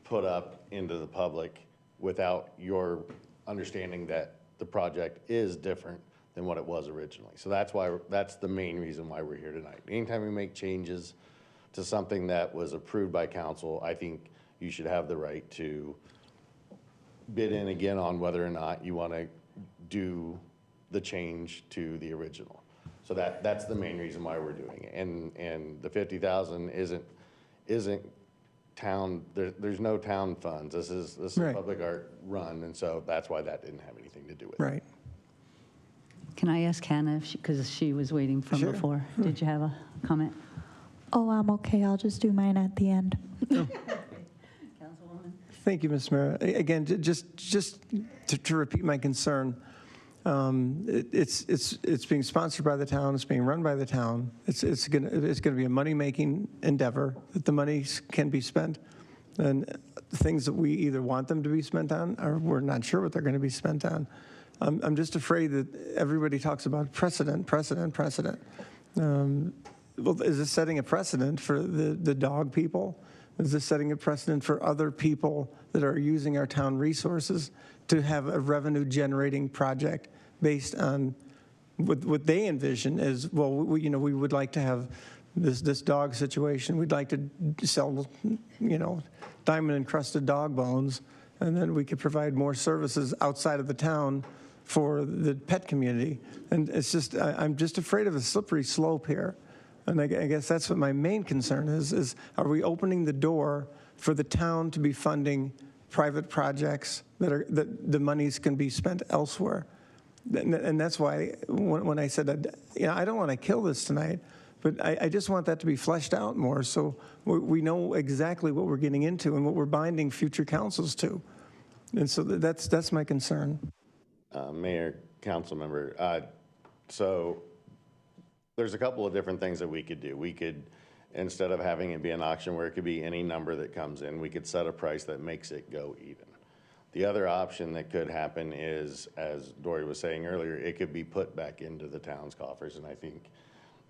put up into the public without your understanding that the project is different than what it was originally. So that's the main reason why we're here tonight. Anytime we make changes to something that was approved by council, I think you should have the right to bid in again on whether or not you want to do the change to the original. So that's the main reason why we're doing it. And the 50,000 isn't town, there's no town funds. This is Right. public art run, and so that's why that didn't have anything to do with it. Right. Can I ask Hannah, because she was waiting from Sure. before. Did you have a comment? Oh, I'm okay. I'll just do mine at the end. Thank you, Ms. Mayor. Again, just to repeat my concern, it's being sponsored by the town, it's being run by the town. It's going to be a money-making endeavor that the money can be spent, and things that we either want them to be spent on or we're not sure what they're going to be spent on. I'm just afraid that everybody talks about precedent. Well, is this setting a precedent for the dog people? Is this setting a precedent for other people that are using our town resources to have a revenue-generating project based on what they envision as, well, we would like to have this dog situation. We'd like to sell, diamond-encrusted dog bones, and then we could provide more services outside of the town for the pet community. And it's just, I'm just afraid of a slippery slope here. And I guess that's what my main concern is are we opening the door for the town to be funding private projects that the monies can be spent elsewhere? And that's why when I said, I don't want to kill this tonight, but I just want that to be fleshed out more so we know exactly what we're getting into and what we're binding future councils to. And so that's my concern. Mayor, council member, so there's a couple of different things that we could do. We could, instead of having it be an auction where it could be any number that comes in, we could set a price that makes it go even. The other option that could happen is, as Dory was saying earlier, it could be put back into the town's coffers, and I think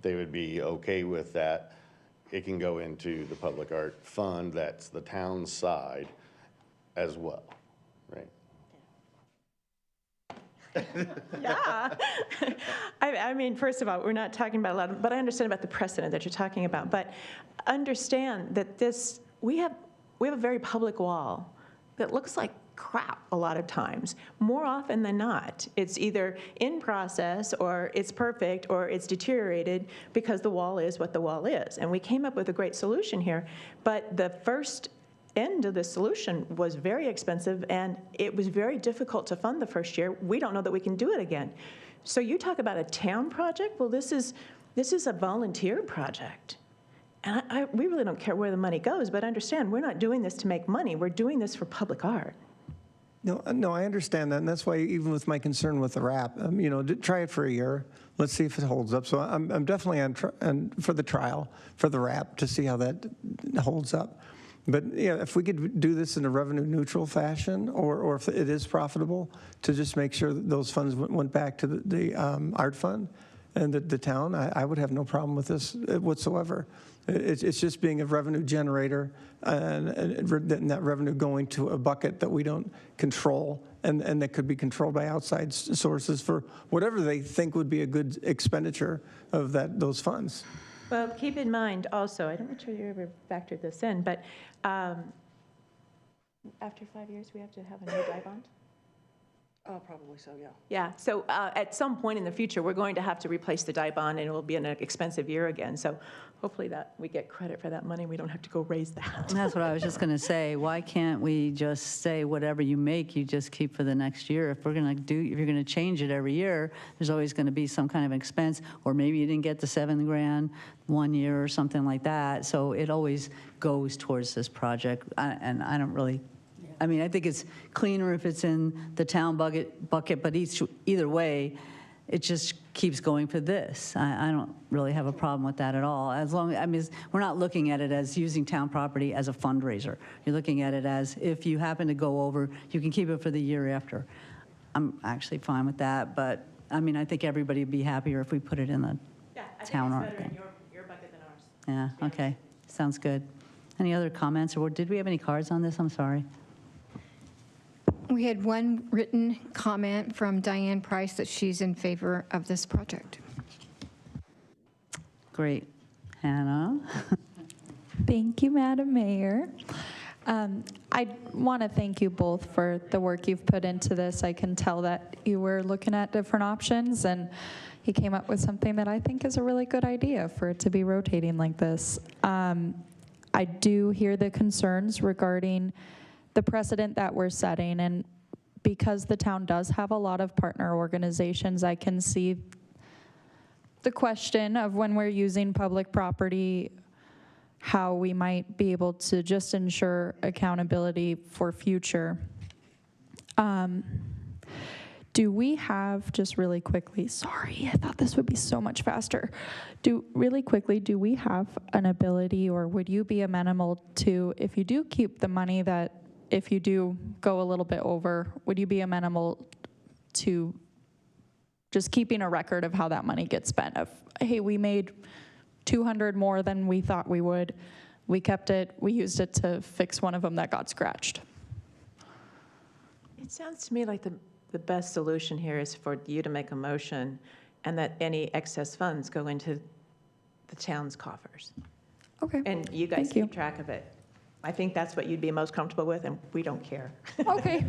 they would be okay with that. It can go into the public art fund, that's the town's side as well, right? Yeah. I mean, first of all, we're not talking about a lot, but I understand about the precedent that you're talking about. But understand that we have a very public wall that looks like crap a lot of times. More often than not, it's either in process or it's perfect or it's deteriorated because the wall is what the wall is. And we came up with a great solution here, but the first end of the solution was very expensive and it was very difficult to fund the first year. We don't know that we can do it again. So you talk about a town project? Well, this is a volunteer project. And we really don't care where the money goes, but understand, we're not doing this to make money. We're doing this for public art. No, I understand that, and that's why even with my concern with the wrap, try it for a year. Let's see if it holds up. So I'm definitely on for the trial, for the wrap, to see how that holds up. But yeah, if we could do this in a revenue neutral fashion, or if it is profitable, to just make sure that those funds went back to the art fund and the town, I would have no problem with this whatsoever. It's just being a revenue generator and that revenue going to a bucket that we don't control and that could be controlled by outside sources for whatever they think would be a good expenditure of those funds. Well, keep in mind also, I'm not sure you ever factored this in, but after 5 years, we have to have a new die bond? Probably so, yeah. Yeah, so at some point in the future, we're going to have to replace the die bond, and it will be an expensive year again. So hopefully that we get credit for that money. We don't have to go raise that. That's what I was just going to say. Why can't we just say whatever you make, you just keep for the next year? If you're going to change it every year, there's always going to be some kind of expense, or maybe you didn't get the $7,000 1 year or something like that. So it always goes towards this project, and I don't really. I mean, I think it's cleaner if it's in the town bucket, but either way, it just keeps going for this. I don't really have a problem with that at all. As long, we're not looking at it as using town property as a fundraiser. You're looking at it as if you happen to go over, you can keep it for the year after. I'm actually fine with that, but I mean, I think everybody would be happier if we put it in the town art thing. Your bucket than ours. Yeah, okay, sounds good. Any other comments, or did we have any cards on this? I'm sorry. We had one written comment from Diane Price that she's in favor of this project. Great. Hannah? Thank you, Madam Mayor. I want to thank you both for the work you've put into this. I can tell that you were looking at different options, and you came up with something that I think is a really good idea for it to be rotating like this. I do hear the concerns regarding the precedent that we're setting, and because the town does have a lot of partner organizations, I can see the question of when we're using public property, how we might be able to just ensure accountability for future. Do we have, just really quickly, sorry, I thought this would be so much faster. Really quickly, do we have an ability, or would you be amenable to, if you do keep the money that, if you do go a little bit over, would you be amenable to just keeping a record of how that money gets spent? Of, hey, we made 200 more than we thought we would. We kept it, we used it to fix one of them that got scratched. It sounds to me like the best solution here is for you to make a motion and that any excess funds go into the town's coffers. Okay. And you guys keep track of it. I think that's what you'd be most comfortable with, and we don't care. Okay.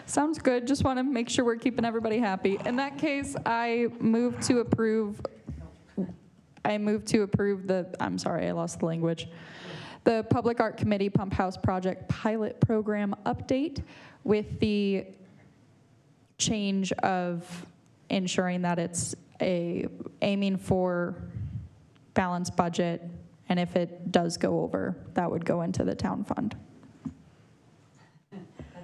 Sounds good. Just want to make sure we're keeping everybody happy. In that case, I move to approve I'm sorry, I lost the language. The Public Art Committee Pump House Project Pilot Program update with the change of ensuring that it's aiming for balanced budget, and if it does go over, that would go into the town fund. I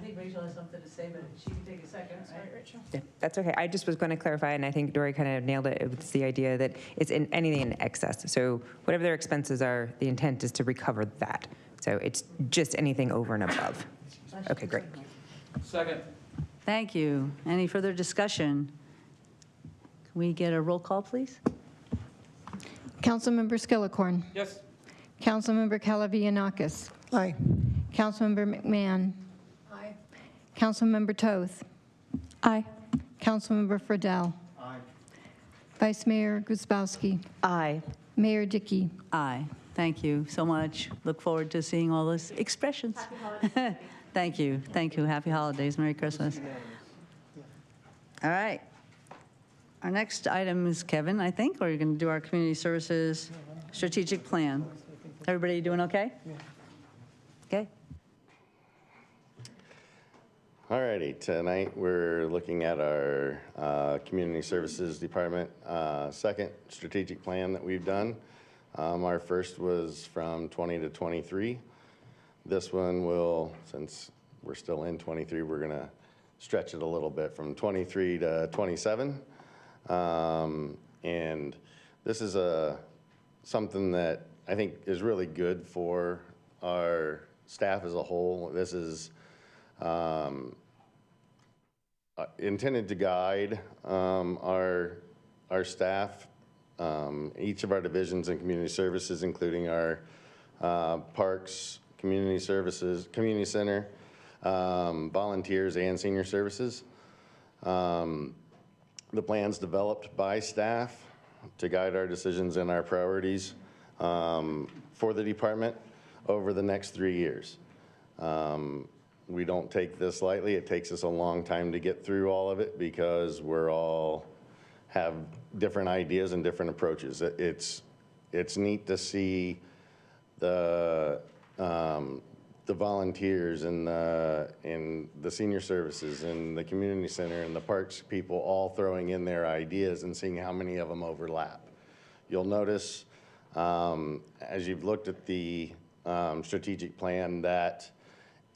think Rachel has something to say, but she can take a second. Sorry, Rachel. Yeah, that's okay. I just was going to clarify, and I think Dory kind of nailed it. It's the idea that it's in anything in excess. So whatever their expenses are, the intent is to recover that. So it's just anything over and above. Okay, great. Second. Thank you. Any further discussion? Can we get a roll call, please? Councilmember Skillicorn. Yes. Councilmember Calavianakis. Aye. Councilmember McMahon. Aye. Councilmember Toth. Aye. Councilmember Friedel. Aye. Vice Mayor Guzbowski. Aye. Mayor Dickey. Aye. Thank you so much. Look forward to seeing all those expressions. Thank you. Thank you. Happy holidays. Merry Christmas. All right. Our next item is Kevin, I think, or you're going to do our community services strategic plan. Everybody doing okay? Okay. All righty, tonight we're looking at our Community Services Department second strategic plan that we've done. Our first was from 20 to 23. This one will, since we're still in 23, we're gonna stretch it a little bit from 23 to 27. And this is something that I think is really good for our staff as a whole. This is intended to guide our staff, each of our divisions and community services, including our parks, community services, community center, volunteers, and senior services. The plan's developed by staff to guide our decisions and our priorities for the department over the next 3 years. We don't take this lightly. It takes us a long time to get through all of it because we're all have different ideas and different approaches. It's neat to see the volunteers and the senior services and the community center and the parks people all throwing in their ideas and seeing how many of them overlap. You'll notice as you've looked at the strategic plan that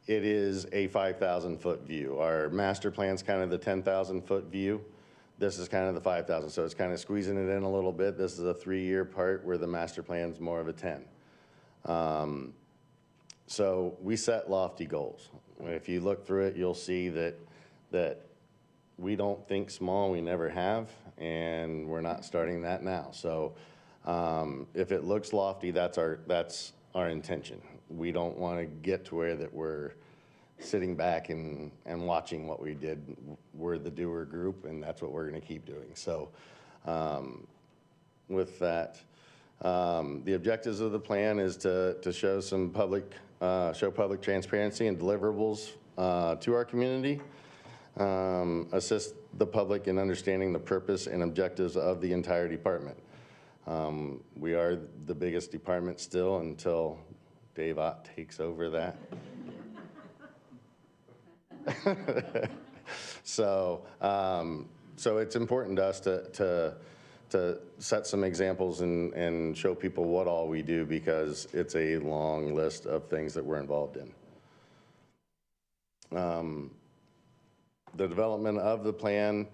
it is a 5,000-foot view. Our master plan's kind of the 10,000-foot view. This is kind of the 5,000, so it's kind of squeezing it in a little bit. This is a 3-year part where the master plan's more of a 10. So we set lofty goals. If you look through it, you'll see that we don't think small, we never have, and we're not starting that now. So if it looks lofty, that's our intention. We don't want to get to where that we're sitting back and watching what we did. We're the doer group, and that's what we're going to keep doing. So with that, the objectives of the plan is to show some public transparency and deliverables to our community, assist the public in understanding the purpose and objectives of the entire department. We are the biggest department still until Dave Ott takes over that. So it's important to us to set some examples and show people what all we do, because it's a long list of things that we're involved in. The development of the plan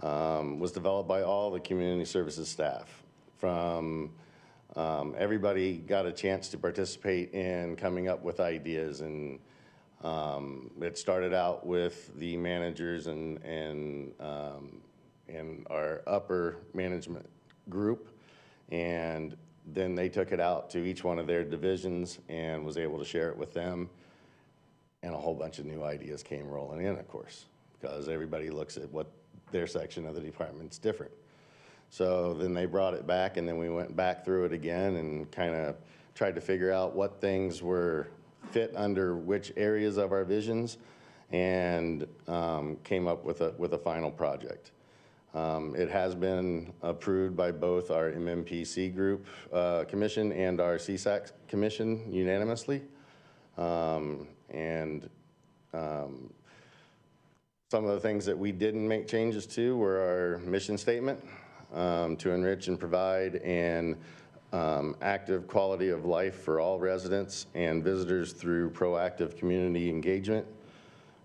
was developed by all the community services staff. From everybody got a chance to participate in coming up with ideas, and it started out with the managers and our upper management group, and then they took it out to each one of their divisions and was able to share it with them, and a whole bunch of new ideas came rolling in, of course, because everybody looks at what their section of the department's different. So then they brought it back, and then we went back through it again and kind of tried to figure out what things were fit under which areas of our visions, and came up with a final project. It has been approved by both our MMPC group commission and our CSAC commission unanimously. Some of the things that we didn't make changes to were our mission statement, to enrich and provide an active quality of life for all residents and visitors through proactive community engagement,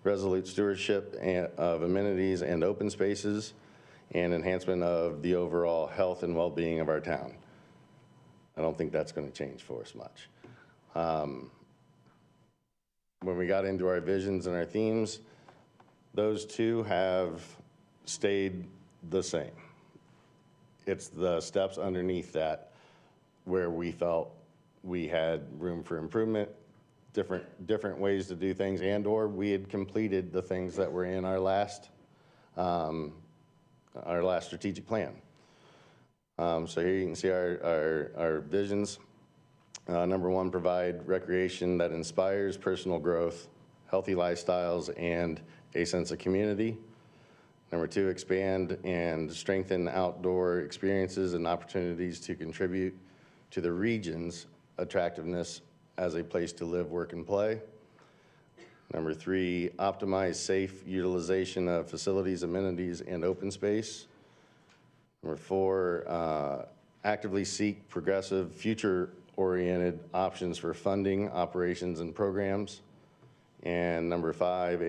resolute stewardship of amenities and open spaces, and enhancement of the overall health and well-being of our town. I don't think that's going to change for us much. When we got into our visions and our themes, those two have stayed the same. It's the steps underneath that where we felt we had room for improvement, different ways to do things, and or we had completed the things that were in our last our last strategic plan. So here you can see our visions. Number one, provide recreation that inspires personal growth, healthy lifestyles, and a sense of community. Number two, expand and strengthen outdoor experiences and opportunities to contribute to the region's attractiveness as a place to live, work, and play. Number three, optimize safe utilization of facilities, amenities, and open space. Number four, actively seek progressive, future-oriented options for funding, operations, and programs. And number five,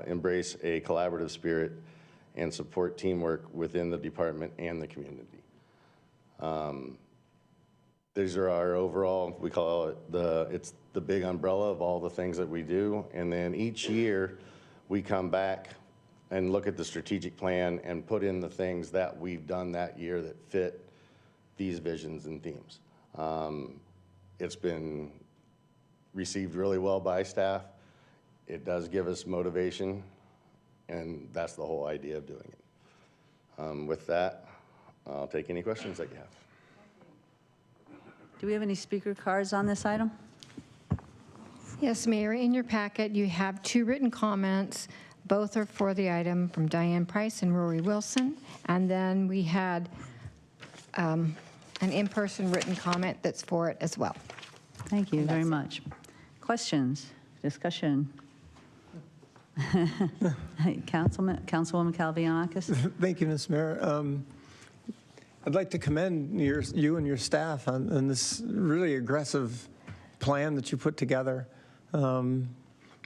embrace a collaborative spirit and support teamwork within the department and the community. These are our overall, we call it it's the big umbrella of all the things that we do. And then each year we come back and look at the strategic plan and put in the things that we've done that year that fit these visions and themes. It's been received really well by staff. It does give us motivation, and that's the whole idea of doing it. With that, I'll take any questions that you have. Do we have any speaker cards on this item? Yes, Mayor, in your packet, you have 2 written comments. Both are for the item from Diane Price and Rory Wilson. And then we had an in-person written comment that's for it as well. Thank you very much. Questions, discussion? Councilwoman Kalvianakis. Thank you, Ms. Mayor. I'd like to commend you and your staff on this really aggressive plan that you put together.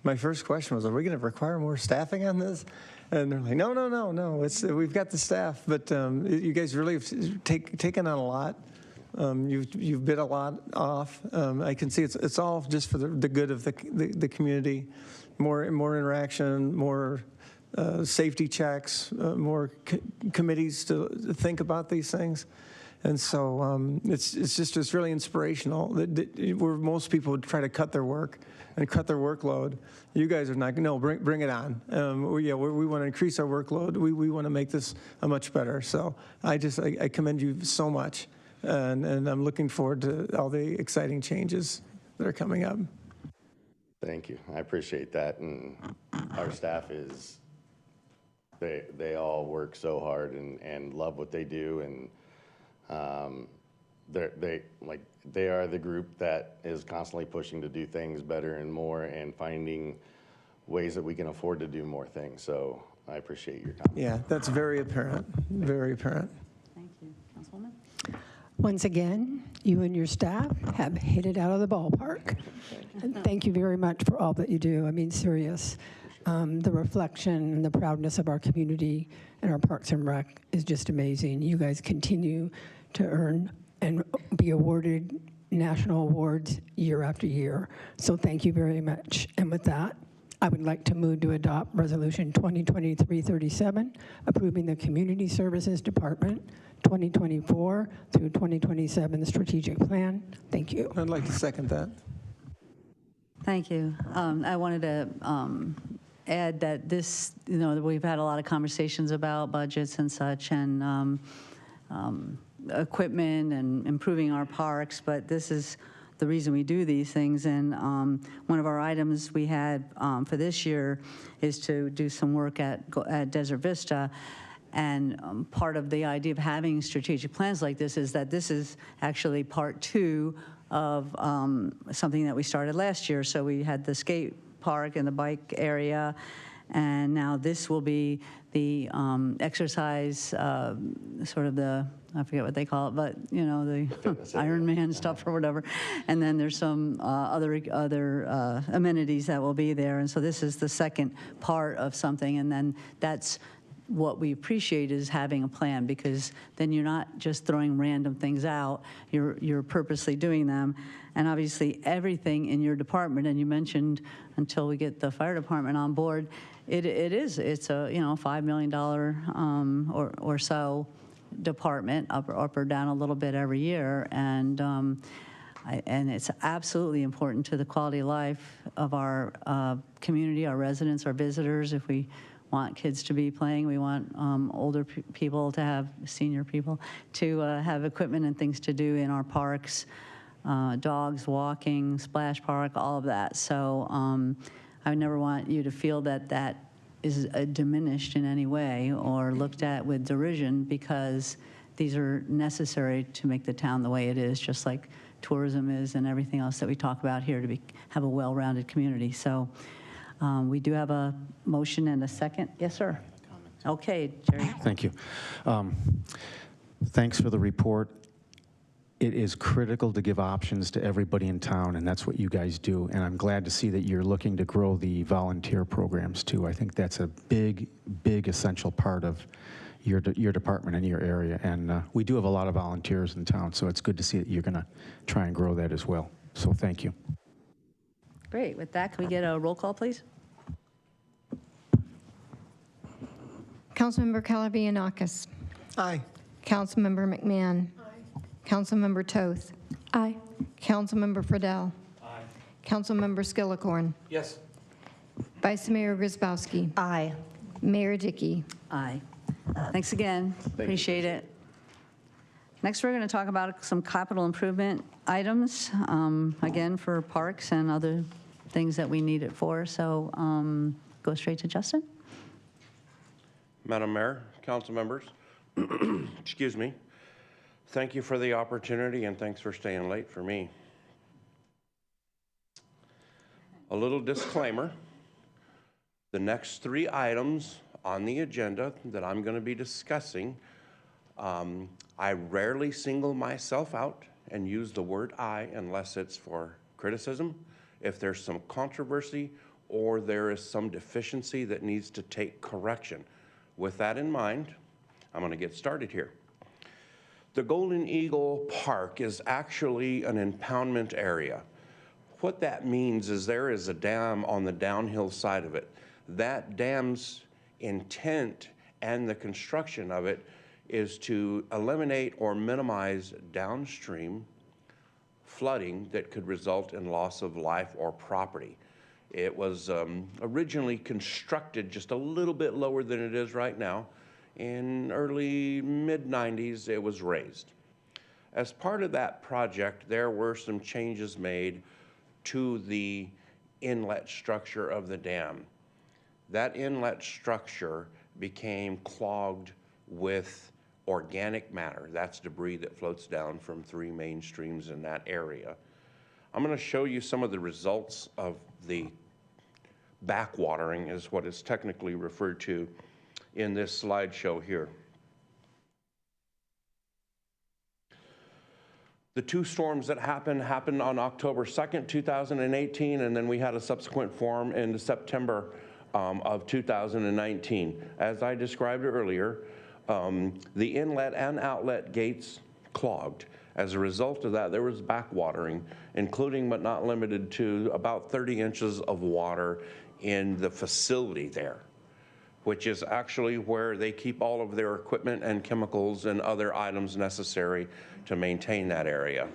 My first question was, are we going to require more staffing on this? And they're like, no. We've got the staff. But you guys really have taken on a lot. You've bit a lot off. I can see it's all just for the good of the community. More interaction, more safety checks, more committees to think about these things. And so it's really inspirational. Where most people would try to cut their work and cut their workload, you guys are not. No, bring it on. We want to increase our workload. We want to make this a much better. So I commend you so much, and I'm looking forward to all the exciting changes that are coming up. Thank you. I appreciate that. And our staff they all work so hard and love what they do. And they are the group that is constantly pushing to do things better and more and finding ways that we can afford to do more things. So I appreciate your comment. Yeah, that's very apparent. Very apparent. Thank you. Councilwoman? Once again, you and your staff have hit it out of the ballpark. And thank you very much for all that you do. I mean, serious. The reflection and the proudness of our community and our Parks and Rec is just amazing. You guys continue to earn and be awarded national awards year after year. So thank you very much. And with that, I would like to move to adopt Resolution 2023-37, approving the Community Services Department 2024 through 2027 strategic plan. Thank you. I'd like to second that. Thank you. I wanted to add that this, we've had a lot of conversations about budgets and such, and equipment and improving our parks, but this is the reason we do these things. And one of our items we had for this year is to do some work at Desert Vista. And part of the idea of having strategic plans like this is that this is actually part 2 of something that we started last year. So we had the skate park and the bike area, and now this will be the exercise, sort of the, I forget what they call it, but the Ironman stuff or whatever. And then there's some other amenities that will be there. And so this is the second part of something, and then that's what we appreciate is having a plan, because then you're not just throwing random things out, you're purposely doing them. And obviously everything in your department, and you mentioned until we get the fire department on board, it's a $5 million or so department, up or down a little bit every year. And it's absolutely important to the quality of life of our community, our residents, our visitors. If we want kids to be playing. We want older people to have, senior people, to have equipment and things to do in our parks, dogs walking, splash park, all of that. So I would never want you to feel that that is diminished in any way or looked at with derision, because these are necessary to make the town the way it is, just like tourism is and everything else that we talk about here to have a well-rounded community. So we do have a motion and a second. Yes, sir. Okay, Jerry. Thank you. Thanks for the report. It is critical to give options to everybody in town, and that's what you guys do. And I'm glad to see that you're looking to grow the volunteer programs too. I think that's a big, big essential part of your department and your area. And we do have a lot of volunteers in town, so it's good to see that you're going to try and grow that as well. So thank you. Great. With that, can we get a roll call, please? Councilmember Calavianakis. Aye. Councilmember McMahon. Aye. Councilmember Toth. Aye. Councilmember Friedel. Aye. Councilmember Skillicorn. Yes. Vice Mayor Grzybowski. Aye. Mayor Dickey. Aye. Thanks again. Appreciate it. Next, we're going to talk about some capital improvement items, again, for parks and other things that we need it for. So go straight to Justin. Madam Mayor, council members, excuse me. Thank you for the opportunity and thanks for staying late for me. A little disclaimer. The next 3 items on the agenda that I'm going to be discussing, I rarely single myself out and use the word I unless it's for criticism, if there's some controversy or there is some deficiency that needs to take correction. With that in mind, I'm going to get started here. The Golden Eagle Park is actually an impoundment area. What that means is there is a dam on the downhill side of it. That dam's intent and the construction of it is to eliminate or minimize downstream flooding that could result in loss of life or property. It was originally constructed just a little bit lower than it is right now. In early mid-90s, it was raised. As part of that project, there were some changes made to the inlet structure of the dam. That inlet structure became clogged with organic matter. That's debris that floats down from 3 main streams in that area. I'm going to show you some of the results of the backwatering, is what is technically referred to in this slideshow here. The 2 storms that happened on October 2nd, 2018, and then we had a subsequent form in September of 2019. As I described earlier, the inlet and outlet gates clogged. As a result of that, there was backwatering, including but not limited to about 30 inches of water in the facility there, which is actually where they keep all of their equipment and chemicals and other items necessary to maintain that area.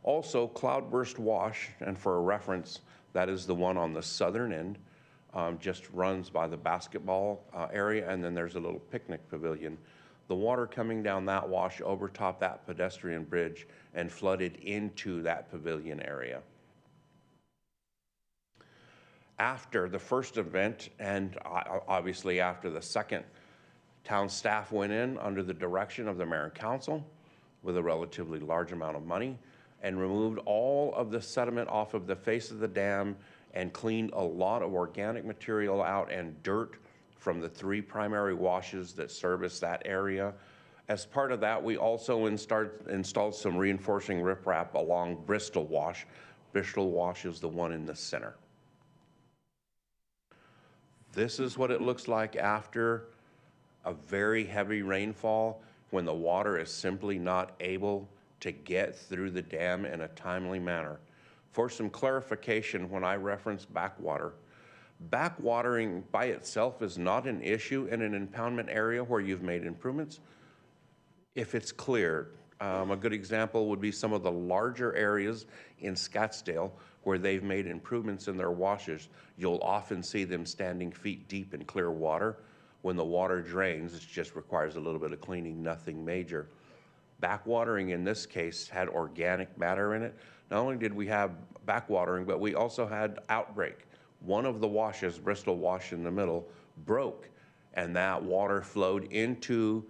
Also, cloudburst wash, and for a reference, that is the one on the southern end, just runs by the basketball area, and then there's a little picnic pavilion. The water coming down that wash overtopped that pedestrian bridge and flooded into that pavilion area. After the first event, and obviously after the second, town staff went in under the direction of the mayor and council with a relatively large amount of money and removed all of the sediment off of the face of the dam and cleaned a lot of organic material out and dirt from the 3 primary washes that service that area. As part of that, we also installed some reinforcing riprap along Bristol Wash. Bristol Wash is the one in the center. This is what it looks like after a very heavy rainfall, when the water is simply not able to get through the dam in a timely manner. For some clarification, when I reference backwatering by itself is not an issue in an impoundment area where you've made improvements. If it's clear, A good example would be some of the larger areas in Scottsdale where they've made improvements in their washes. You'll often see them standing feet deep in clear water. When the water drains, it just requires a little bit of cleaning, nothing major. Backwatering in this case had organic matter in it. Not only did we have backwatering, but we also had outbreak. One of the washes, Bristol Wash in the middle, broke, and that water flowed into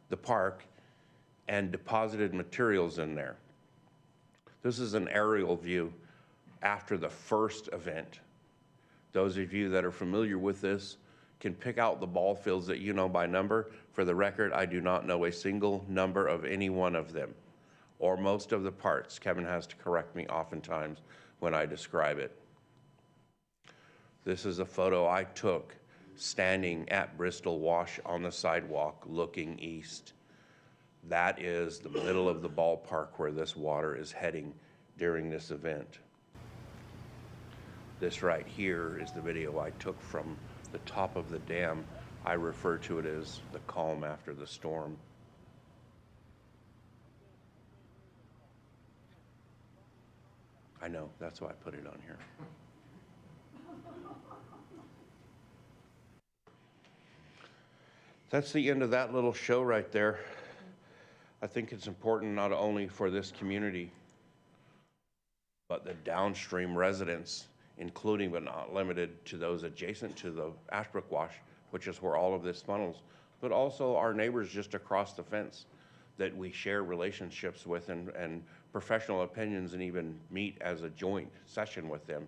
the park and deposited materials in there. This is an aerial view after the first event. Those of you that are familiar with this can pick out the ball fields that you know by number. For the record, I do not know a single number of any one of them, or most of the parts. Kevin has to correct me oftentimes when I describe it. This is a photo I took standing at Bristol Wash on the sidewalk looking east. That is the middle of the ballpark where this water is heading during this event. This right here is the video I took from the top of the dam. I refer to it as the calm after the storm. I know, that's why I put it on here. That's the end of that little show right there. I think it's important not only for this community, but the downstream residents, including but not limited to those adjacent to the Ashbrook Wash, which is where all of this funnels, but also our neighbors just across the fence that we share relationships with and professional opinions and even meet as a joint session with them,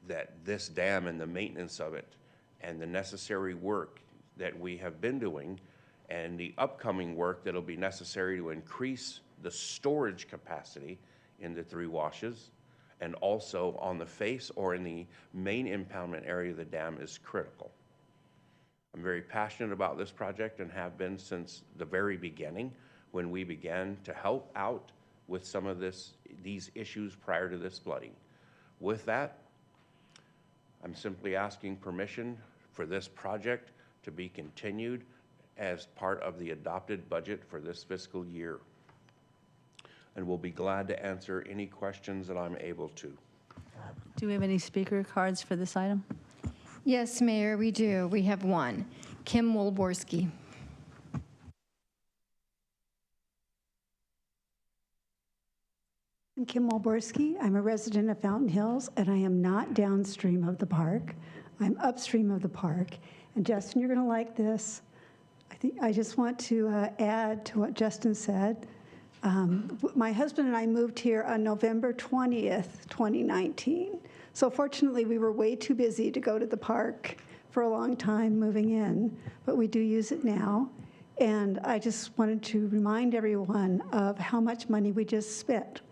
that this dam and the maintenance of it and the necessary work that we have been doing and the upcoming work that'll be necessary to increase the storage capacity in the three washes and also on the face or in the main impoundment area of the dam is critical. I'm very passionate about this project and have been since the very beginning when we began to help out with some of these issues prior to this flooding. With that, I'm simply asking permission for this project to be continued as part of the adopted budget for this fiscal year. And we'll be glad to answer any questions that I'm able to. Do we have any speaker cards for this item? Yes, Mayor, we do. We have one. Kim Wolborski. I'm Kim Wolborski. I'm a resident of Fountain Hills, and I am not downstream of the park. I'm upstream of the park. And Justin, you're going to like this. I just want to add to what Justin said. My husband and I moved here on November 20th, 2019. So fortunately, we were way too busy to go to the park for a long time moving in, but we do use it now. And I just wanted to remind everyone of how much money we just spent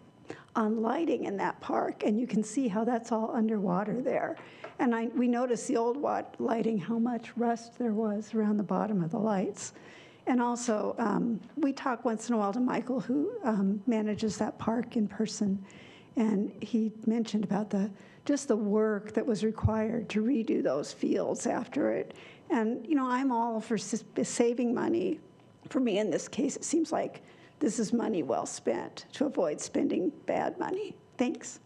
on lighting in that park, and you can see how that's all underwater there. And we noticed the old lighting, how much rust there was around the bottom of the lights. And also, we talk once in a while to Michael, who manages that park in person, and he mentioned about just the work that was required to redo those fields after it. And, you know, I'm all for saving money. For me, in this case, it seems like this is money well spent to avoid spending bad money. Thanks.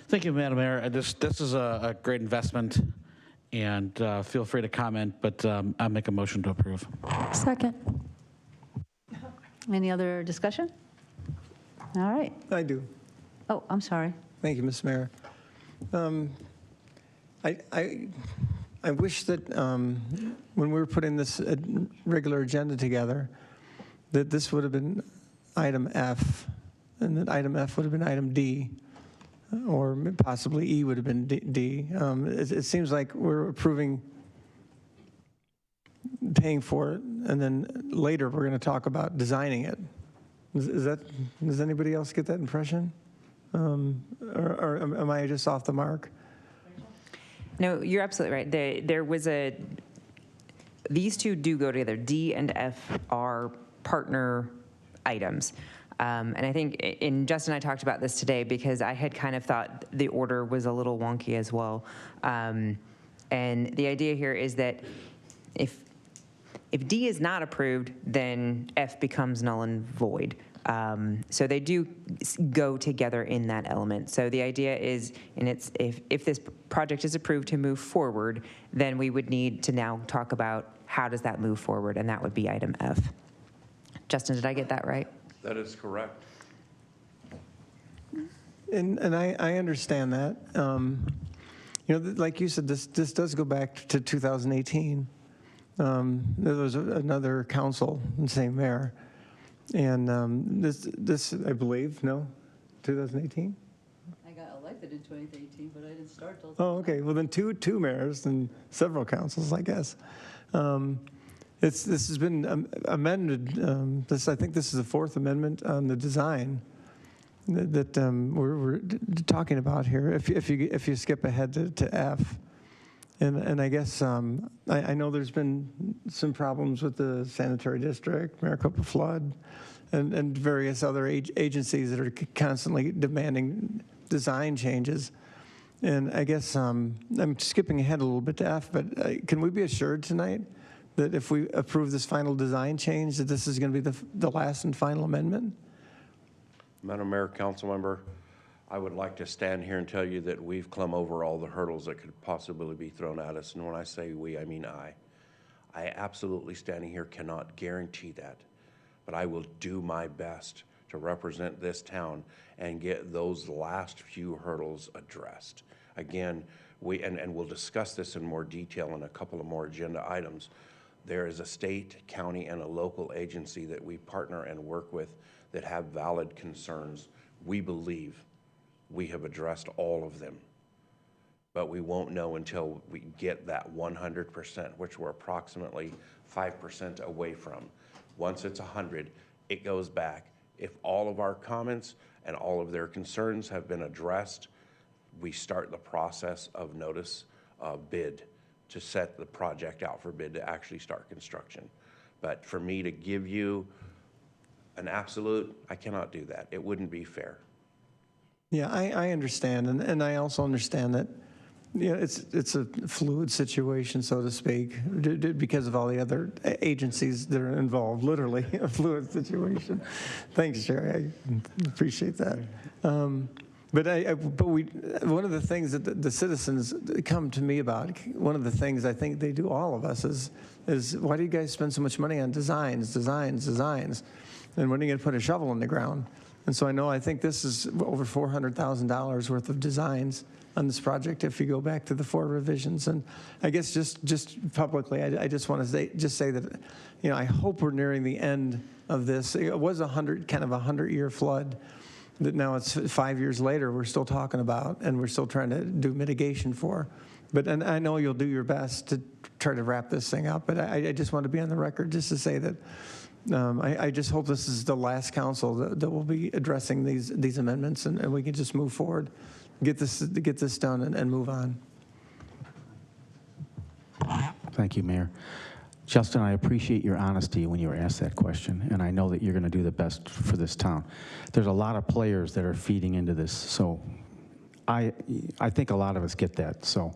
Thank you, Madam Mayor. This is a great investment, and feel free to comment, but I'll make a motion to approve. Second. Any other discussion? All right. I do. Oh, I'm sorry. Thank you, Ms. Mayor. I wish that when we were putting this regular agenda together, that this would have been item F, and that item F would have been item D, or possibly E would have been D. It seems like we're approving paying for it, and then later we're going to talk about designing it. Does anybody else get that impression? Or am I just off the mark? No, you're absolutely right. There was these two do go together. D and F are partner items. And I think, Justin and I talked about this today because I had kind of thought the order was a little wonky as well. And the idea here is that if D is not approved, then F becomes null and void. So they do go together in that element. So the idea is, and it's if this project is approved to move forward, then we would need to now talk about how does that move forward, and that would be item F. Justin, did I get that right? That is correct. And I understand that. You know, like you said, this does go back to 2018. There was another council, and same mayor. And this, I believe, no, 2018? I got elected in 2018, but I didn't start till. Oh, okay. Well, then two mayors and several councils, I guess. This has been amended. I think this is the fourth amendment on the design that we're talking about here. If you skip ahead to F, and I guess I know there's been some problems with the sanitary district, Maricopa flood, and various other agencies that are constantly demanding design changes. And I guess I'm skipping ahead a little bit to F, but can we be assured tonight that if we approve this final design change, that this is going to be the last and final amendment? Madam Mayor, council member, I would like to stand here and tell you that we've come over all the hurdles that could possibly be thrown at us. And when I say we, I mean I. I absolutely, standing here, cannot guarantee that. But I will do my best to represent this town and get those last few hurdles addressed. Again, and we'll discuss this in more detail in a couple of more agenda items. There is a state, county, and a local agency that we partner and work with that have valid concerns. We believe we have addressed all of them, but we won't know until we get that 100%, which we're approximately 5% away from. Once it's 100, it goes back. If all of our comments and all of their concerns have been addressed, we start the process of notice bid to set the project out for bid to actually start construction. But for me to give you an absolute, I cannot do that. It wouldn't be fair. Yeah, I understand, and I also understand that, you know, it's a fluid situation, so to speak, because of all the other agencies that are involved. Literally, a fluid situation. Thanks, Sherry. I appreciate that. But one of the things that the citizens come to me about, one of the things I think they do, all of us, is why do you guys spend so much money on designs? And when are you going to put a shovel in the ground? And so I think this is over $400,000 worth of designs on this project if you go back to the 4 revisions. And I guess just publicly, I just want to say that, you know, I hope we're nearing the end of this. It was kind of a 100-year flood that now it's 5 years later we're still talking about and we're still trying to do mitigation for. And I know you'll do your best to try to wrap this thing up, but I just want to be on the record just to say that I just hope this is the last council that will be addressing these amendments, and we can just move forward, get this done, and move on. Thank you, Mayor. Justin, I appreciate your honesty when you were asked that question, and I know that you're going to do the best for this town. There's a lot of players that are feeding into this, so I think a lot of us get that, so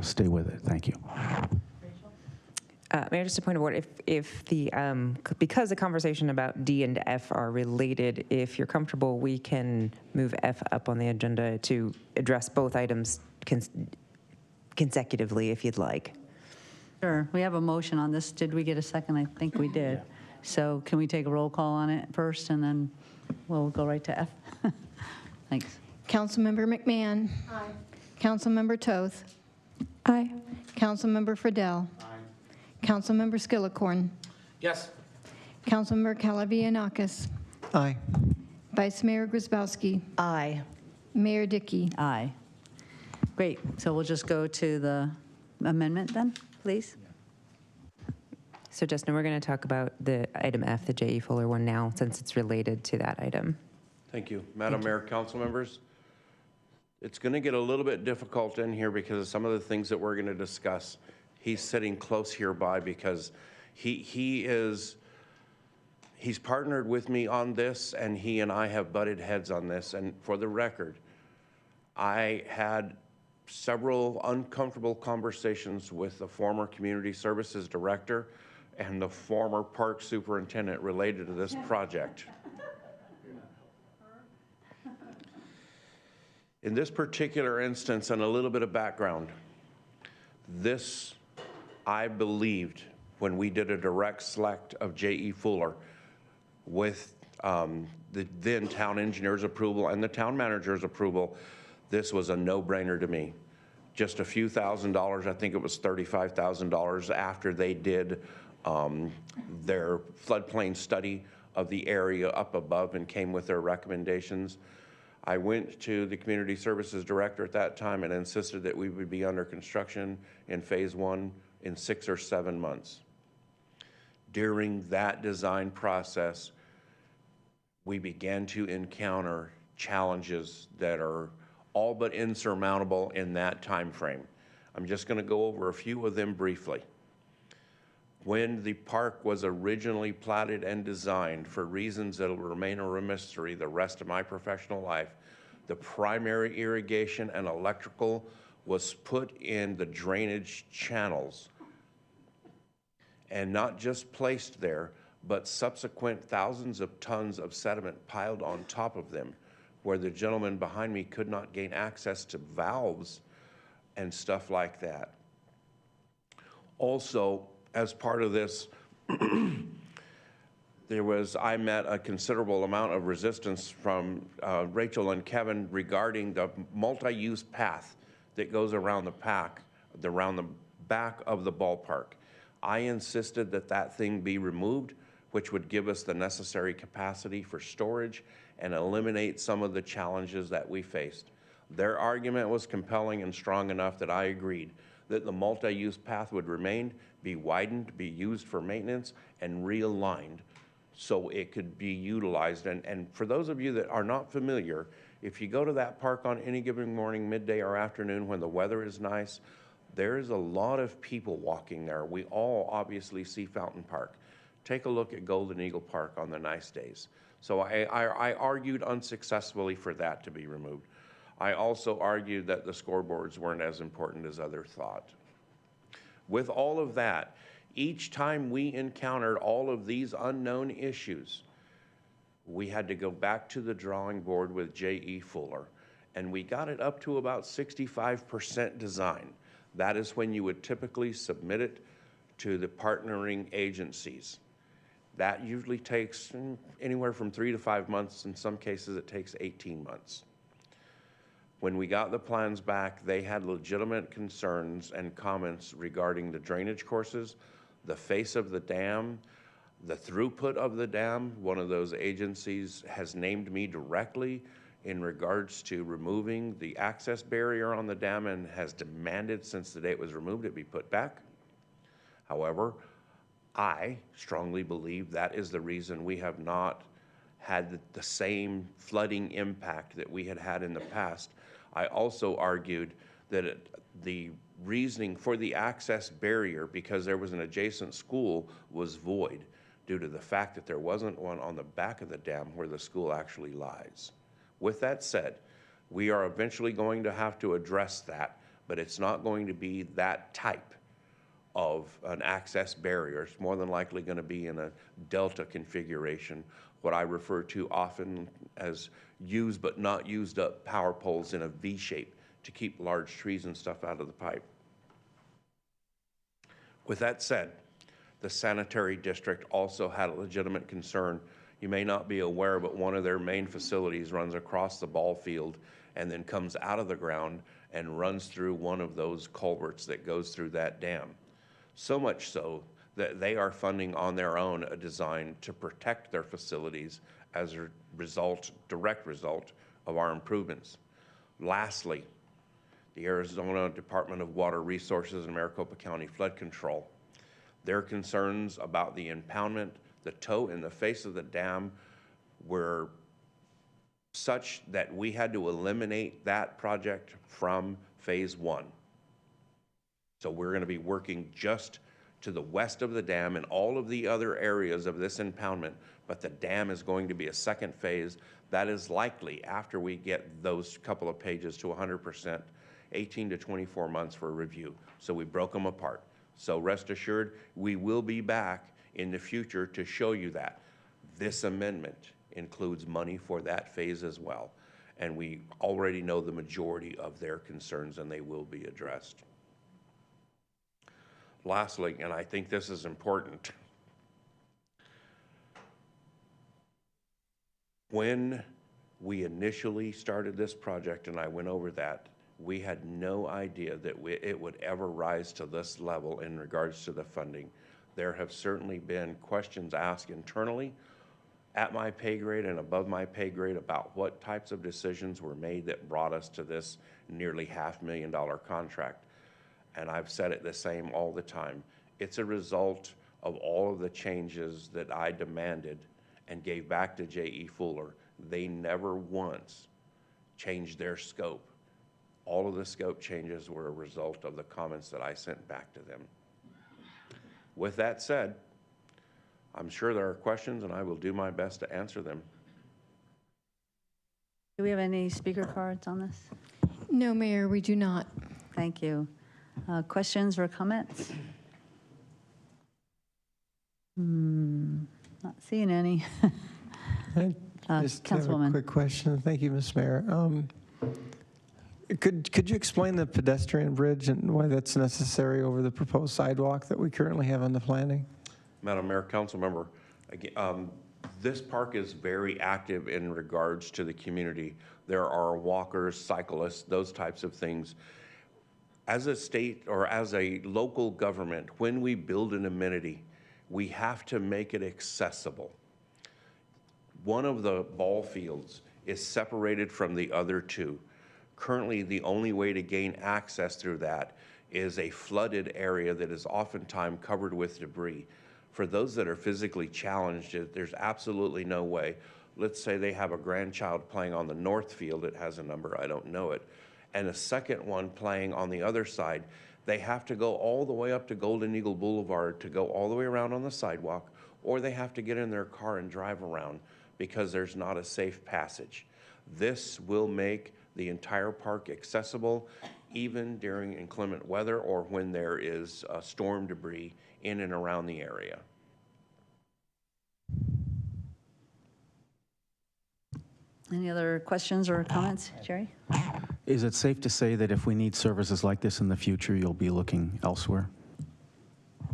stay with it. Thank you. Mayor, just a point of order, because the conversation about D and F are related, if you're comfortable, we can move F up on the agenda to address both items consecutively, if you'd like. Sure, we have a motion on this. Did we get a second? I think we did. So can we take a roll call on it first, and then we'll go right to F? Thanks. Councilmember McMahon. Aye. Councilmember Toth. Aye. Councilmember Friedel. Aye. Councilmember Skillicorn. Yes. Councilmember Calavianakis. Aye. Vice Mayor Grzybowski. Aye. Mayor Dickey. Aye. Great, so we'll just go to the amendment then, please. So Justin, we're going to talk about the item F, the J.E. Fuller one now, since it's related to that item. Thank you. Madam Mayor, council members, it's going to get a little bit difficult in here because of some of the things that we're going to discuss. He's sitting close hereby because he's partnered with me on this, and he and I have butted heads on this. And for the record, I had several uncomfortable conversations with the former community services director and the former park superintendent related to this project. In this particular instance, and a little bit of background, this, I believed, when we did a direct select of J.E. Fuller with the then town engineer's approval and the town manager's approval, this was a no-brainer to me. Just a few $1,000s, I think it was $35,000 after they did their floodplain study of the area up above and came with their recommendations. I went to the community services director at that time and insisted that we would be under construction in phase 1 in 6 or 7 months. During that design process, we began to encounter challenges that are all but insurmountable in that time frame. I'm just going to go over a few of them briefly. When the park was originally platted and designed, for reasons that will remain a mystery the rest of my professional life, the primary irrigation and electrical was put in the drainage channels, and not just placed there, but subsequent thousands of tons of sediment piled on top of them, where the gentleman behind me could not gain access to valves and stuff like that. Also, as part of this, I met a considerable amount of resistance from Rachel and Kevin regarding the multi-use path that goes around the back of the ballpark. I insisted that that thing be removed, which would give us the necessary capacity for storage and eliminate some of the challenges that we faced. Their argument was compelling and strong enough that I agreed that the multi-use path would remain, be widened, be used for maintenance, and realigned so it could be utilized. And for those of you that are not familiar, if you go to that park on any given morning, midday, or afternoon when the weather is nice, there's a lot of people walking there. We all obviously see Fountain Park. Take a look at Golden Eagle Park on the nice days. So I argued unsuccessfully for that to be removed. I also argued that the scoreboards weren't as important as others thought. With all of that, each time we encountered all of these unknown issues, we had to go back to the drawing board with J.E. Fuller, and we got it up to about 65% design. That is when you would typically submit it to the partnering agencies. That usually takes anywhere from 3 to 5 months. In some cases, it takes 18 months. When we got the plans back, they had legitimate concerns and comments regarding the drainage courses, the face of the dam, the throughput of the dam. One of those agencies has named me directly in regards to removing the access barrier on the dam and has demanded, since the day it was removed, it be put back. However, I strongly believe that is the reason we have not had the same flooding impact that we had had in the past. I also argued that the reasoning for the access barrier, because there was an adjacent school, was void due to the fact that there wasn't one on the back of the dam where the school actually lies. With that said, we are eventually going to have to address that, but it's not going to be that type of an access barrier. It's more than likely going to be in a delta configuration, what I refer to often as used but not used up power poles in a V shape to keep large trees and stuff out of the pipe. With that said, the sanitary district also had a legitimate concern. You may not be aware, but one of their main facilities runs across the ball field and then comes out of the ground and runs through one of those culverts that goes through that dam. So much so that they are funding on their own a design to protect their facilities as a result, direct result of our improvements. Lastly, the Arizona Department of Water Resources and Maricopa County Flood Control. Their concerns about the impoundment, the toe in the face of the dam, were such that we had to eliminate that project from phase 1. So we're going to be working just to the west of the dam and all of the other areas of this impoundment, but the dam is going to be a second phase. That is likely after we get those couple of pages to 100%. 18 to 24 months for review. So we broke them apart. So rest assured, we will be back in the future to show you that. This amendment includes money for that phase as well. And we already know the majority of their concerns, and they will be addressed. Lastly, and I think this is important, when we initially started this project, and I went over that, we had no idea that it would ever rise to this level in regards to the funding. There have certainly been questions asked internally at my pay grade and above my pay grade about what types of decisions were made that brought us to this nearly $500,000 contract. And I've said it the same all the time. It's a result of all of the changes that I demanded and gave back to J.E. Fuller. They never once changed their scope. All of the scope changes were a result of the comments that I sent back to them. With that said, I'm sure there are questions, and I will do my best to answer them. Do we have any speaker cards on this? No, Mayor, we do not. Thank you. Questions or comments? Not seeing any. Just have a Councilwoman. quick question. Thank you, Ms. Mayor. Could you explain the pedestrian bridge and why that's necessary over the proposed sidewalk that we currently have on the planning? Madam Mayor, council member, again, this park is very active in regards to the community. There are walkers, cyclists, those types of things. As a state or as a local government, when we build an amenity, we have to make it accessible. One of the ball fields is separated from the other two. Currently, the only way to gain access through that is a flooded area that is oftentimes covered with debris. For those that are physically challenged, there's absolutely no way. Let's say they have a grandchild playing on the north field, it has a number, I don't know it, and a second one playing on the other side. They have to go all the way up to Golden Eagle Boulevard to go all the way around on the sidewalk, or they have to get in their car and drive around because there's not a safe passage. This will make the entire park accessible, even during inclement weather or when there is storm debris in and around the area. Any other questions or comments? Jerry? Is it safe to say that if we need services like this in the future, you'll be looking elsewhere?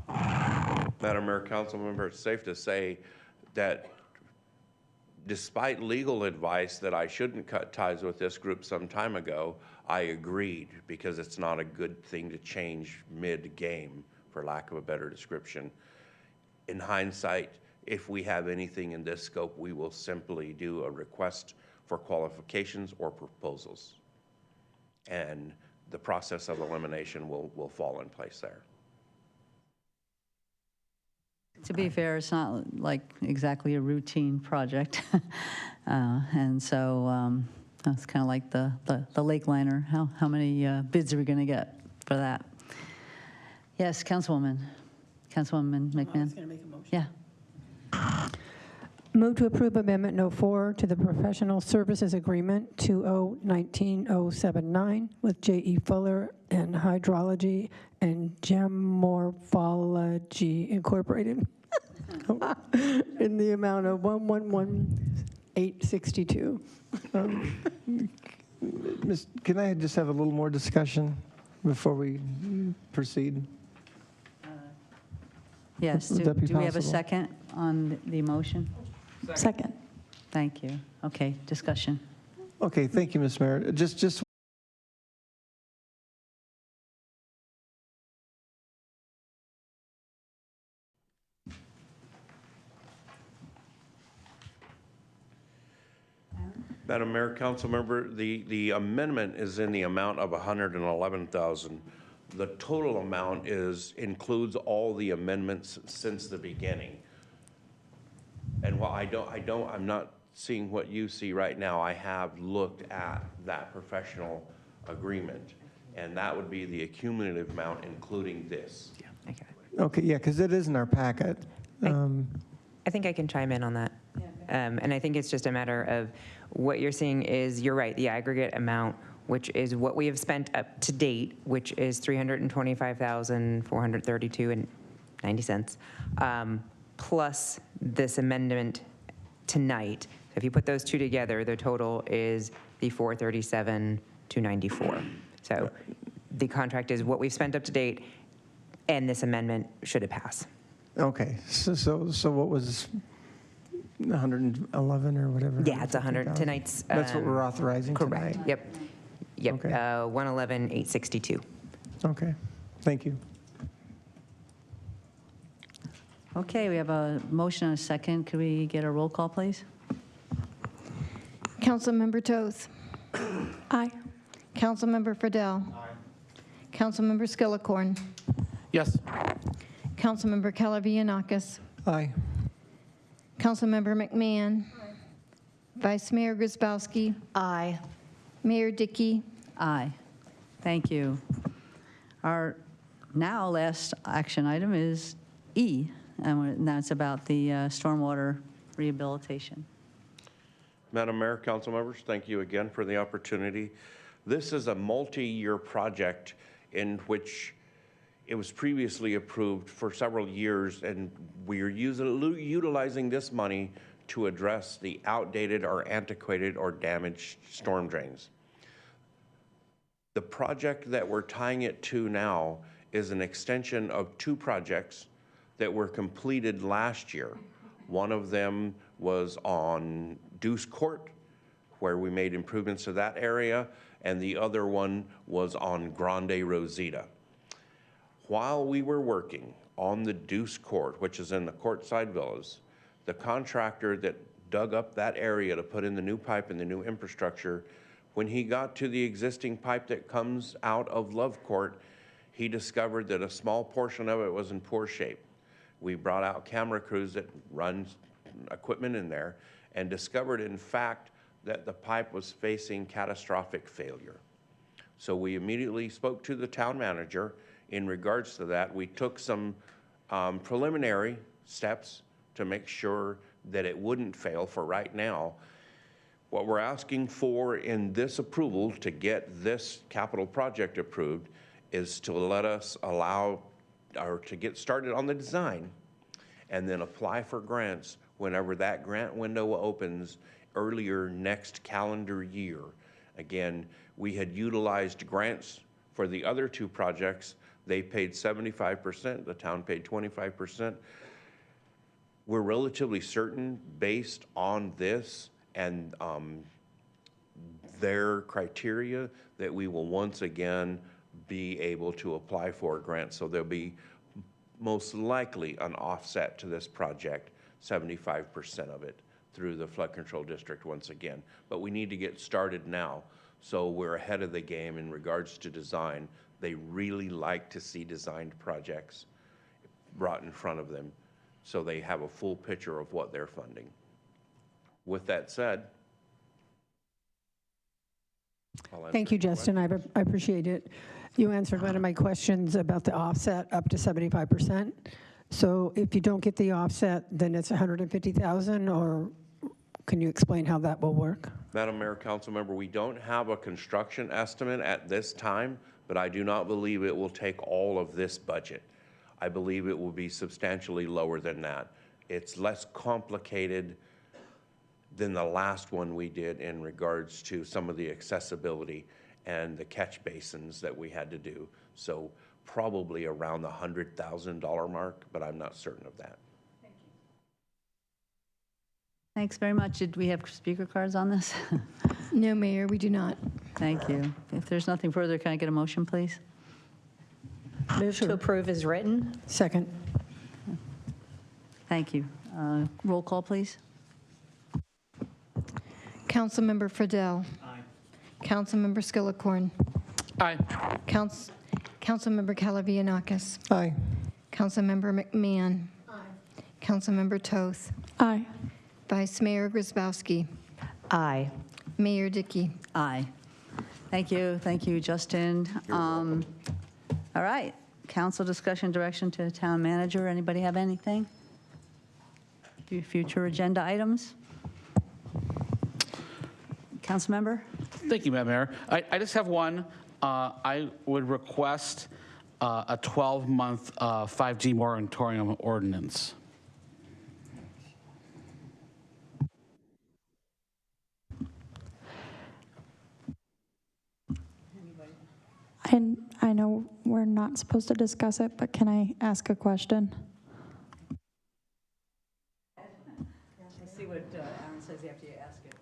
Madam Mayor, council member, it's safe to say that despite legal advice that I shouldn't cut ties with this group some time ago, I agreed because it's not a good thing to change mid-game, for lack of a better description. In hindsight, if we have anything in this scope, we will simply do a request for qualifications or proposals. And the process of elimination will fall in place there. To be fair, it's not like exactly a routine project. And so it's kind of like the lake liner. How many bids are we going to get for that? Yes, Councilwoman McMahon. I was going to make a motion. Yeah. Move to approve Amendment No. 4 to the Professional Services Agreement 2019-079 with J.E. Fuller and Hydrology and Geomorphology Incorporated in the amount of $111,862. Can I just have a little more discussion before we proceed? Yes. Would that be Do we have a possible? second on the motion? Second. Thank you. Okay, discussion. Okay, thank you, Ms. Mayor. Just Madam Mayor, council member, the amendment is in the amount of $111,000. The total amount includes all the amendments since the beginning. And while I'm not seeing what you see right now, I have looked at that professional agreement, and that would be the accumulative amount, including this. Yeah, I got it. okay, yeah, because it is in our packet. I think I can chime in on that. And I think it's just a matter of what you're seeing is, you're right, the aggregate amount which is what we have spent up to date, which is $325,432.90, plus this amendment tonight. So if you put those two together, the total is the $437,294. So the contract is what we've spent up to date, and this amendment should it pass. Okay, so what was 111 or whatever? Yeah, it's 100 tonight's. That's what we're authorizing correct. tonight? Yep. Yep. Okay. 111,862. Okay, thank you. Okay, we have a motion and a second. Could we get a roll call, please? Councilmember Toth. Aye. Councilmember Friedel. Councilmember Skillicorn. Yes. Councilmember Kalavianakis. Aye. Councilmember McMahon. Vice Mayor Grzybowski. Aye. Mayor Dickey. Aye. Thank you. Our now last action item is E, and that's about the stormwater rehabilitation. Madam Mayor, council members, thank you again for the opportunity. This is a multi-year project in which it was previously approved for several years, and we are utilizing this money to address the outdated or antiquated or damaged storm drains. The project that we're tying it to now is an extension of two projects that were completed last year. One of them was on Deuce Court, where we made improvements to that area, and the other one was on Grande Rosita. While we were working on the Deuce Court, which is in the Courtside Villas, the contractor that dug up that area to put in the new pipe and the new infrastructure, when he got to the existing pipe that comes out of Love Court, he discovered that a small portion of it was in poor shape. We brought out camera crews that run equipment in there and discovered, in fact, that the pipe was facing catastrophic failure. So we immediately spoke to the town manager. In regards to that, we took some preliminary steps to make sure that it wouldn't fail for right now. What we're asking for in this approval to get this capital project approved is to let us allow, or to get started on the design and then apply for grants whenever that grant window opens earlier next calendar year. Again, we had utilized grants for the other two projects. They paid 75%, the town paid 25%. We're relatively certain, based on this and their criteria, that we will once again be able to apply for a grant. So there'll be most likely an offset to this project, 75% of it through the flood control district once again. But we need to get started now, so we're ahead of the game in regards to design. They really like to see designed projects brought in front of them, so they have a full picture of what they're funding. With that said, Thank you, Justin. I appreciate it. You answered one of my questions about the offset up to 75%. So if you don't get the offset, then it's 150,000, or can you explain how that will work? Madam Mayor, council member, we don't have a construction estimate at this time, but I do not believe it will take all of this budget. I believe it will be substantially lower than that. It's less complicated than the last one we did in regards to some of the accessibility and the catch basins that we had to do. So probably around the $100,000 mark, but I'm not certain of that. Thank you. Thanks very much. Did we have speaker cards on this? No, Mayor, we do not. Thank you. If there's nothing further, can I get a motion, please? Move to approve is written. Second. Thank you. Roll call, please. Councilmember Friedel. Aye. Councilmember Skillicorn. Aye. Councilmember Kalavianakis. Aye. Councilmember McMahon. Aye. Councilmember Toth. Aye. Vice Mayor Grzybowski. Aye. Mayor Dickey. Aye. Thank you, Justin. All right, council discussion direction to the town manager. Anybody have anything? Future agenda items? Council member? Thank you, Madam Mayor. I just have one. I would request a 12-month 5G moratorium ordinance. And I know we're not supposed to discuss it, but can I ask a question? Let's see what Aaron says after you ask it.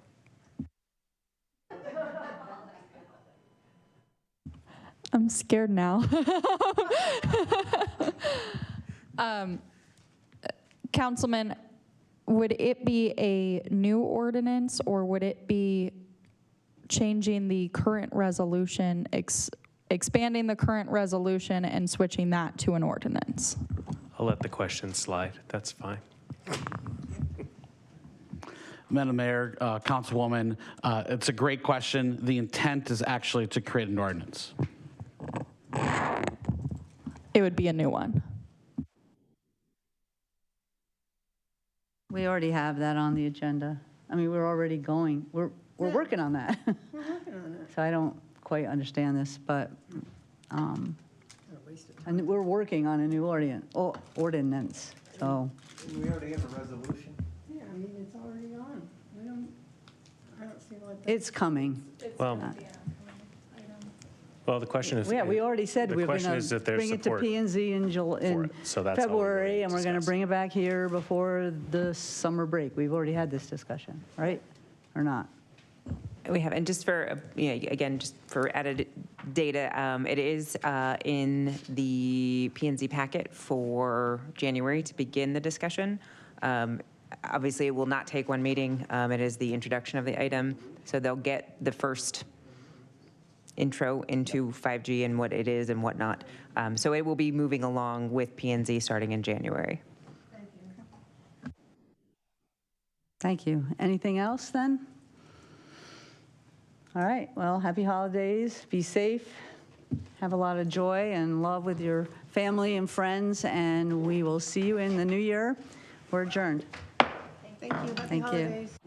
I'm scared now. Councilman, would it be a new ordinance, or would it be changing the current resolution, expanding the current resolution and switching that to an ordinance? I'll let the question slide. That's fine. Madam Mayor, Councilwoman, it's a great question. The intent is actually to create an ordinance. It would be a new one. We already have that on the agenda. I mean, we're already going, we're working on that. We're working on it. So I don't quite understand this, but and we're working on a new ordinance, so. We already have a resolution. Yeah, I mean, it's already on. I don't see what. It's coming. Well, the question is. Yeah, we already said we're The going question is to if there's bring it to support. P&Z in So that's all we February, really and we're going to discussed. bring it back here before the summer break. We've already had this discussion, right? Or not? We have, and just for, again, just for added data, it is in the P&Z packet for January to begin the discussion. Obviously, it will not take one meeting. It is the introduction of the item, so they'll get the first intro into 5G and what it is and whatnot. So it will be moving along with P&Z starting in January. Thank you. Anything else then? All right, well, happy holidays, be safe, have a lot of joy and love with your family and friends, and we will see you in the new year. We're adjourned. Thank you. Happy Thank you. holidays.